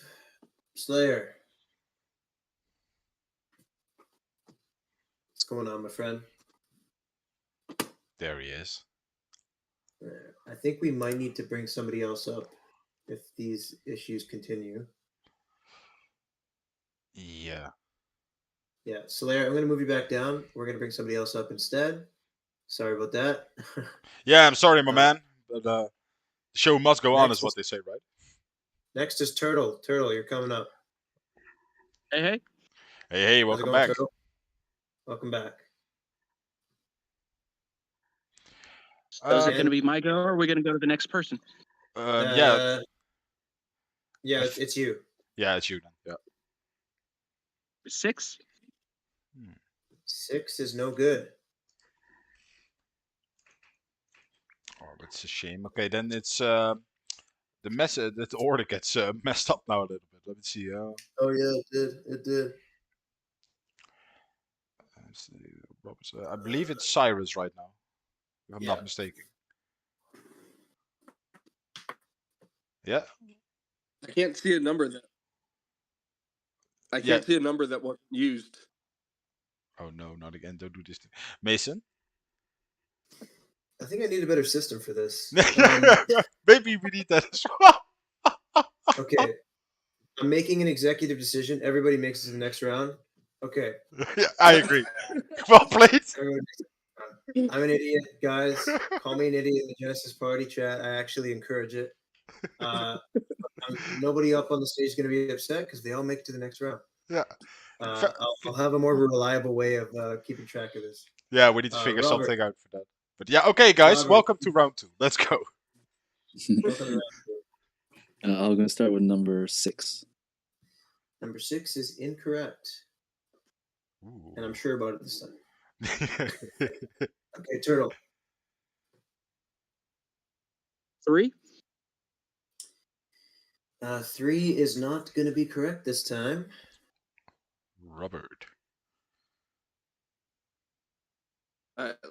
Slayer. What's going on, my friend? There he is. I think we might need to bring somebody else up if these issues continue. Yeah. Yeah, Slayer, I'm going to move you back down. We're going to bring somebody else up instead. Sorry about that. Yeah, I'm sorry, my man. But the show must go on, next is what they say, right? Next is Turtle. Turtle, you're coming up. Hey, hey. Hey, hey, How's it welcome going, back. Turtle? Welcome back. So is it going to be my go, or are we going to go to the next person? Yeah. Yeah, it's you. Yeah, it's you then. Yeah. 6? 6 is no good. Oh, that's a shame. Okay, then it's the order gets messed up now a little bit. Let me see. Oh yeah, it did. It did. Let's see, I believe it's Cyrus right now, if I'm not mistaken. Yeah. I can't see a number that. I can't see a number that wasn't used. Oh no, not again! Don't do this to Mason. I think I need a better system for this. Maybe we need that as well. Okay. I'm making an executive decision. Everybody makes it to the next round. Okay. Yeah, I agree. Well played. I'm an idiot, guys. Call me an idiot in the Genesis Party chat. I actually encourage it. Nobody up on the stage is going to be upset because they all make it to the next round. Yeah. I'll have a more reliable way of keeping track of this. Yeah, we need to figure Robert. something out for that. But yeah, okay, guys, Robert. welcome to round 2. Let's go. Welcome to round 2. I'm going to start with number 6. Number 6 is incorrect. Ooh. And I'm sure about it this time. Okay, Turtle. 3? 3 is not going to be correct this time. Robert.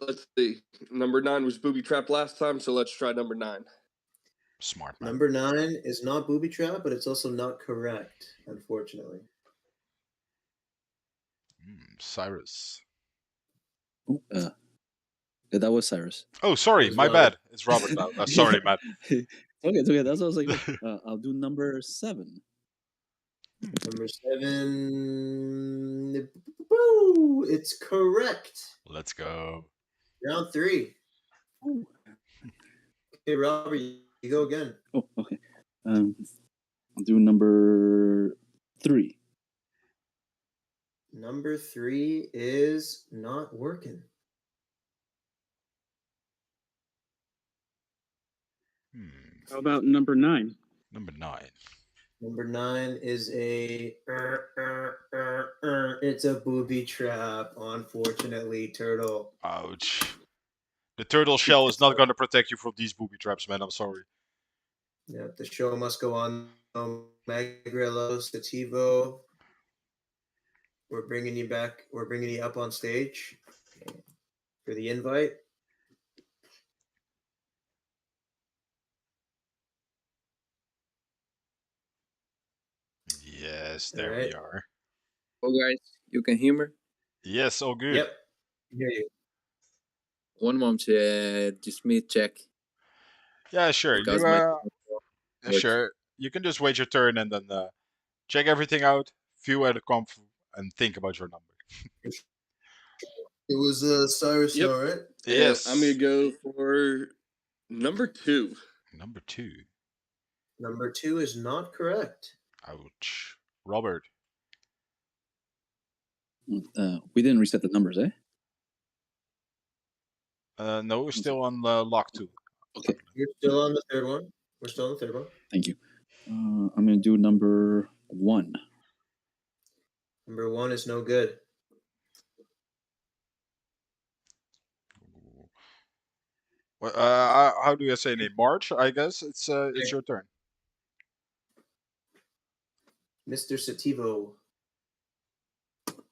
Let's see. Number 9 was booby trap last time, so let's try number 9. Smart man. Number 9 is not booby trap, but it's also not correct, unfortunately. Cyrus. Yeah, that was Cyrus. Oh, sorry, my bad. It's Robert now. Sorry, man. Okay, it's okay. That's what I was like. I'll do number 7. Number 7. Woo! It's correct. Let's go. Round 3. Okay, Robert, you go again. Oh, okay. I'll do number 3. Number 3 is not working. How about number 9? Number 9. Number 9 is a it's a booby trap, unfortunately, Turtle. Ouch. The turtle shell is not going to protect you from these booby traps, man. I'm sorry. Yeah, the show must go on. Magrello, Sativo. We're bringing you back. We're bringing you up on stage for the invite. Yes, there we are. Oh, guys, you can hear me? Yes, all good. Yep, I hear you. One moment, just me check. Yeah, sure. Because Sure. You can just wait your turn and then check everything out, view at the conf, and think about your number. It was Cyrus, Yep. now, right? Yes. I'm going to go for number 2. Number 2. Number 2 is not correct. Ouch. Robert. We didn't reset the numbers, eh? No, we're still on lock 2. Okay. You're still on the third one. We're still on the third one. Thank you. I'm going to do number 1. Number 1 is no good. Well, how do I say name? March, I guess. It's your turn. Mr. Sativo,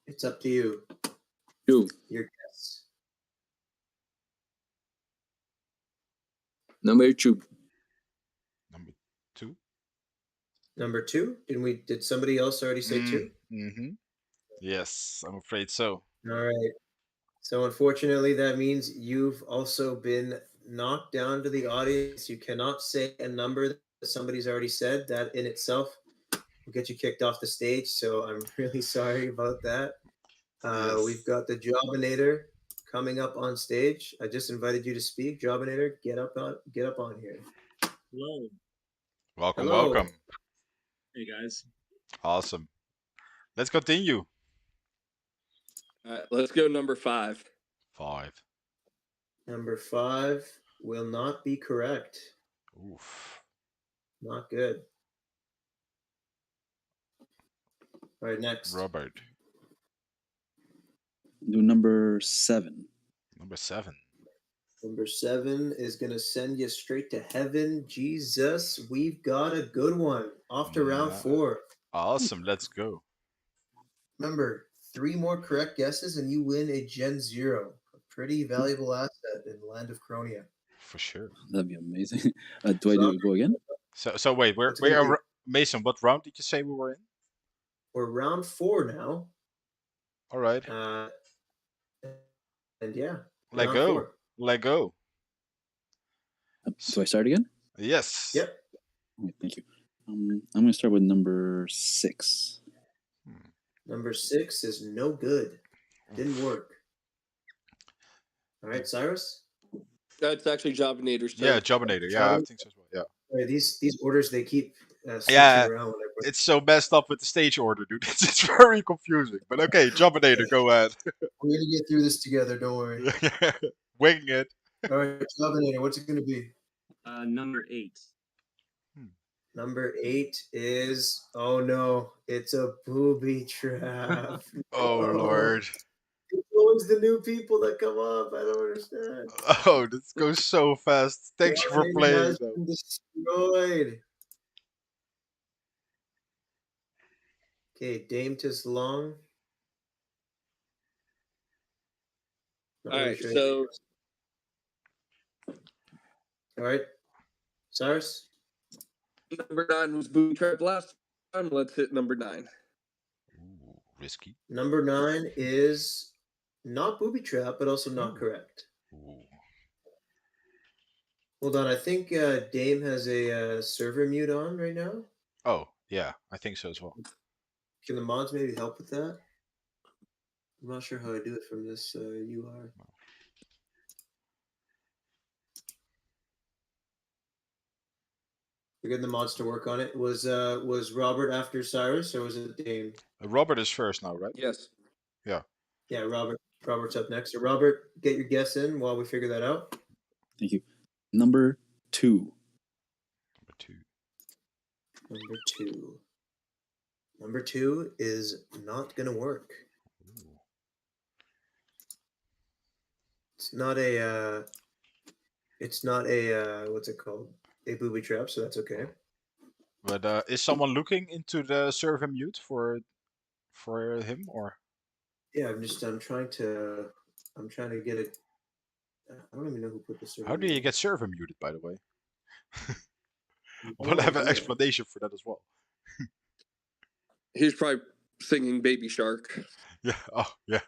it's up to you. Your guess. Number 2. Number 2? Number 2? Did somebody else already say 2? Mm-hmm. Yes, I'm afraid so. All right. So unfortunately, that means you've also been knocked down to the audience. You cannot say a number that somebody's already said. That in itself will get you kicked off the stage. So I'm really sorry about that. Yes. We've got the Jobinator coming up on stage. I just invited you to speak. Jobinator, get up on here. Hello. Welcome, Hello. welcome. Hey guys. Awesome. Let's continue. All right, let's go number 5. 5. Number 5 will not be correct. Oof. Not good. All right, next. Robert. Do number 7. Number 7. Number 7 is going to send you straight to heaven. Jesus, we've got a good one. Off to round 4. Awesome. Let's go. Remember, 3 more correct guesses and you win a Gen 0. A pretty valuable asset in the land of Cronia. For sure. That'd be amazing. Do I do go again? So wait, Mason, what round did you say we were in? We're round 4 now. All right. And yeah. Let round go. 4. Let go. Do I start again? Yes. Yep. Okay, thank you. I'm going to start with number 6. Number 6 is no good. Didn't work. All right, Cyrus? That's actually Jobinator's turn. Yeah, Jobinator. Yeah, I think so as well. Yeah. Right, these orders, they keep switching Yeah, around. it's so messed up with the stage order, dude. It's very confusing. But okay, Jobinator, go ahead. We're going to get through this together, don't worry. Winging it. All right, Jobinator, what's it going to be? Number 8. Number 8 is, oh no, it's a booby trap. Oh, Lord. It's always the new people that come up. I don't understand. Oh, this goes so fast. Thanks you for Mine playing. has been destroyed. Okay, Dame Tis Long. Not All really right, sure. so All right, Cyrus. number 9 was booby trap last time. Let's hit number 9. Ooh, risky. Number 9 is not booby trap, but also not correct. Ooh. Hold on, I think Dame has a server mute on right now. Oh, yeah, I think so as well. Can the mods maybe help with that? I'm not sure how I do it from this UR. We're getting the mods to work on it. Was Robert after Cyrus, or was it Dame? Robert is first now, right? Yes. Yeah. Yeah, Robert's up next. So Robert, get your guess in while we figure that out. Thank you. Number 2. Number two. Number 2 is not gonna work. It's not a what's it called? A booby trap, so that's okay. But is someone looking into the server mute for him or? Yeah, I'm trying to get it. I don't even know who put the server. How do you get server muted, by the way? No We'll have an idea. explanation for that as well. He's probably singing Baby Shark. Yeah. Oh, yeah.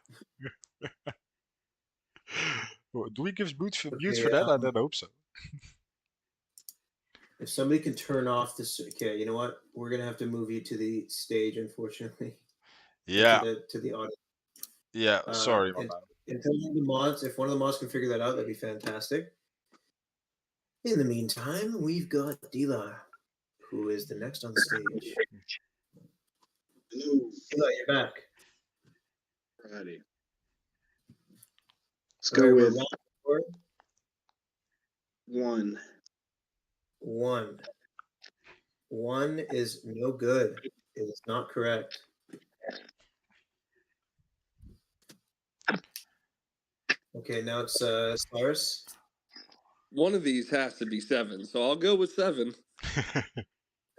Do we give mutes for that? I don't hope so. If somebody can turn off this, okay, you know what? We're gonna have to move you to the stage, unfortunately. Yeah. To the audience. Yeah. Sorry, my man. In terms of the mods, if one of the mods can figure that out, that'd be fantastic. In the meantime, we've got Dila, who is the next on stage. Dila, you're back. Alrighty. Let's All go right, with we're round 1. 1. 1 is no good. It is not correct. Okay, now it's Cyrus. One of these has to be 7, so I'll go with 7.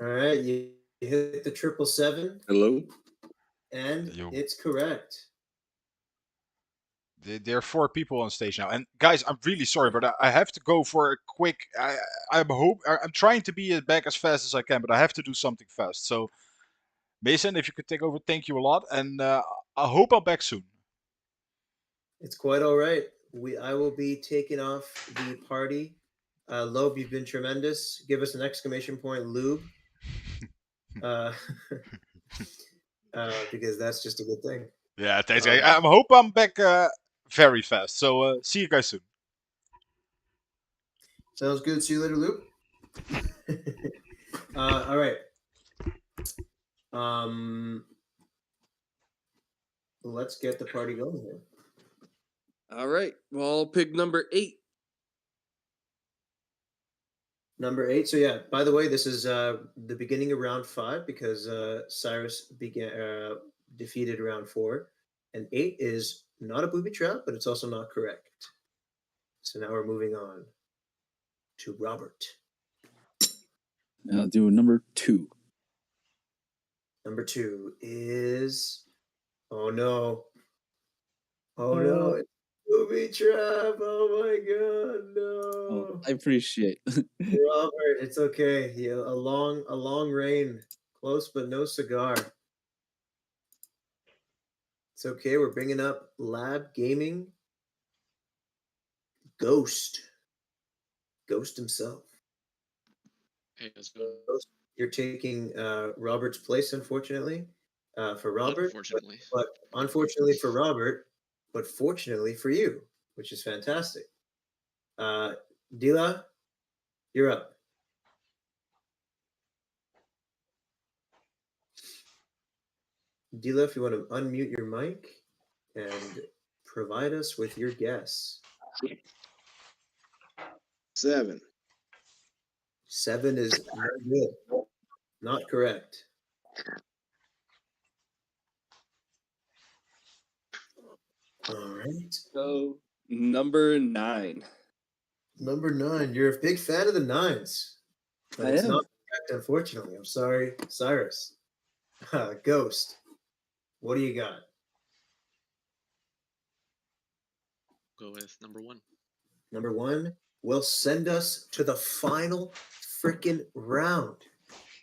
All right, you hit the 777. Hello. And it's correct. There are 4 people on stage now, and guys, I'm really sorry, but I have to go for a quick. I'm trying to be back as fast as I can, but I have to do something fast. So, Mason, if you could take over, thank you a lot, and I hope I'm back soon. It's quite all right. I will be taking off the party. Loeb, you've been tremendous. Give us an exclamation point, Lube. Because that's just a good thing. Yeah, thanks, guys. I hope I'm back very fast. So, see you guys soon. Sounds good. See you later, Luke. All right. Let's get the party going here. All right. Well, I'll pick number 8. Number 8. So yeah, by the way, this is the beginning of round 5 because Cyrus defeated round 4. And 8 is not a booby trap, but it's also not correct. So now we're moving on to Robert. I'll do number 2. Number 2 is, oh no. Oh no, it's booby trap. Oh my god, no. Oh, I appreciate. Robert, it's okay. Yeah, a long rain. Close but no cigar. It's okay. We're bringing up Lab Gaming. Ghost himself. Hey, let's go. Ghost, you're taking Robert's place, unfortunately, for Robert. Unfortunately. But unfortunately for Robert, but fortunately for you, which is fantastic. Dila, you're up. Dila, if you want to unmute your mic and provide us with your guess. 7. 7 is very good. Not correct. All right. So, number 9. Number 9. You're a big fan of the 9s. But it's not correct, unfortunately. I'm sorry, Cyrus. Ghost. What do you got? go with number 1. Number 1 will send us to the final freaking round.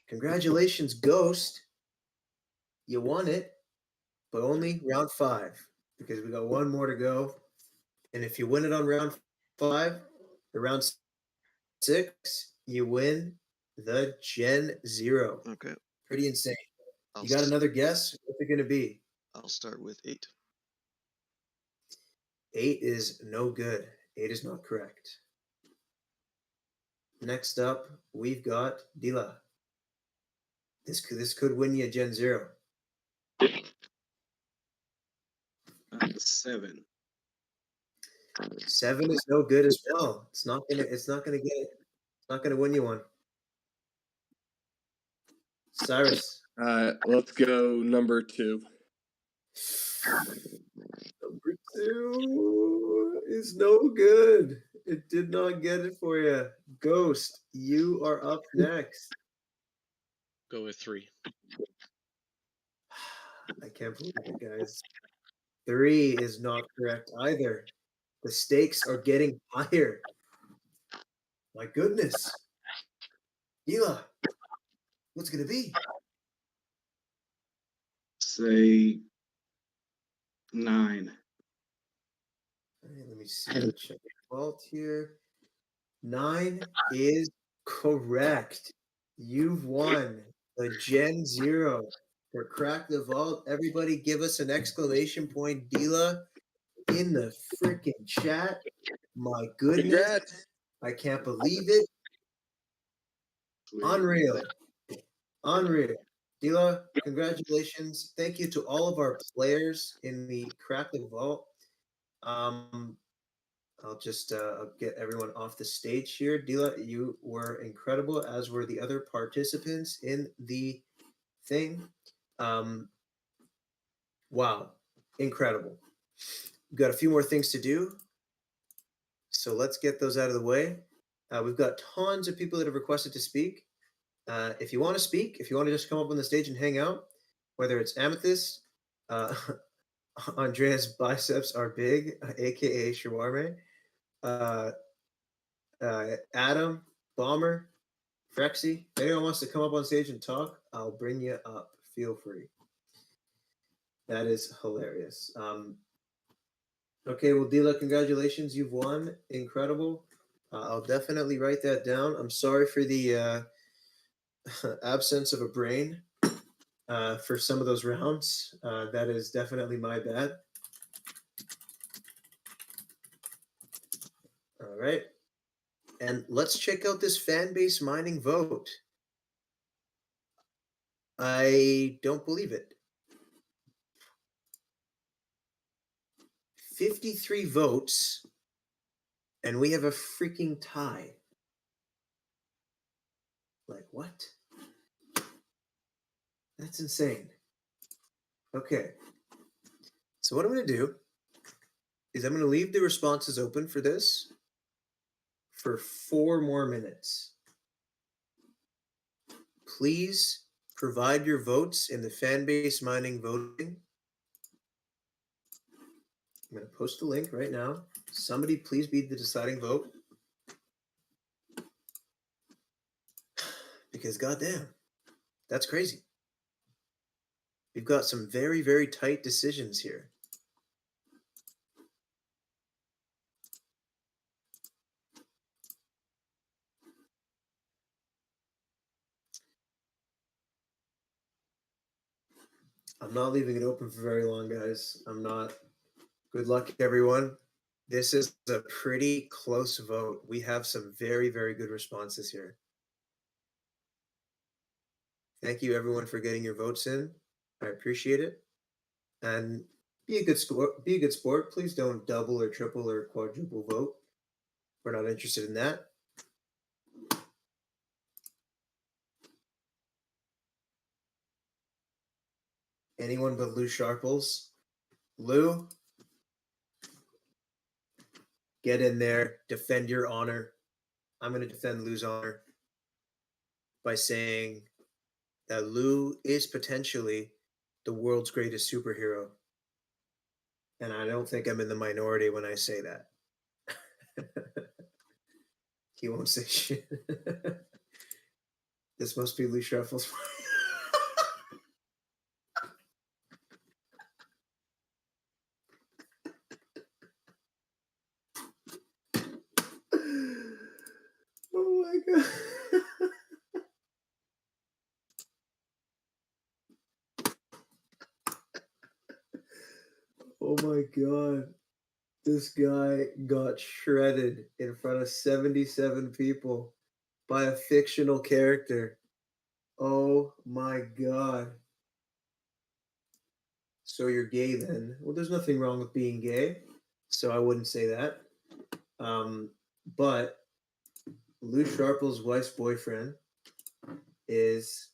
Congratulations, Ghost. You won it, but only round 5 because we got one more to go. And if you win it on round 5, the round 6, you win the Gen 0. Okay. Pretty insane. I'll You got s- another guess? What's it going to be? I'll start with 8. 8 is no good. 8 is not correct. Next up, we've got Dila. This could win you a Gen 0. 7. 7 is no good as well. It's not gonna win you one. Cyrus. Let's go number 2. Number 2 is no good. It did not get it for you. Ghost, you are up next. Go with 3. I can't believe it, guys. 3 is not correct either. The stakes are getting higher. My goodness. Hila, what's it gonna be? Say 9. All right, let me see. Check the vault here. 9 is correct. You've won the Gen 0 for Crack the Vault. Everybody give us an exclamation point, Dila, in the freaking chat. My goodness. Congrats. I can't believe it. Sweet. Unreal. Unreal. Dila, congratulations. Thank you to all of our players in the Crack the Vault. I'll just get everyone off the stage here. Dila, you were incredible, as were the other participants in the thing. Wow, incredible. We've got a few more things to do, so let's get those out of the way. We've got tons of people that have requested to speak. If you want to speak, if you want to just come up on the stage and hang out, whether it's Amethyst, Andrea's biceps are big, aka Shawarme, Adam, Bomber, Frexy. If anyone wants to come up on stage and talk, I'll bring you up. Feel free. That is hilarious. Okay, well, Dila, congratulations. You've won. Incredible. I'll definitely write that down. I'm sorry for the absence of a brain for some of those rounds. That is definitely my bad. All right. And let's check out this fan base mining vote. I don't believe it. 53 votes, and we have a freaking tie. Like, what? That's insane. Okay. So what I'm going to do is I'm going to leave the responses open for this for 4 more minutes. Please provide your votes in the fan base mining voting. I'm going to post a link right now. Somebody please be the deciding vote. Because goddamn, that's crazy. We've got some very, very tight decisions here. I'm not leaving it open for very long, guys. I'm not. Good luck, everyone. This is a pretty close vote. We have some very, very good responses here. Thank you, everyone, for getting your votes in. I appreciate it. And be a good sport. Be a good sport. Please don't double or triple or quadruple vote. We're not interested in that. Anyone but Lou Sharples. Lou, get in there. Defend your honor. I'm going to defend Lou's honor by saying that Lou is potentially the world's greatest superhero. And I don't think I'm in the minority when I say that. He won't say shit. This must be Lee Shuffle's. Oh my god. Oh my god. This guy got shredded in front of 77 people by a fictional character. Oh my god. So you're gay then? Well, there's nothing wrong with being gay, so I wouldn't say that. But Lou Sharple's wife's boyfriend is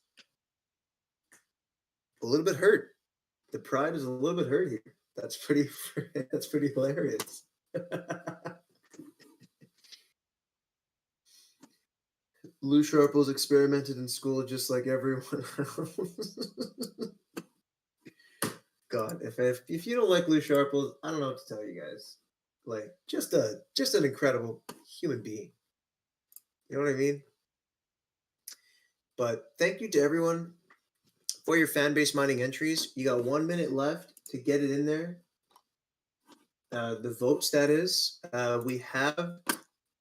a little bit hurt. The pride is a little bit hurt here. That's pretty. That's pretty hilarious. Lou Sharple's experimented in school just like everyone else. God, if you don't like Lou Sharple, I don't know what to tell you guys. Like, just an incredible human being. You know what I mean? But thank you to everyone for your fan base mining entries. You got 1 minute left to get it in there. The votes, that is. We have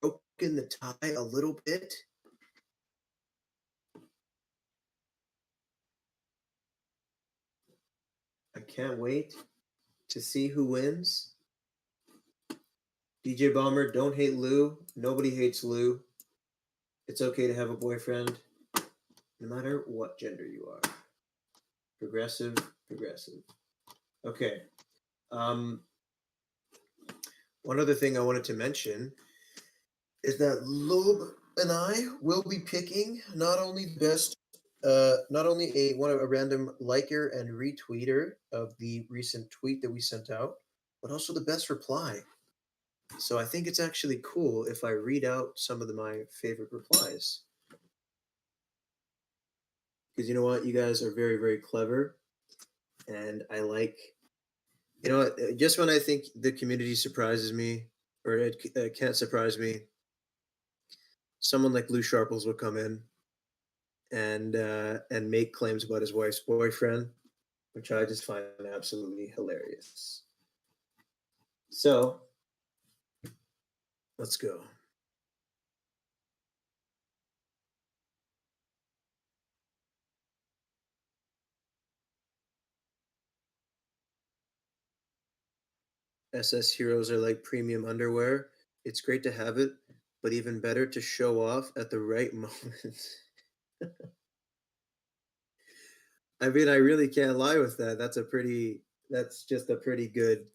broken the tie a little bit. I can't wait to see who wins. DJ Bomber, don't hate Lou. Nobody hates Lou. It's okay to have a boyfriend, no matter what gender you are. Progressive. Okay. One other thing I wanted to mention is that Loeb and I will be picking not only the best, not only a random liker and retweeter of the recent tweet that we sent out, but also the best reply. So I think it's actually cool if I read out some of my favorite replies. Because you know what? You guys are very, very clever. And I like, you know what? Just when I think the community surprises me, or it can't surprise me, someone like Lou Sharples will come in and make claims about his wife's boyfriend, which I just find absolutely hilarious. So, let's go. SS heroes are like premium underwear. It's great to have it, but even better to show off at the right moment. I mean, I really can't lie with that. That's just a pretty good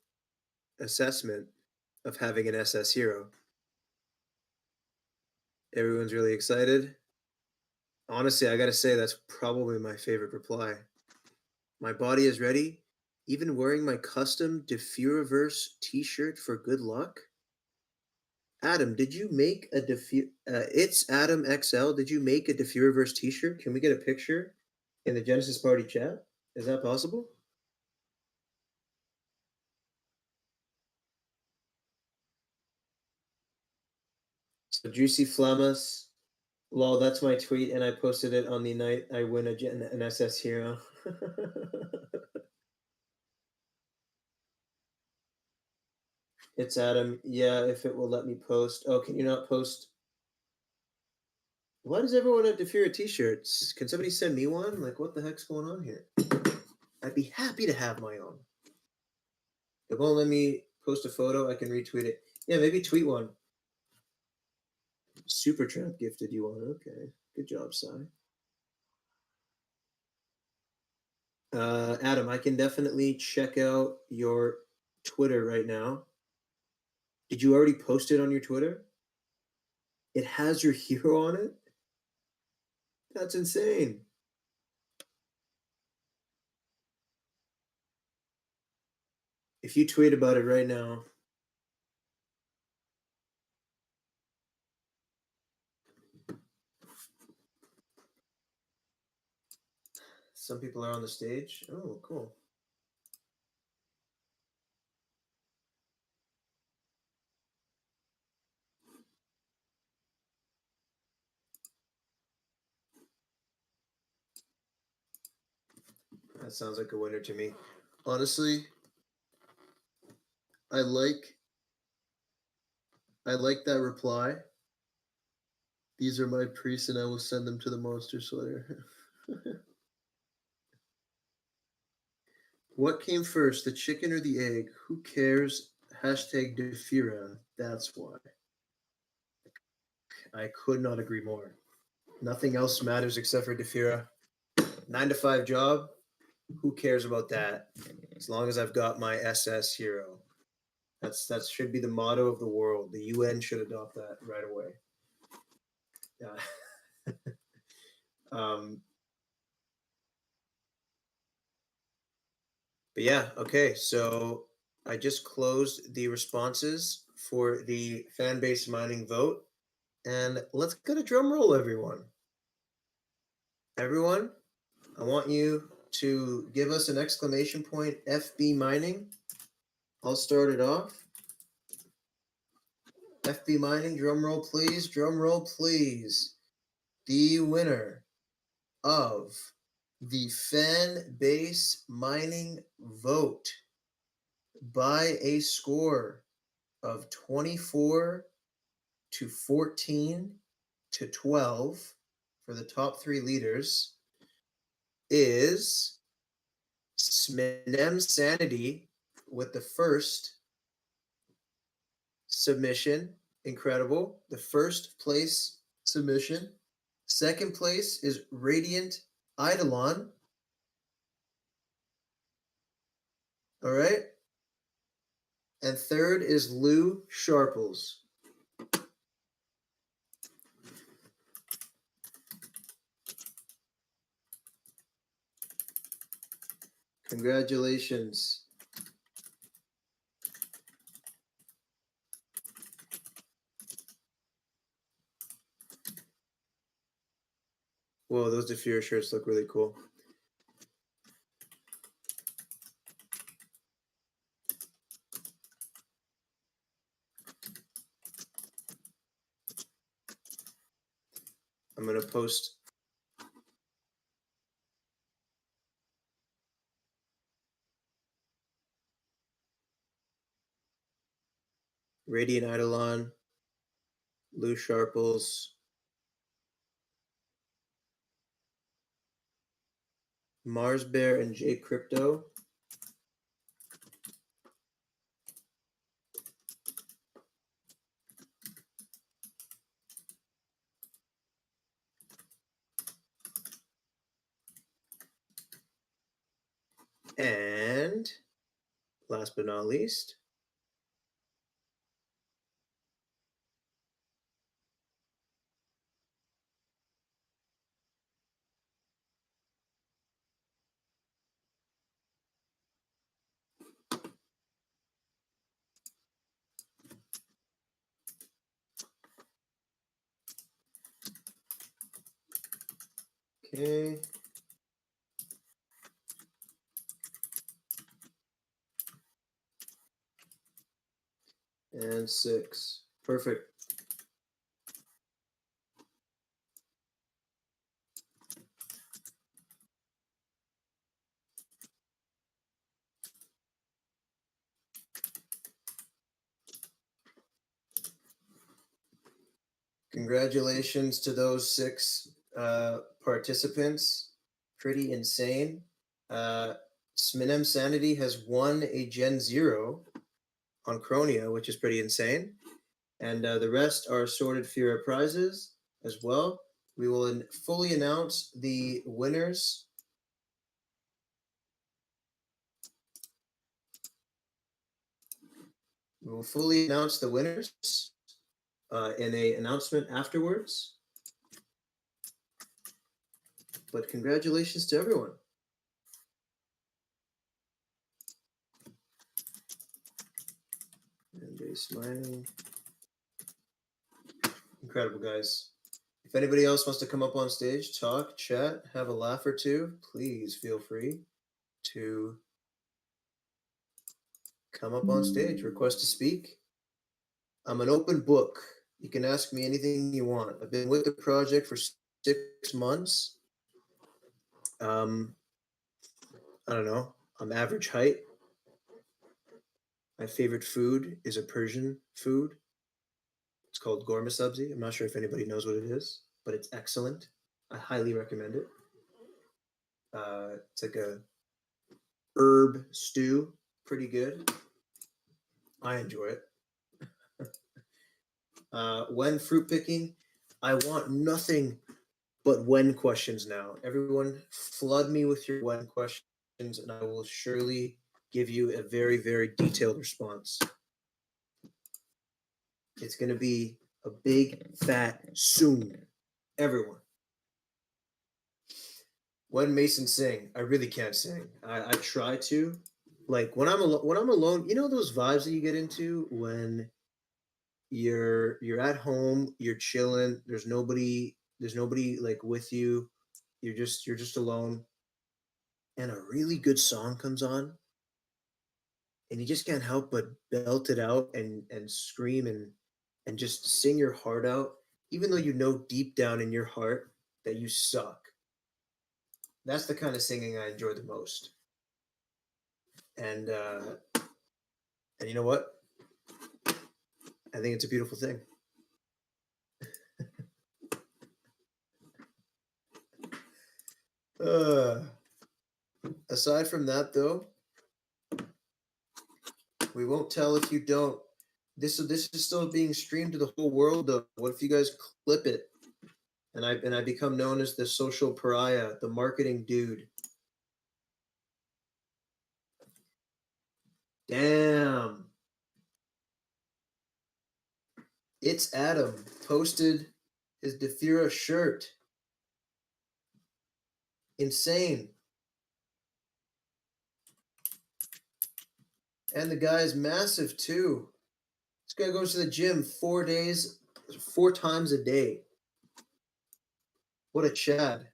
assessment of having an SS hero. Everyone's really excited. Honestly, I gotta say that's probably my favorite reply. My body is ready, even wearing my custom Defira-verse t-shirt for good luck. Adam, did you make a it's Adam XL. Did you make a Defira-verse t-shirt? Can we get a picture in the Genesis Party chat? Is that possible? So Juicy Flamas. Lol, that's my tweet, and I posted it on the night I win an SS hero. It's Adam. Yeah, if it will let me post. Oh, can you not post? Why does everyone have Defira t-shirts? Can somebody send me one? Like, what the heck's going on here? I'd be happy to have my own. It won't let me post a photo. I can retweet it. Yeah, maybe tweet one. Supertramp gifted you one. Okay. Good job, Sai. Adam, I can definitely check out your Twitter right now. Did you already post it on your Twitter? It has your hero on it? That's insane. If you tweet about it right now. Some people are on the stage. Oh, cool. That sounds like a winner to me. Honestly, I like that reply. These are my priests, and I will send them to the monster slayer. What came first, the chicken or the egg? Who cares? Hashtag Defira. That's why. I could not agree more. Nothing else matters except for Defira. 9 to 5 job. Who cares about that? As long as I've got my SS hero. That should be the motto of the world. The UN should adopt that right away. Yeah. But yeah, okay. So I just closed the responses for the fan base mining vote, and let's get a drum roll, everyone. Everyone, I want you to give us an exclamation point FB mining. I'll start it off. FB mining, drum roll please, drum roll please. The winner of the fan base mining vote by a score of 24 to 14 to 12 for the top 3 leaders is Sminem Sanity with the first submission. Incredible. The first place submission. Second place is Radiant Eidolon. All right. And third is Lou Sharples. Congratulations. Whoa, those Defira shirts look really cool. I'm going to post Radiant Eidolon, Lou Sharples, Mars Bear, and J Crypto. And last but not least, okay. And 6. Perfect. Congratulations to those 6 participants. Pretty insane. Sminem Sanity has won a Gen 0 on Cronia, which is pretty insane. And the rest are sorted Fira prizes as well. We will fully announce the winners. We will fully announce the winners in an announcement afterwards. But congratulations to everyone. And base mining. Incredible, guys. If anybody else wants to come up on stage, talk, chat, have a laugh or two, please feel free to come up on stage, request to speak. I'm an open book. You can ask me anything you want. I've been with the project for 6 months. I don't know. I'm average height. My favorite food is a Persian food. It's called gorma sabzi. I'm not sure if anybody knows what it is, but it's excellent. I highly recommend it. It's like a herb stew, pretty good. I enjoy it. When fruit picking, I want nothing but when questions now. Everyone, flood me with your when questions, and I will surely give you a very, very detailed response. It's going to be a big, fat soon. Everyone. When Mason sing, I really can't sing. I try to. Like when I'm alone, you know those vibes that you get into when you're at home, you're chilling, there's nobody like with you. You're just alone and a really good song comes on and you just can't help but belt it out and scream and just sing your heart out even though you know deep down in your heart that you suck. That's the kind of singing I enjoy the most. And you know what? I think it's a beautiful thing. Aside from that, though, we won't tell if you don't. This is still being streamed to the whole world, though. What if you guys clip it, and I become known as the social pariah, the marketing dude? Damn. It's Adam posted his Defira shirt. Insane. And the guy is massive too. This guy goes to the gym 4 times a day. What a Chad.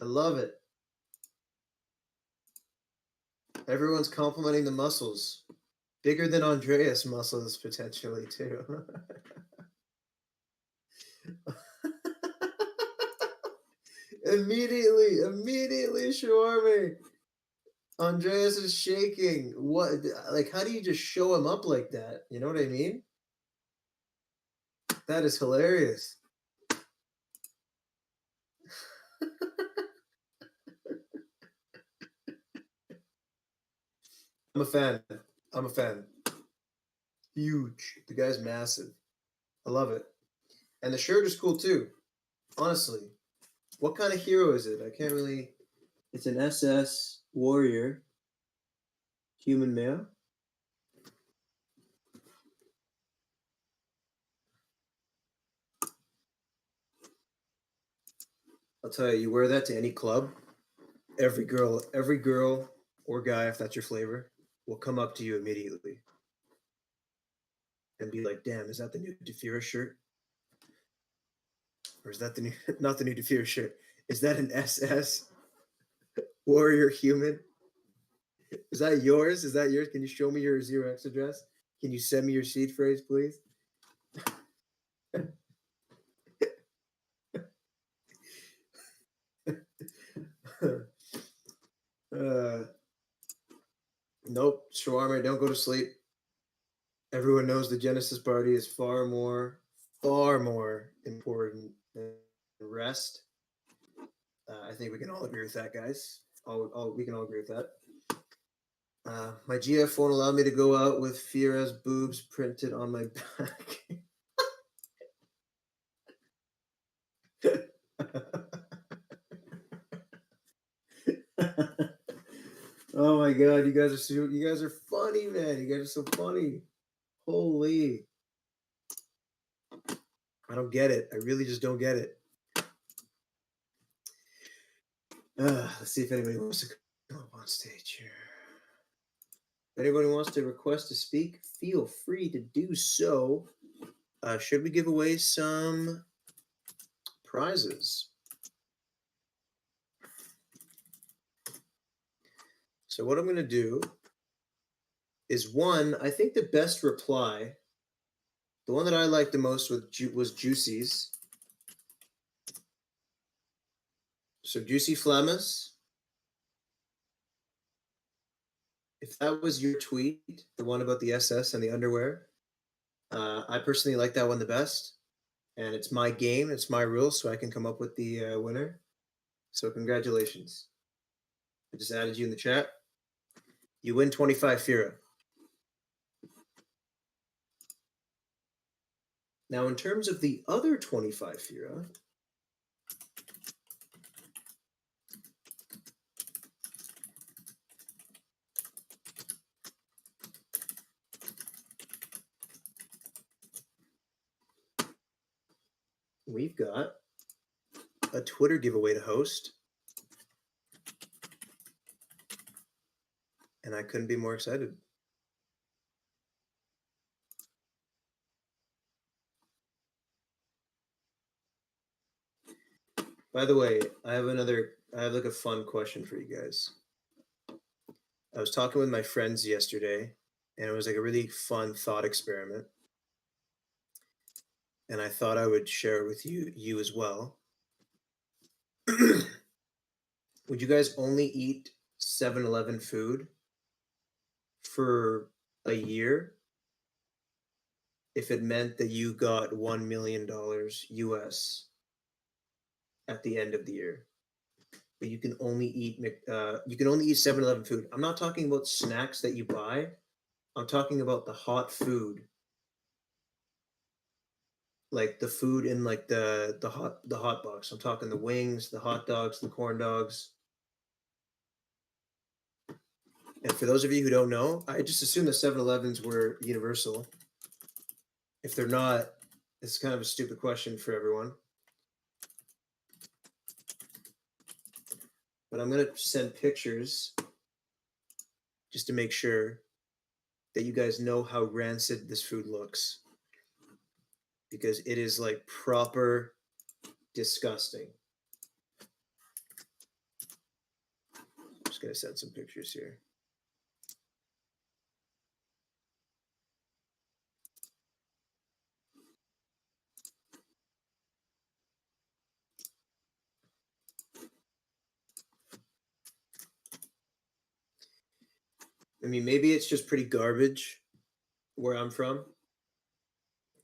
I love it. Everyone's complimenting the muscles. Bigger than Andreas muscles, potentially, too. Immediately, Shawarma. Andreas is shaking. What? Like, how do you just show him up like that? You know what I mean? That is hilarious. I'm a fan. Huge. The guy's massive. I love it. And the shirt is cool too. Honestly. What kind of hero is it? I can't really. It's an SS warrior. Human male. I'll tell you, you wear that to any club, every girl or guy, if that's your flavor, will come up to you immediately and be like, damn, is that the new Defira shirt? Or is that the new, not the new Defira shirt? Is that an SS warrior human? Is that yours? Can you show me your 0x address? Can you send me your seed phrase, please? Nope, Shawarma, don't go to sleep. Everyone knows the Genesis party is far more important than rest. I think we can all agree with that, guys. We can all agree with that. My GF won't allow me to go out with Fira's boobs printed on my back. Oh my god, you guys are funny, man. You guys are so funny. Holy. I don't get it. I really just don't get it. Let's see if anybody wants to come up on stage here. If anybody wants to request to speak, feel free to do so. Should we give away some prizes? So what I'm going to do is I think the best reply, the one that I liked the most was Juicy's. So Juicy Flamus, if that was your tweet, the one about the SS and the underwear, I personally like that one the best. And it's my game, it's my rules, so I can come up with the winner. So congratulations. I just added you in the chat. You win 25 Fira. Now, in terms of the other 25 Fira, we've got a Twitter giveaway to host. And I couldn't be more excited. By the way, I have like a fun question for you guys. I was talking with my friends yesterday, and it was like a really fun thought experiment. And I thought I would share it with you as well. Would you guys only eat 7-Eleven food for a year if it meant that you got $1 million US at the end of the year? But you can only eat 7-Eleven food. I'm not talking about snacks that you buy. I'm talking about the hot food, like the food in like the hot box. I'm talking the wings, the hot dogs, the corn dogs. And for those of you who don't know, I just assumed the 7-Elevens were universal. If they're not, it's kind of a stupid question for everyone. But I'm going to send pictures just to make sure that you guys know how rancid this food looks. Because it is like proper disgusting. I'm just going to send some pictures here. I mean, maybe it's just pretty garbage where I'm from.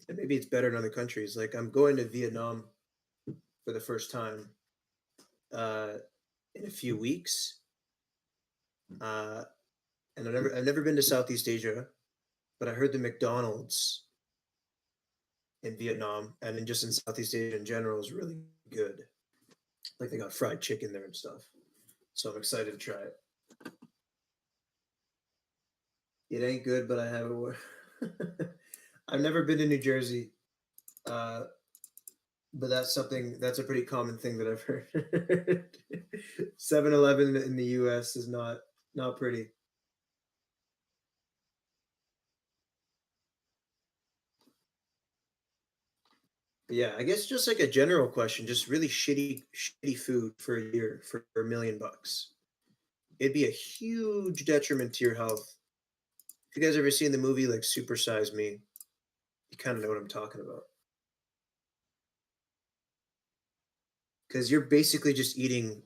And maybe it's better in other countries. Like I'm going to Vietnam for the first time in a few weeks. And I've never been to Southeast Asia, but I heard the McDonald's in Vietnam and in Southeast Asia in general is really good. Like they got fried chicken there and stuff. So I'm excited to try it. It ain't good, but I have it. I've never been to New Jersey, but that's a pretty common thing that I've heard. 7-Eleven in the U.S. is not pretty. But yeah, I guess just like a general question, just really shitty food for a year for $1 million. It'd be a huge detriment to your health. If you guys ever seen the movie like Super Size Me, you kind of know what I'm talking about. Because you're basically just eating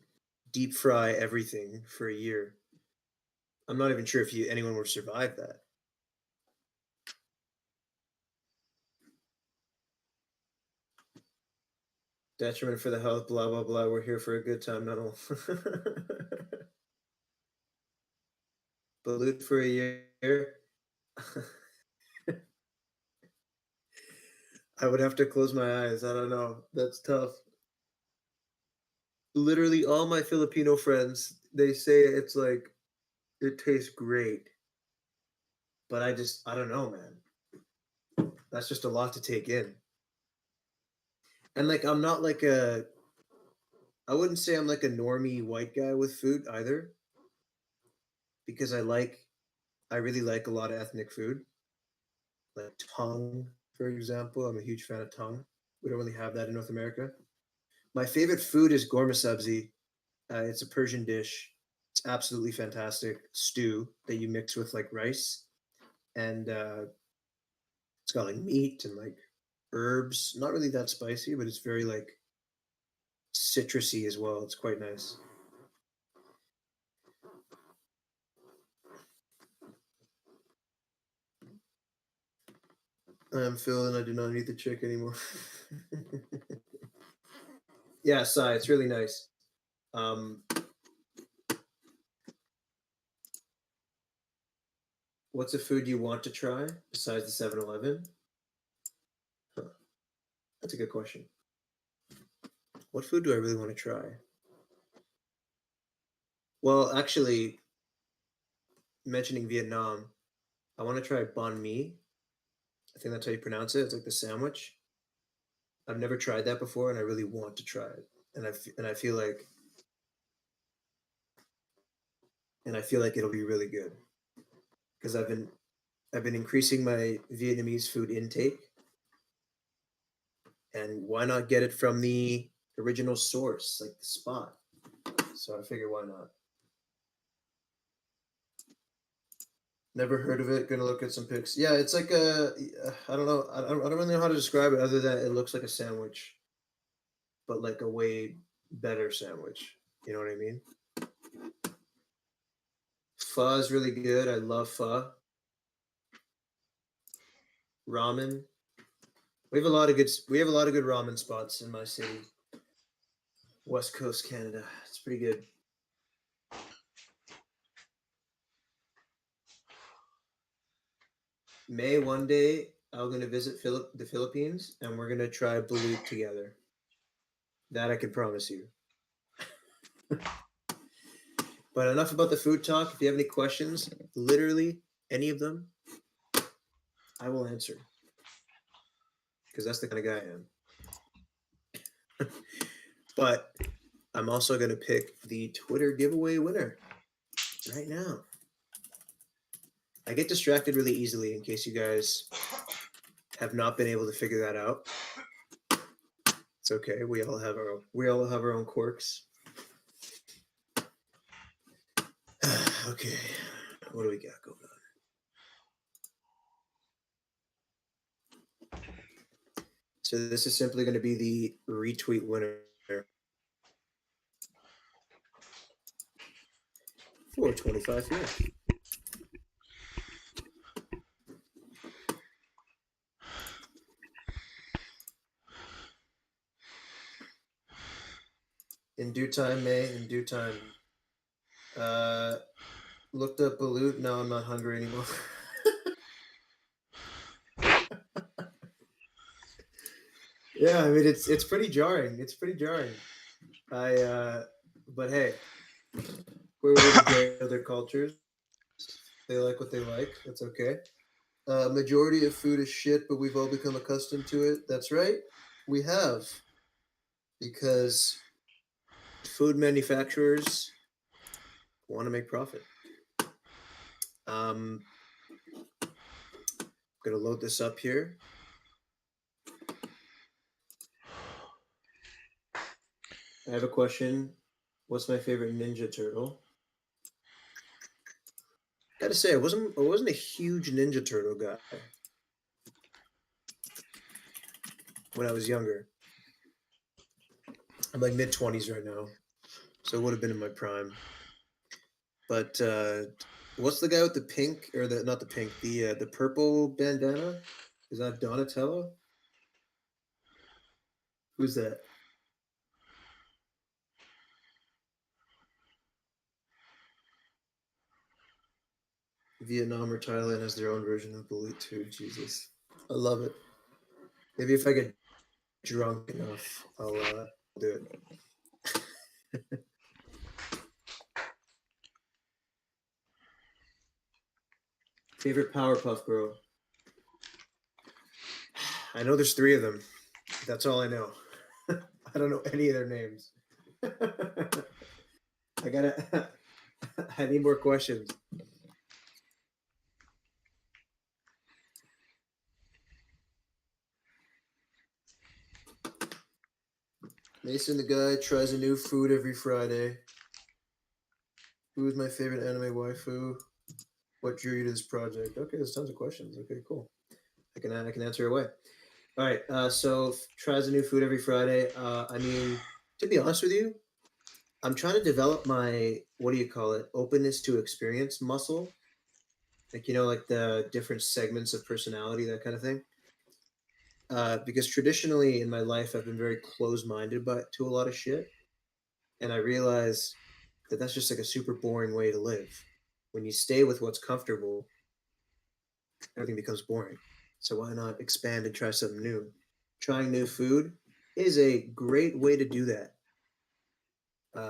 deep fry everything for a year. I'm not even sure if anyone would survive that. Detriment for the health, blah, blah, blah. We're here for a good time, not all. Balut for a year. I would have to close my eyes. I don't know. That's tough. Literally all my Filipino friends, they say it's like, it tastes great. But I don't know, man. That's just a lot to take in. And like, I'm not like I wouldn't say I'm like a normie white guy with food either. Because I really like a lot of ethnic food. Like tongue, for example. I'm a huge fan of tongue. We don't really have that in North America. My favorite food is gorma sabzi. It's a Persian dish. It's absolutely fantastic stew that you mix with like rice. And it's got like meat and like herbs. Not really that spicy, but it's very like citrusy as well. It's quite nice. I am Phil, and I do not need the chick anymore. Yeah, Sai, it's really nice. What's a food you want to try besides the 7-Eleven? Huh. That's a good question. What food do I really want to try? Well, actually, mentioning Vietnam, I want to try banh mi. I think that's how you pronounce it. It's like the sandwich. I've never tried that before, and I really want to try it. And I feel like it'll be really good because I've been increasing my Vietnamese food intake, and why not get it from the original source, like the spot? So I figure why not. Never heard of it. Gonna look at some pics. Yeah, it's like I don't know. I don't really know how to describe it other than it looks like a sandwich, but like a way better sandwich. You know what I mean? Pho is really good. I love pho. Ramen. We have a lot of good ramen spots in my city. West Coast Canada. It's pretty good. May one day I'm gonna visit the Philippines and we're gonna try balut together. That I can promise you. But enough about the food talk. If you have any questions, literally any of them, I will answer. Because that's the kind of guy I am. But I'm also gonna pick the Twitter giveaway winner right now. I get distracted really easily in case you guys have not been able to figure that out. It's okay. We all have our own quirks. Okay. What do we got going on? So this is simply going to be the retweet winner for 25 here. In due time, May. In due time. Looked up balut. Now I'm not hungry anymore. Yeah, I mean it's pretty jarring. It's pretty jarring. But hey, we're really great other cultures. They like what they like. That's okay. Majority of food is shit, but we've all become accustomed to it. That's right. We have. Because food manufacturers want to make profit. I'm going to load this up here. I have a question. What's my favorite Ninja Turtle? Gotta say, I wasn't a huge Ninja Turtle guy when I was younger. I'm like mid-20s right now, so it would have been in my prime. But what's the guy with the pink, or not the pink, the purple bandana? Is that Donatello? Who's that? Vietnam or Thailand has their own version of balut too. Jesus, I love it. Maybe if I get drunk enough, I'll do it. Favorite Powerpuff Girl? I know there's 3 of them. That's all I know. I don't know any of their names. I need more questions. Mason the guy tries a new food every Friday. Who is my favorite anime waifu? What drew you to this project? Okay, there's tons of questions. Okay, cool. I can answer away. All right. So tries a new food every Friday. I mean, to be honest with you, I'm trying to develop my openness to experience muscle. Like like the different segments of personality, that kind of thing. because traditionally in my life I've been very close-minded to a lot of shit, and I realize that that's just like a super boring way to live. When you stay with what's comfortable, everything becomes boring. So why not expand and try something new? Trying new food is a great way to do that.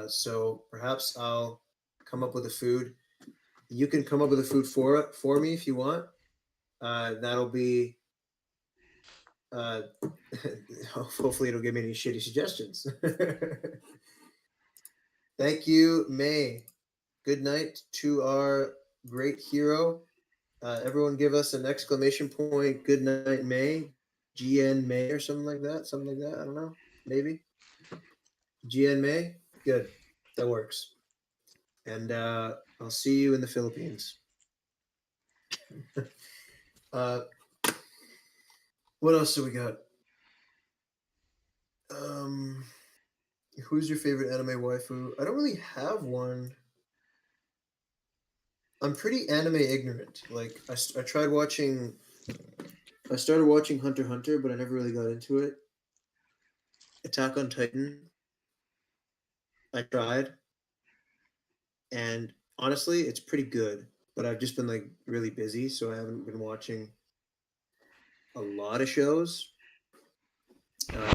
So perhaps I'll come up with a food. You can come up with a food for me if you want. That'll be. Hopefully, it'll give me any shitty suggestions. Thank you, May. Good night to our great hero. Everyone, give us an exclamation point. Good night, May. GN May or something like that. Something like that. I don't know. Maybe. GN May. Good. That works. And I'll see you in the Philippines. What else do we got? Who's your favorite anime waifu? I don't really have one. I'm pretty anime ignorant. Like I tried watching. I started watching Hunter x Hunter, but I never really got into it. Attack on Titan. I tried, and honestly, it's pretty good. But I've just been like really busy, so I haven't been watching a lot of shows.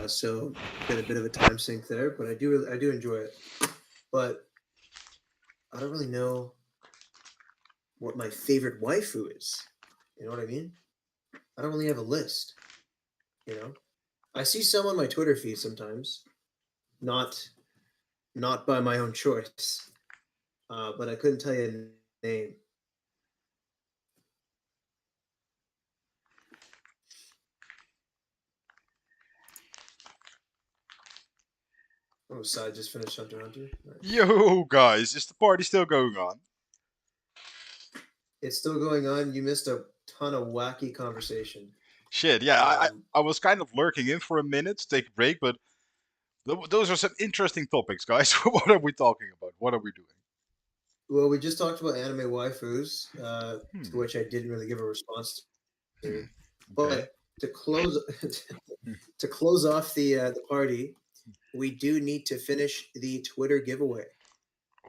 So been a bit of a time sink there, but I do enjoy it. But I don't really know what my favorite waifu is. You know what I mean? I don't really have a list. You know, I see some on my Twitter feed sometimes, not by my own choice, but I couldn't tell you a name. Oh, so I just finished Hunter x Hunter. Nice. Yo, guys, is the party still going on? It's still going on. You missed a ton of wacky conversation. Shit, yeah, I was kind of lurking in for a minute to take a break, but those are some interesting topics, guys. What are we talking about? What are we doing? Well, we just talked about anime waifus, to which I didn't really give a response to. Okay. But to close off the party, we do need to finish the Twitter giveaway.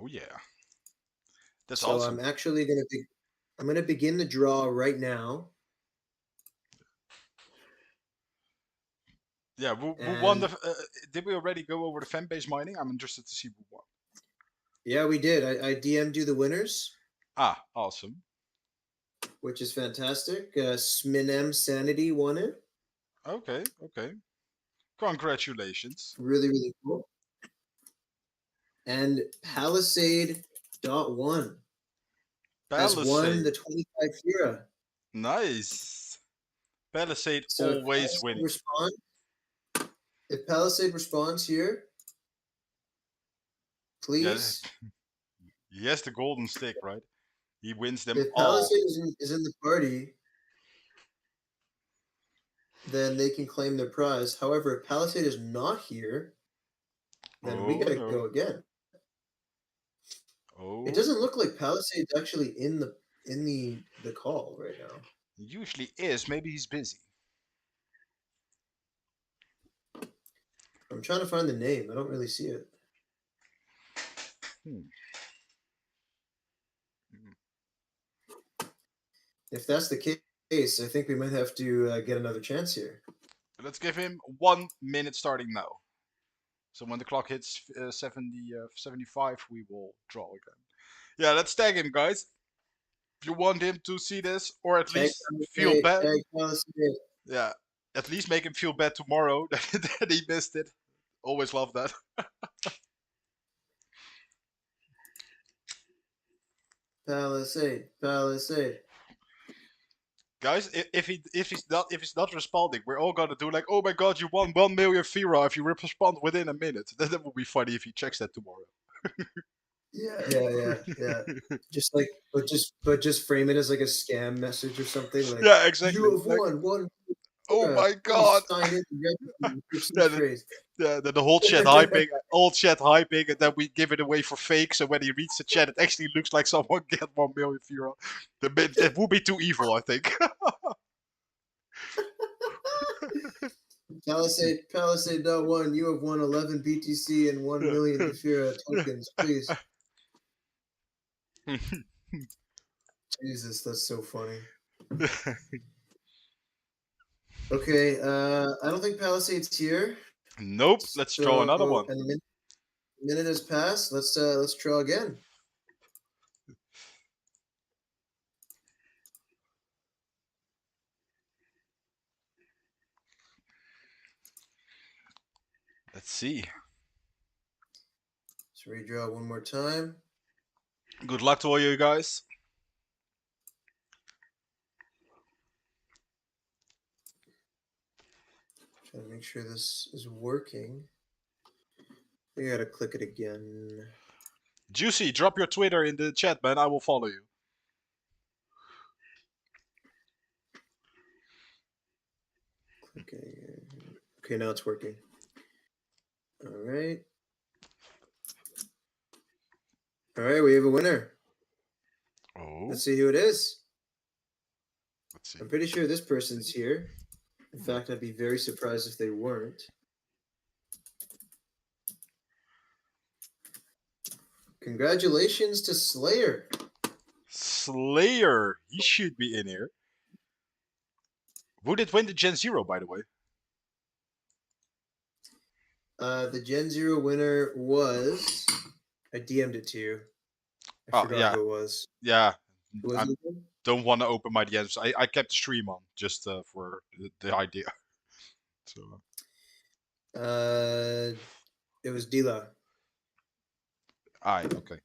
Oh yeah, that's so awesome. I'm actually gonna begin the draw right now. Yeah, who won the? Did we already go over the fan base mining? I'm interested to see who won. Yeah, we did. I DM'd you the winners. Ah, awesome. Which is fantastic. Sminem Sanity won it. Okay. Congratulations. Really, really cool. And Palisade.1 has won the 25 Defira. Nice. Palisade always winning. If Palisade responds here, please. Yeah. He has the golden stick, right? He wins them if all. Palisade is in the party, then they can claim their prize. However, if Palisade is not here, then we gotta go again. Oh. It doesn't look like Palisade's actually in the call right now. He usually is. Maybe he's busy. I'm trying to find the name. I don't really see it. If that's the case, I think we might have to get another chance here. Let's give him 1 minute starting now. So when the clock hits 75, we will draw again. Yeah, let's tag him, guys. If you want him to see this, or at least feel bad. Yeah, at least make him feel bad tomorrow that he missed it. Always love that. Palisade. Guys, if he's not responding, we're all gonna do like, oh my god, you won 1 million Fira if you respond within a minute. That would be funny if he checks that tomorrow. Yeah. Just like, but just frame it as like a scam message or something. Like, yeah, exactly. You have won one. Oh my god! The whole chat hyping, and then we give it away for fake. So when he reads the chat, it actually looks like someone get 1 million Fira. That would be too evil, I think. Palisade.1, you have won 11 BTC and 1 million Defira tokens, please. Jesus, that's so funny. Okay, I don't think Palisade's here. Nope. Let's draw another one. And the minute has passed. Let's draw again. Let's see. Let's redraw one more time. Good luck to all you guys. Trying to make sure this is working. I gotta click it again. Juicy, drop your Twitter in the chat, man. I will follow you. Okay, now it's working. All right. All right, we have a winner. Oh. Let's see who it is. Let's see. I'm pretty sure this person's here. In fact, I'd be very surprised if they weren't. Congratulations to Slayer. Slayer. He should be in here. Who did win the Gen Zero, by the way? The Gen Zero winner was... I DM'd it to you. I forgot who it was. Yeah. Who was I it again? don't want to open my DMs. I kept the stream on just for the idea. So. It was Dila. Alright, okay.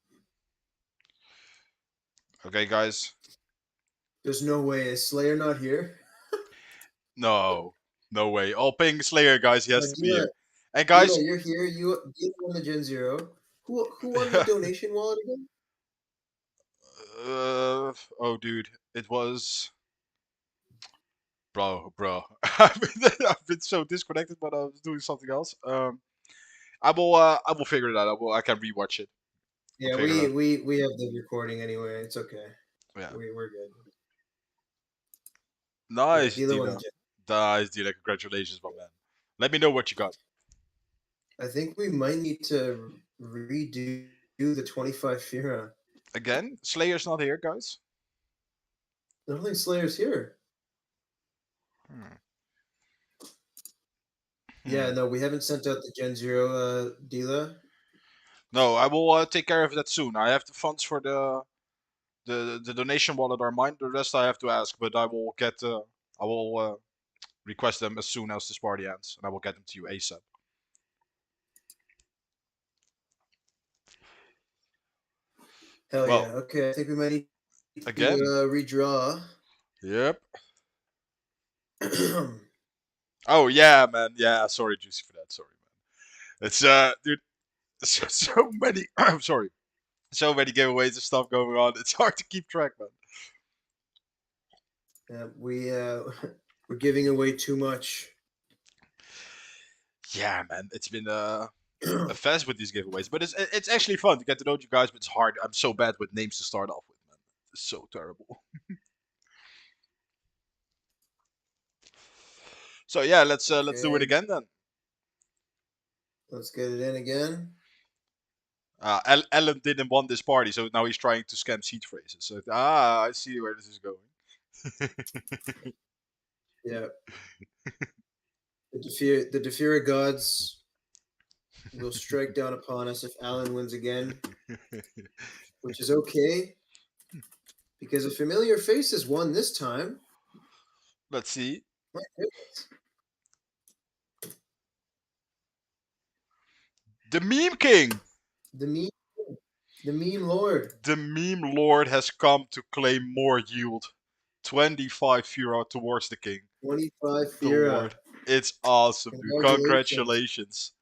Okay, guys. There's no way. Is Slayer not here? No. No way. All ping Slayer, guys. He has to be Dila, here. And guys... Dila, you're here. You won the Gen Zero. Who won the donation wallet again? Oh, dude. It was... Bro. I've been so disconnected, but I was doing something else. I will figure it out. I can rewatch it. Yeah, we have the recording anyway. It's okay. Yeah. We're good. Nice, Yeah, Dila won Dila. the Gen. Nice, Dila. Congratulations, my man. Let me know what you got. I think we might need to redo the 25 Fira. Again? Slayer's not here, guys? I don't think Slayer's here. Yeah, no, we haven't sent out the Gen Zero, Dila. No, I will take care of that soon. I have the funds for the donation wallet are mine. The rest I have to ask, but I will get request them as soon as this party ends, and I will get them to you ASAP. Hell yeah. Okay, I think we might need to again redraw. Yep. Oh yeah, man. Yeah, sorry, Juicy, for that. Sorry, man. It's dude, so many. I'm sorry, so many giveaways and stuff going on. It's hard to keep track, man. Yeah, we're giving away too much. Yeah, man. It's been a fest with these giveaways, but it's actually fun to get to know you guys. But it's hard. I'm so bad with names to start off with, man. It's so terrible. So yeah, let's do it again then. Let's get it in again. Alan didn't want this party, so now he's trying to scam seed phrases. So I see where this is going. Yeah. The Defira gods will strike down upon us if Alan wins again, which is okay, because a familiar face has won this time. Let's see. My goodness. The Meme King! The meme lord. The meme lord has come to claim more yield. 25 Fira towards the king. 25 The Fira. lord. It's awesome, dude. Congratulations.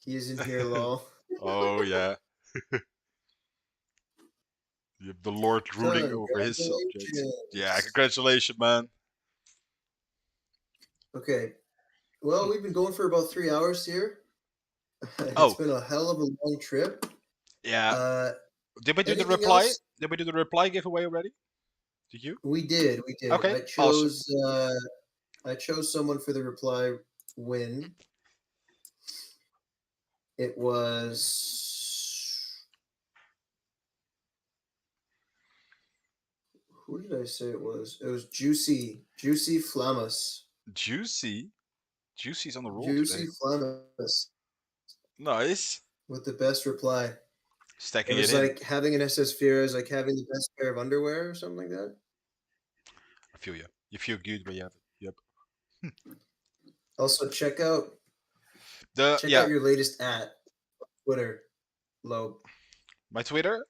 He isn't here, lol. Oh yeah. You have the Lord ruling over his subjects. Yeah, congratulations, man. Okay. Well, we've been going for about 3 hours here. It's been a hell of a long trip. Yeah. Did we do the Anything reply? else? Did we do the reply giveaway already? Did you? We did. We did. Okay, I chose. I chose someone for the reply win. It was. Who did I say it was? It was Juicy Flamus. Juicy's on the roll Juicy today. Flamus. Nice. With the best reply. Stacking it was it in. like having an SS Fira is like having the best pair of underwear or something like that. I feel you. You feel good when you have it. Yep. Also, check out out your latest Twitter, Loeb. My Twitter?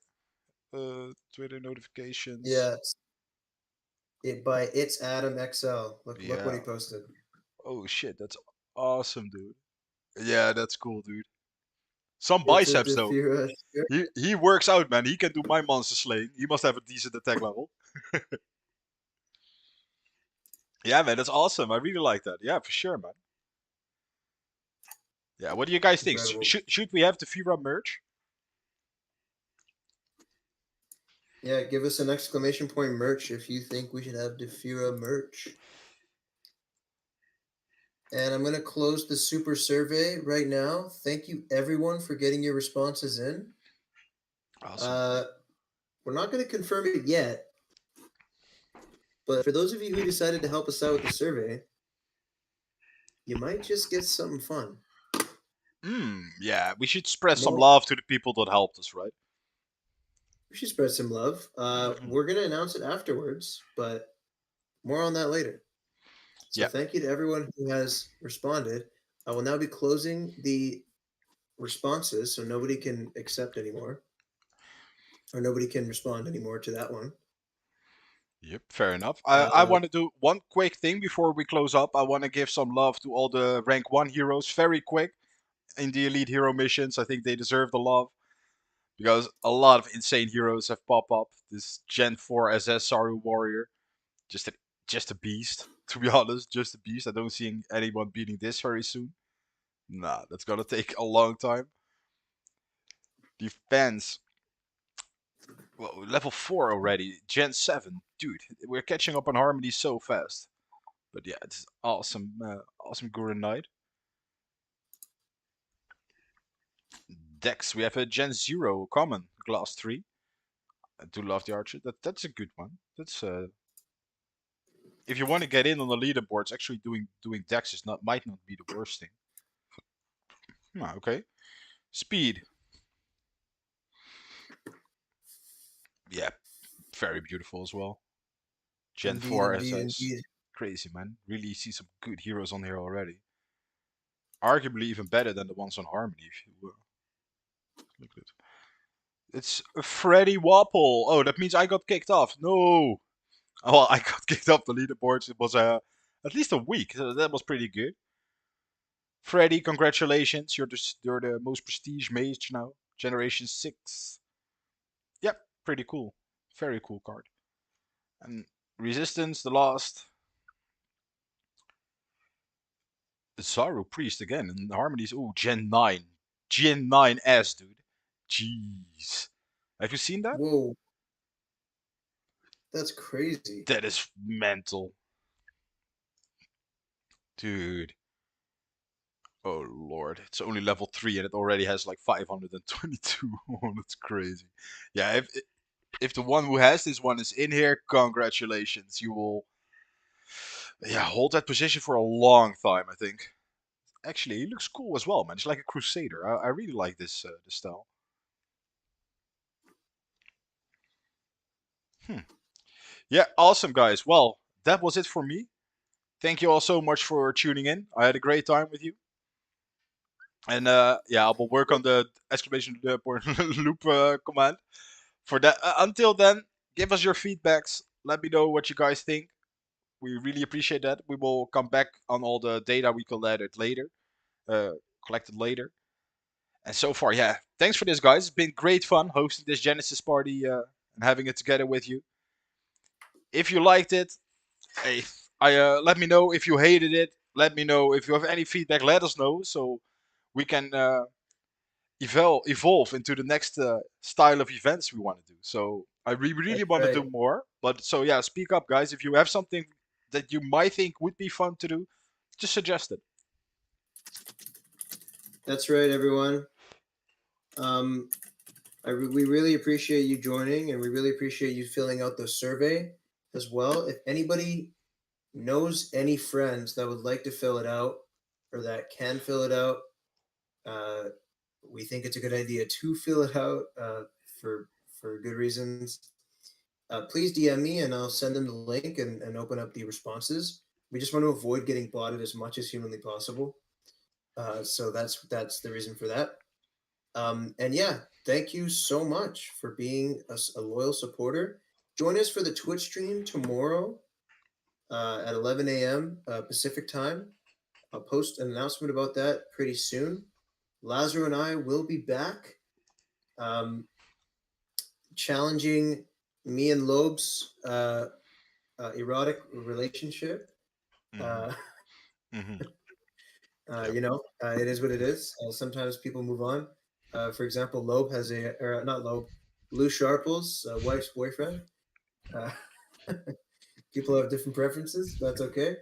Twitter notifications. Yeah. It's Adam XL. Look what he posted. Oh shit, that's awesome, dude. Yeah, that's cool, dude. Some biceps though. He works out, man. He can do my monster slaying. He must have a decent attack level. Yeah, man, that's awesome. I really like that. Yeah, for sure, man. Yeah, what do you guys think? Should we have the Defira merch? Yeah, give us an exclamation point merch if you think we should have Defira merch. And I'm going to close the super survey right now. Thank you, everyone, for getting your responses in. Awesome. We're not going to confirm it yet. But for those of you who decided to help us out with the survey, you might just get something fun. Yeah, we should spread some love to the people that helped us, right? We should spread some love. We're going to announce it afterwards, but more on that later. So thank you to everyone who has responded. I will now be closing the responses so nobody can accept anymore. Or nobody can respond anymore to that one. Yep, fair enough. I want to do one quick thing before we close up. I want to give some love to all the rank 1 heroes very quick in the Elite Hero missions. I think they deserve the love because a lot of insane heroes have popped up. This Gen 4 SS Saru Warrior, just a beast, to be honest, just a beast. I don't see anyone beating this very soon. Nah, that's gonna take a long time. Defense. Well, level 4 already. Gen 7. Dude, we're catching up on Harmony so fast. But yeah, it's awesome. Awesome Gurren Knight. Dex, we have a Gen 0 common. Glass 3. I do love the Archer. That's a good one. That's if you want to get in on the leaderboards, actually doing Dex might not be the worst thing. Okay. Speed. Yeah, very beautiful as well. Gen 4 SS. Crazy, man. Really see some good heroes on here already. Arguably even better than the ones on Harmony, if you look at it. It's Freddy Wapple. Oh, that means I got kicked off. No. Well, I got kicked off the leaderboards. It was at least a week, so that was pretty good. Freddy, congratulations. You're the most prestige mage now. Generation 6. Yep, pretty cool. Very cool card. And Resistance, the last. The Saru Priest again. And Harmonies. Ooh, Gen 9. Gen 9S, dude. Jeez. Have you seen that? Whoa. That's crazy. That is mental. Dude. Oh lord. It's only level 3 and it already has like 522. Oh, that's crazy. Yeah, if the one who has this one is in here, congratulations. You will hold that position for a long time, I think. Actually, he looks cool as well, man. He's like a crusader. I really like this style. Yeah, awesome, guys. Well, that was it for me. Thank you all so much for tuning in. I had a great time with you. And yeah, I will work on the exclamation loop command. For that, until then, give us your feedbacks. Let me know what you guys think. We really appreciate that. We will come back on all the data we collected later. And so far, yeah, thanks for this, guys. It's been great fun hosting this Genesis party and having it together with you. If you liked it, hey, let me know. If you hated it, let me know. If you have any feedback, let us know so we can evolve into the next style of events we want to do. So I really That's want to right. do more. But so yeah, speak up, guys. If you have something that you might think would be fun to do, just suggest it. That's right, everyone. We really appreciate you joining, and we really appreciate you filling out the survey as well. If anybody knows any friends that would like to fill it out or that can fill it out, we think it's a good idea to fill it out for good reasons. Please DM me, and I'll send them the link and open up the responses. We just want to avoid getting botted as much as humanly possible. So that's the reason for that. And yeah, thank you so much for being a loyal supporter. Join us for the Twitch stream tomorrow at 11 a.m. Pacific time. I'll post an announcement about that pretty soon. Lazaro and I will be back challenging me and Loeb's erotic relationship. You know, it is what it is. Sometimes people move on. For example, Loeb has not Loeb, Lou Sharple's wife's boyfriend. People have different preferences. That's okay.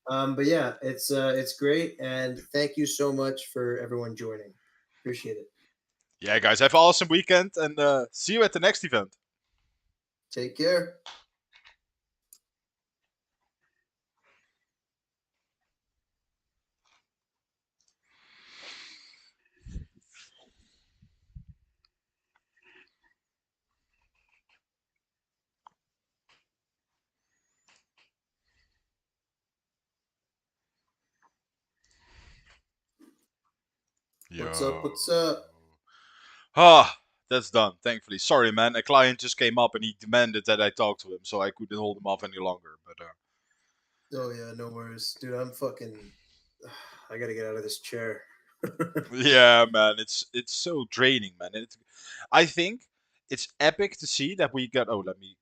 But yeah, it's great, and thank you so much for everyone joining. Appreciate it. Yeah, guys, have an awesome weekend, and see you at the next event. Take care. What's up? What's up? Ah, that's done. Thankfully. Sorry, man. A client just came up and he demanded that I talk to him, so I couldn't hold him off any longer. But Oh yeah, no worries, dude. I'm fucking. I gotta get out of this chair. yeah, man, it's so draining, man. I think it's epic to see that we got. Oh, let me